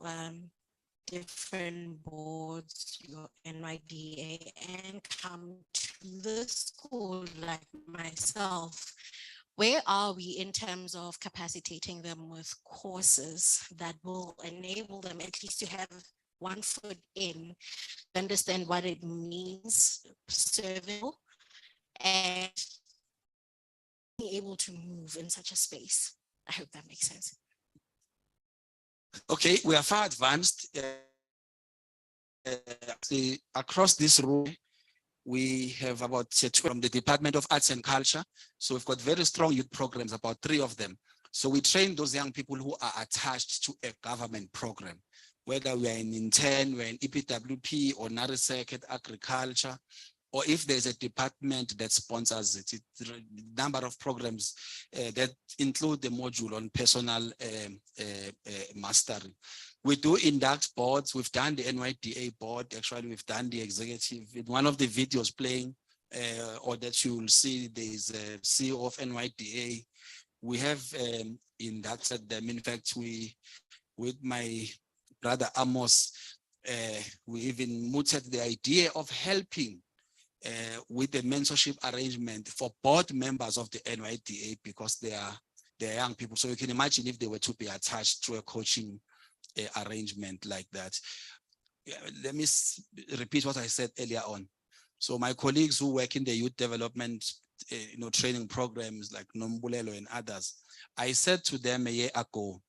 different boards, your NYDA, and come to the school like myself Where are we in terms of capacitating them with courses that will enable them at least to have one foot in, to understand what it means, serving, and being able to move in such a space? I hope that makes sense. Okay, we are far advanced. Across this room, we have about 2 from the Department of Arts and Culture. So we've got very strong youth programs, about 3 of them. So we train those young people who are attached to a government program, whether we are in intern, we're in EPWP or NARISEC at agriculture, or if there's a department that sponsors it. It's a number of programs that include the module on personal mastery. We do induct boards. We've done the NYDA board. Actually, we've done the executive. In one of the videos playing, or that you will see, there's a CEO of NYDA. We have inducted them. In fact, with my brother Amos, we even mooted the idea of helping with the mentorship arrangement for board members of the NYDA, because they are young people. So you can imagine if they were to be attached to a coaching arrangement like that. Let me repeat what I said earlier on. So my colleagues who work in the youth development training programs like Nombulelo and others, I said to them a year ago,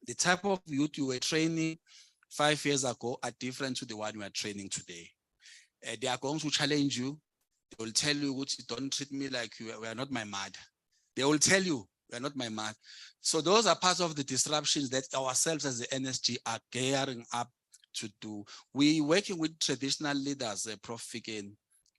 the type of youth you were training 5 years ago are different to the one we are training today. They are going to challenge you. They will tell you, don't treat me like you are not my mother. They will tell you, we are not my mother. So those are parts of the disruptions that ourselves as the NSG are gearing up to do. We working with traditional leaders, Prof. Fiken,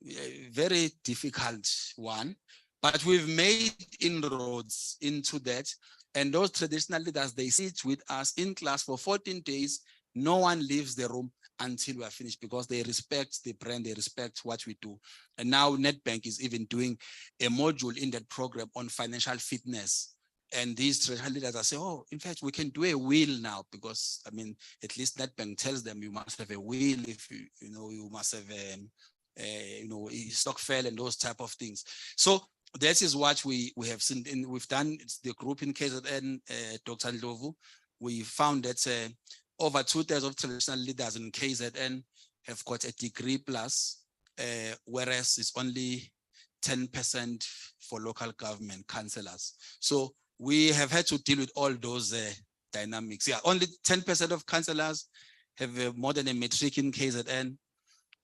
a very difficult one, but we've made inroads into that. And those traditional leaders, they sit with us in class for 14 days. No one leaves the room until we are finished, because they respect the brand, they respect what we do. And now Nedbank is even doing a module in that program on financial fitness. And these traditional leaders are saying, oh, in fact, we can do a will now, because I mean, at least Nedbank tells them you must have a will, if you must have a stock fell and those type of things. So that is what we have seen. We've done, it's the group in KZN, Dr. Ndlovu. We found that over 2/3 of traditional leaders in KZN have got a degree plus, whereas it's only 10% for local government councillors. So we have had to deal with all those dynamics. Yeah, only 10% of councillors have more than a matric in KZN,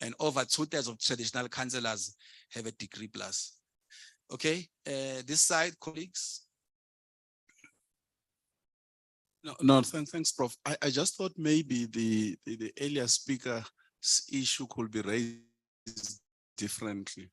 and over 2/3 of traditional councillors have a degree plus. Okay, this side, colleagues. No, thanks, Prof. I just thought maybe the earlier speaker's issue could be raised differently.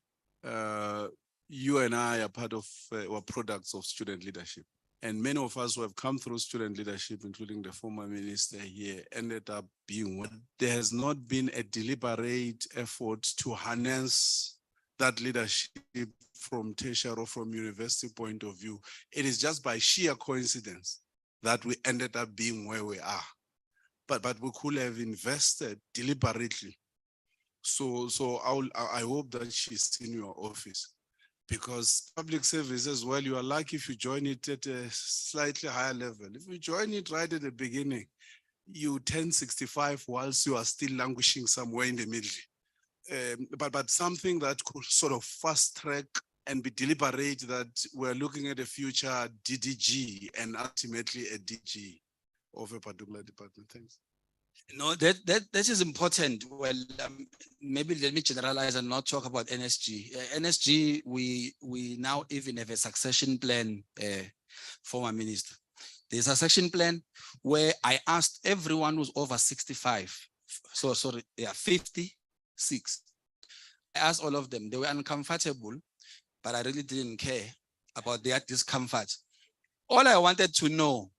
You and I are part of or products of student leadership. And many of us who have come through student leadership, including the former minister here, ended up being what there has not been a deliberate effort to harness that leadership from tertiary or from university point of view. It is just by sheer coincidence that we ended up being where we are. But we could have invested deliberately. So I hope that she's in your office, because public service as well, you are lucky if you join it at a slightly higher level. If you join it right at the beginning, you turn 65 whilst you are still languishing somewhere in the middle. But something that could sort of fast track and be deliberate, that we're looking at a future DDG and ultimately a DG of a particular department. Thanks. No, that is important. Well, maybe let me generalize and not talk about NSG. NSG, we now even have a succession plan, former minister. There's a succession plan where I asked everyone who's over 65, 56. I asked all of them. They were uncomfortable, but I really didn't care about their discomfort. All I wanted to know,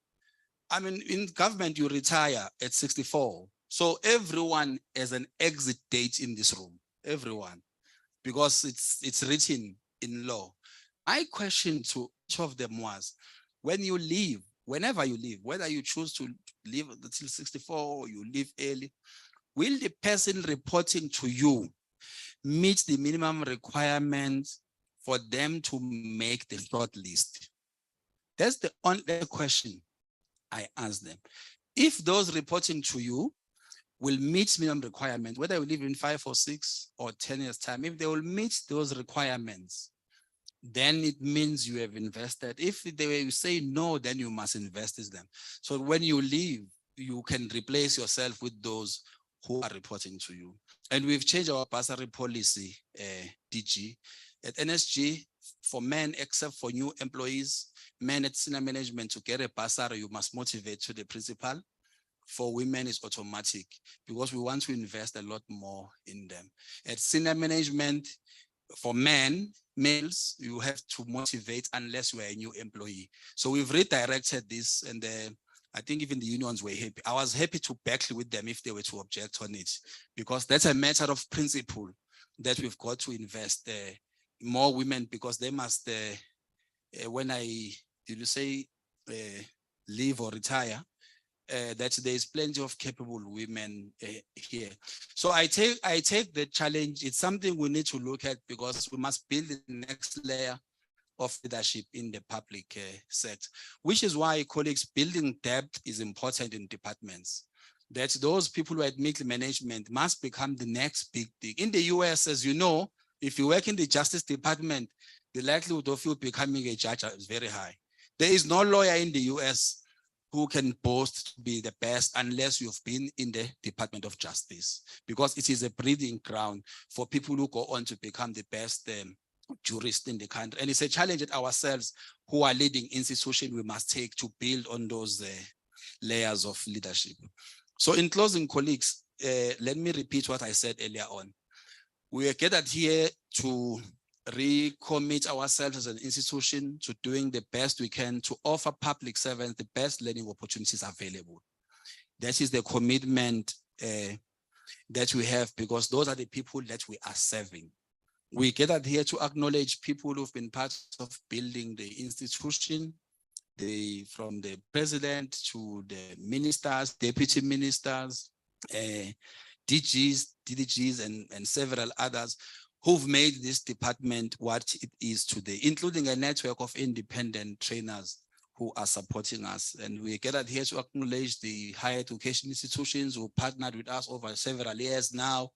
I mean, in government, you retire at 64. So everyone has an exit date in this room, everyone, because it's written in law. My question to each of them was, when you leave, whenever you leave, whether you choose to leave until 64 or you leave early, will the person reporting to you meet the minimum requirements for them to make the short list. That's the only question I ask them. If those reporting to you will meet minimum requirement, whether we live in 5 or 6 or 10 years time, if they will meet those requirements, then it means you have invested. If they say no, then you must invest in them. So when you leave, you can replace yourself with those who are reporting to you. And we've changed our bursary policy, DG. At NSG, for men, except for new employees, men at senior management, to get a bursary, you must motivate to the principal. For women, it's automatic because we want to invest a lot more in them. At senior management, for males, you have to motivate unless you are a new employee. So we've redirected this, and I think even the unions were happy. I was happy to back with them if they were to object on it, because that's a matter of principle that we've got to invest more women, because they must, leave or retire, that there is plenty of capable women here. So I take the challenge. It's something we need to look at, because we must build the next layer of leadership in the public sector, which is why, colleagues, building depth is important in departments. That those people who are at middle management must become the next big thing. In the US, as you know, if you work in the Justice Department, the likelihood of you becoming a judge is very high. There is no lawyer in the US who can boast to be the best unless you've been in the Department of Justice, because it is a breeding ground for people who go on to become the best jurists in the country. And it's a challenge that ourselves, who are leading institutions, we must take to build on those layers of leadership. So in closing, colleagues, let me repeat what I said earlier on. We are gathered here to recommit ourselves as an institution to doing the best we can to offer public servants the best learning opportunities available. That is the commitment that we have, because those are the people that we are serving. We gathered here to acknowledge people who've been part of building the institution, from the president to the ministers, deputy ministers, DGs, DDGs, and several others who've made this department what it is today, including a network of independent trainers who are supporting us. And we gathered here to acknowledge the higher education institutions who partnered with us over several years now.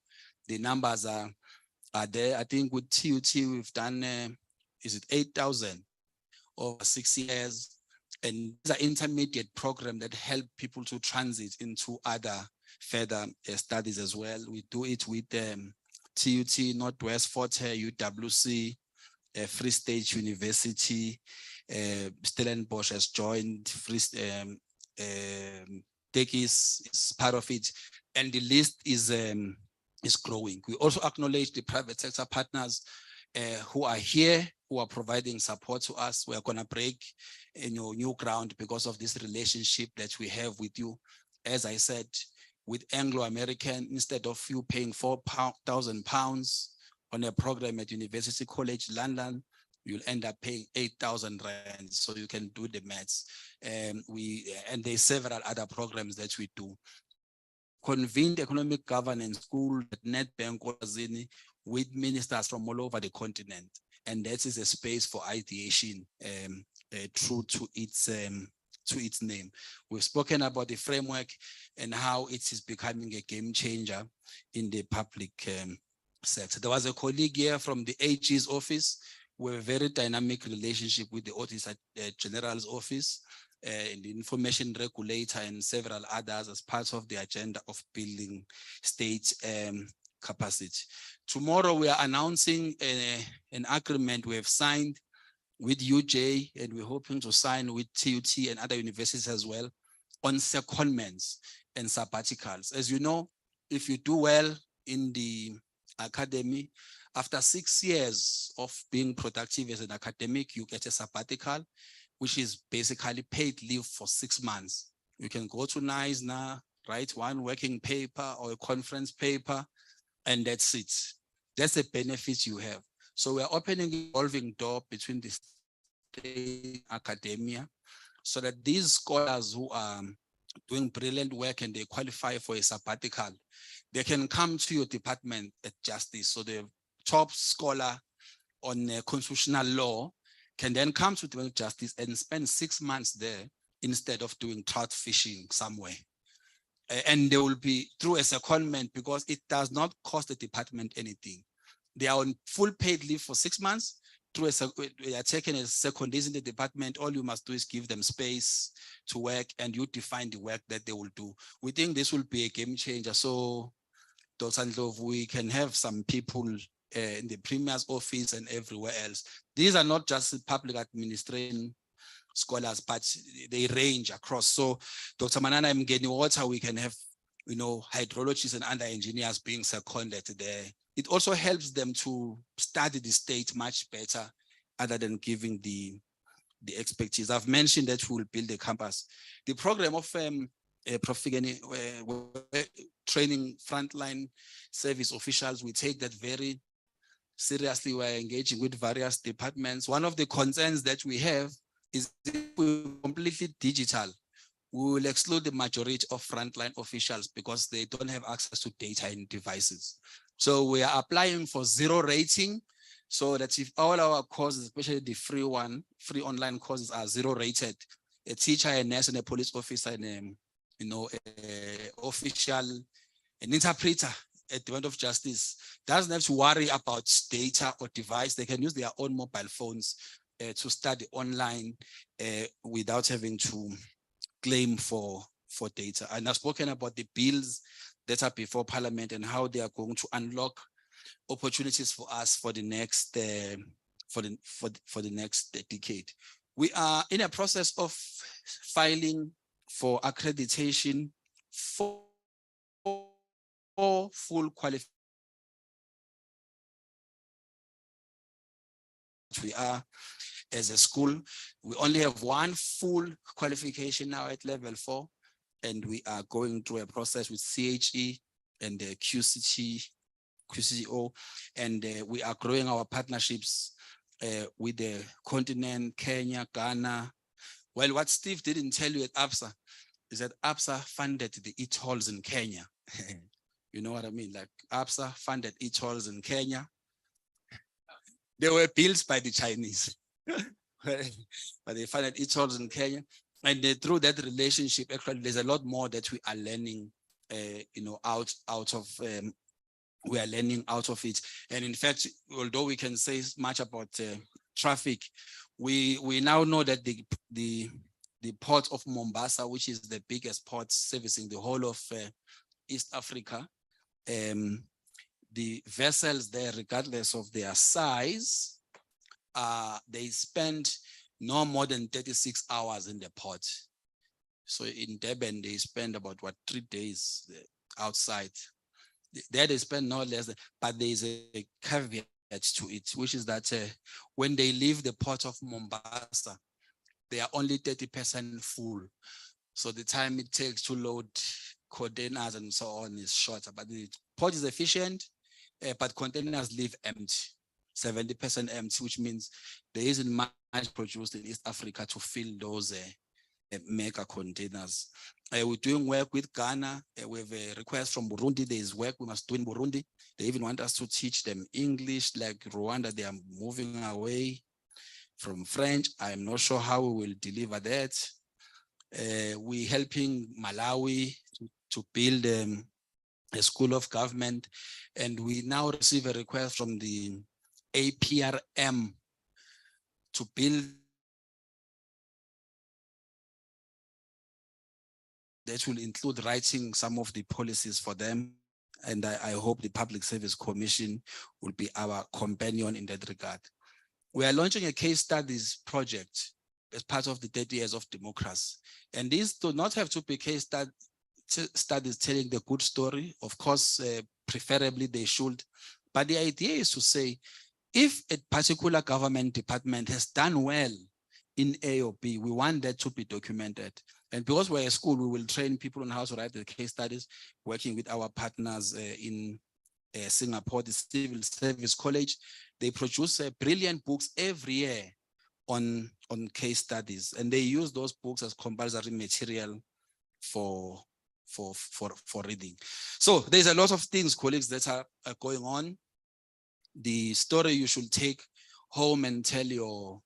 The numbers are there. I think with TUT, we've done, 8,000 over 6 years. And these are intermediate programs that help people to transit into other further studies as well. We do it with TUT, Northwest, Fort Hare, UWC, Free State University, Stellenbosch has joined, Tekis is part of it, and the list is growing. We also acknowledge the private sector partners who are here, who are providing support to us. We are going to break new ground because of this relationship that we have with you. As I said, with Anglo-American, instead of you paying £4,000 on a program at University College London, you'll end up paying 8,000 rand. So you can do the maths. And there's several other programs that we do. Convened economic governance school at Nedbank Kwazini with ministers from all over the continent. And that is a space for ideation true to its name. We've spoken about the framework and how it is becoming a game changer in the public sector. There was a colleague here from the AG's office. We have a very dynamic relationship with the Auditor General's office, and the information regulator, and several others as part of the agenda of building state capacity. Tomorrow we are announcing an agreement we have signed with UJ, and we're hoping to sign with TUT and other universities as well on secondments and sabbaticals. As you know, if you do well in the academy, after 6 years of being productive as an academic, you get a sabbatical, which is basically paid leave for 6 months. You can go to NICE now, write one working paper or a conference paper, and that's it. That's the benefit you have. So we're opening a revolving door between the state academia so that these scholars who are doing brilliant work and they qualify for a sabbatical, they can come to your department at Justice. So the top scholar on constitutional law can then come to Department of Justice and spend 6 months there instead of doing trout fishing somewhere. And they will be through a secondment because it does not cost the department anything. They are on full paid leave for 6 months. They are taken as secondaries in the department. All you must do is give them space to work and you define the work that they will do. We think this will be a game changer. So, Dr. Ndlovu, we can have some people in the Premier's office and everywhere else. These are not just public administration scholars, but they range across. So, Dr. Manana Mgeni Water, we can have, hydrologists and other engineers being seconded there. It also helps them to study the state much better, other than giving the expertise. I've mentioned that we will build a campus. The program of training frontline service officials, we take that very seriously. We're engaging with various departments. One of the concerns that we have is if we're completely digital, we will exclude the majority of frontline officials because they don't have access to data and devices. So we are applying for 0 rating, so that if all our courses, especially the free online courses, are 0 rated, a teacher, a nurse, and a police officer, and an interpreter at the Department of Justice doesn't have to worry about data or device. They can use their own mobile phones to study online without having to claim for data. And I've spoken about the bills that are before Parliament and how they are going to unlock opportunities for us for the next for the next decade. We are in a process of filing for accreditation for full qualification. We are, as a school, we only have one full qualification now at level 4, and we are going through a process with CHE and the QCO, and we are growing our partnerships with the continent, Kenya, Ghana. Well, what Steve didn't tell you at ABSA is that ABSA funded the e-tolls in Kenya. You know what I mean? Like ABSA funded e-tolls in Kenya. They were built by the Chinese, but they funded e-tolls in Kenya. And through that relationship, actually, there's a lot more that we are learning, out of we are learning out of it. And in fact, although we can say much about traffic, we now know that the port of Mombasa, which is the biggest port servicing the whole of East Africa, the vessels there, regardless of their size, they spend no more than 36 hours in the port. So in Durban, they spend about 3 days outside. There they spend no less than, but there is a caveat to it, which is that when they leave the port of Mombasa, they are only 30% full. So the time it takes to load containers and so on is shorter, but the port is efficient, but containers leave empty, 70% empty, which means there isn't much produced in East Africa to fill those mega containers. We're doing work with Ghana. We have a request from Burundi. There is work we must do in Burundi. They even want us to teach them English, like Rwanda. They are moving away from French. I'm not sure how we will deliver that. We're helping Malawi to build a school of government. And we now receive a request from the APRM to build that will include writing some of the policies for them. And I hope the Public Service Commission will be our companion in that regard. We are launching a case studies project as part of the 30 years of democracy. And these do not have to be case studies telling the good story. Of course, preferably they should. But the idea is to say, if a particular government department has done well in A or B, we want that to be documented. And because we're a school, we will train people on how to write the case studies, working with our partners in Singapore, the Civil Service College. They produce brilliant books every year on case studies, and they use those books as compulsory material for reading. So there's a lot of things, colleagues, that are going on. The story you should take home and tell your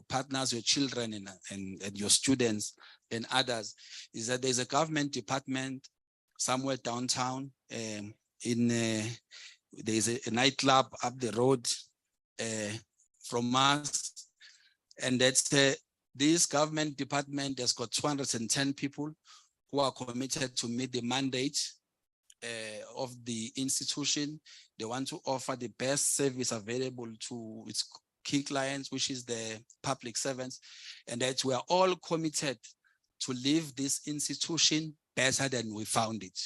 partners, your children, and your students and others, is that there's a government department somewhere downtown. There's a nightclub up the road from us, and that's this government department has got 210 people who are committed to meet the mandate of the institution. They want to offer the best service available to its key clients, which is the public servants, and that we are all committed to leave this institution better than we found it.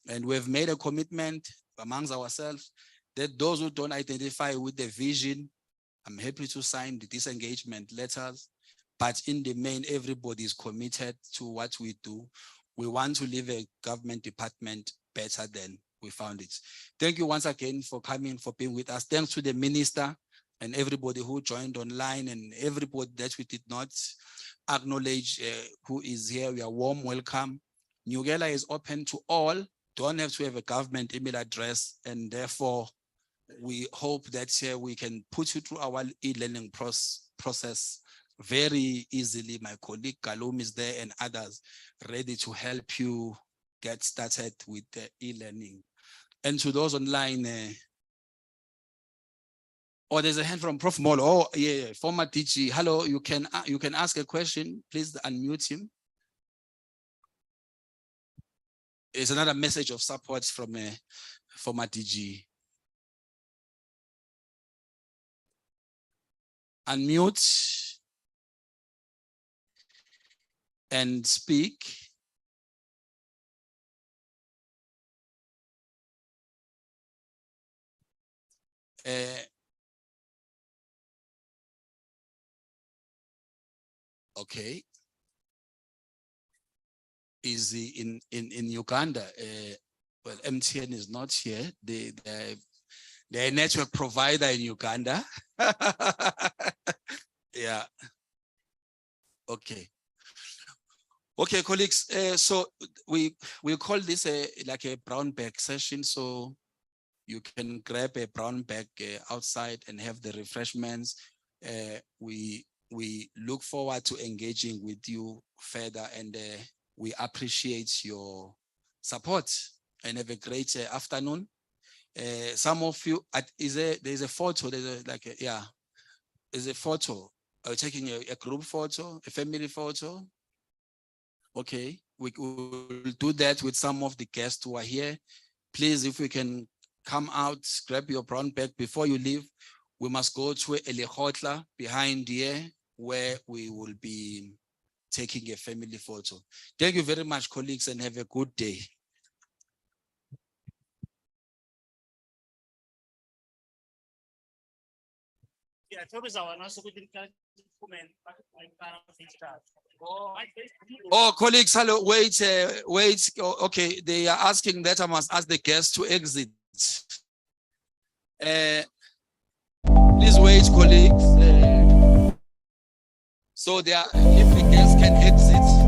And we've made a commitment amongst ourselves that those who don't identify with the vision, I'm happy to sign the disengagement letters, but in the main, everybody is committed to what we do. We want to leave a government department better than we found it. Thank you once again for coming, for being with us. Thanks to the minister and everybody who joined online and everybody that we did not acknowledge who is here. We are warm welcome. Nugela is open to all. Don't have to have a government email address, and therefore we hope that we can put you through our e-learning process very easily. My colleague Galum is there and others ready to help you get started with the e-learning. And to those online, oh, there's a hand from Prof. Molo. Oh, yeah, former DG. Hello, you can ask a question. Please unmute him. It's another message of support from a former DG. Unmute and speak. Okay. Is he in Uganda? Well, MTN is not here. They're a network provider in Uganda. Yeah. Okay. Okay, colleagues. So we call this like a brown bag session. So you can grab a brown bag outside and have the refreshments. We look forward to engaging with you further, and we appreciate your support, and have a great afternoon. Some of you, there's a photo, there's a photo. Are you taking a group photo, a family photo? Okay, we will do that with some of the guests who are here. Please, if we can come out, grab your brown bag before you leave. We must go to a Lekotla behind here, where we will be taking a family photo. Thank you very much, colleagues, and have a good day. Oh, colleagues, hello, wait. Okay, they are asking that I must ask the guests to exit. Please wait, colleagues. So if the guests can exit.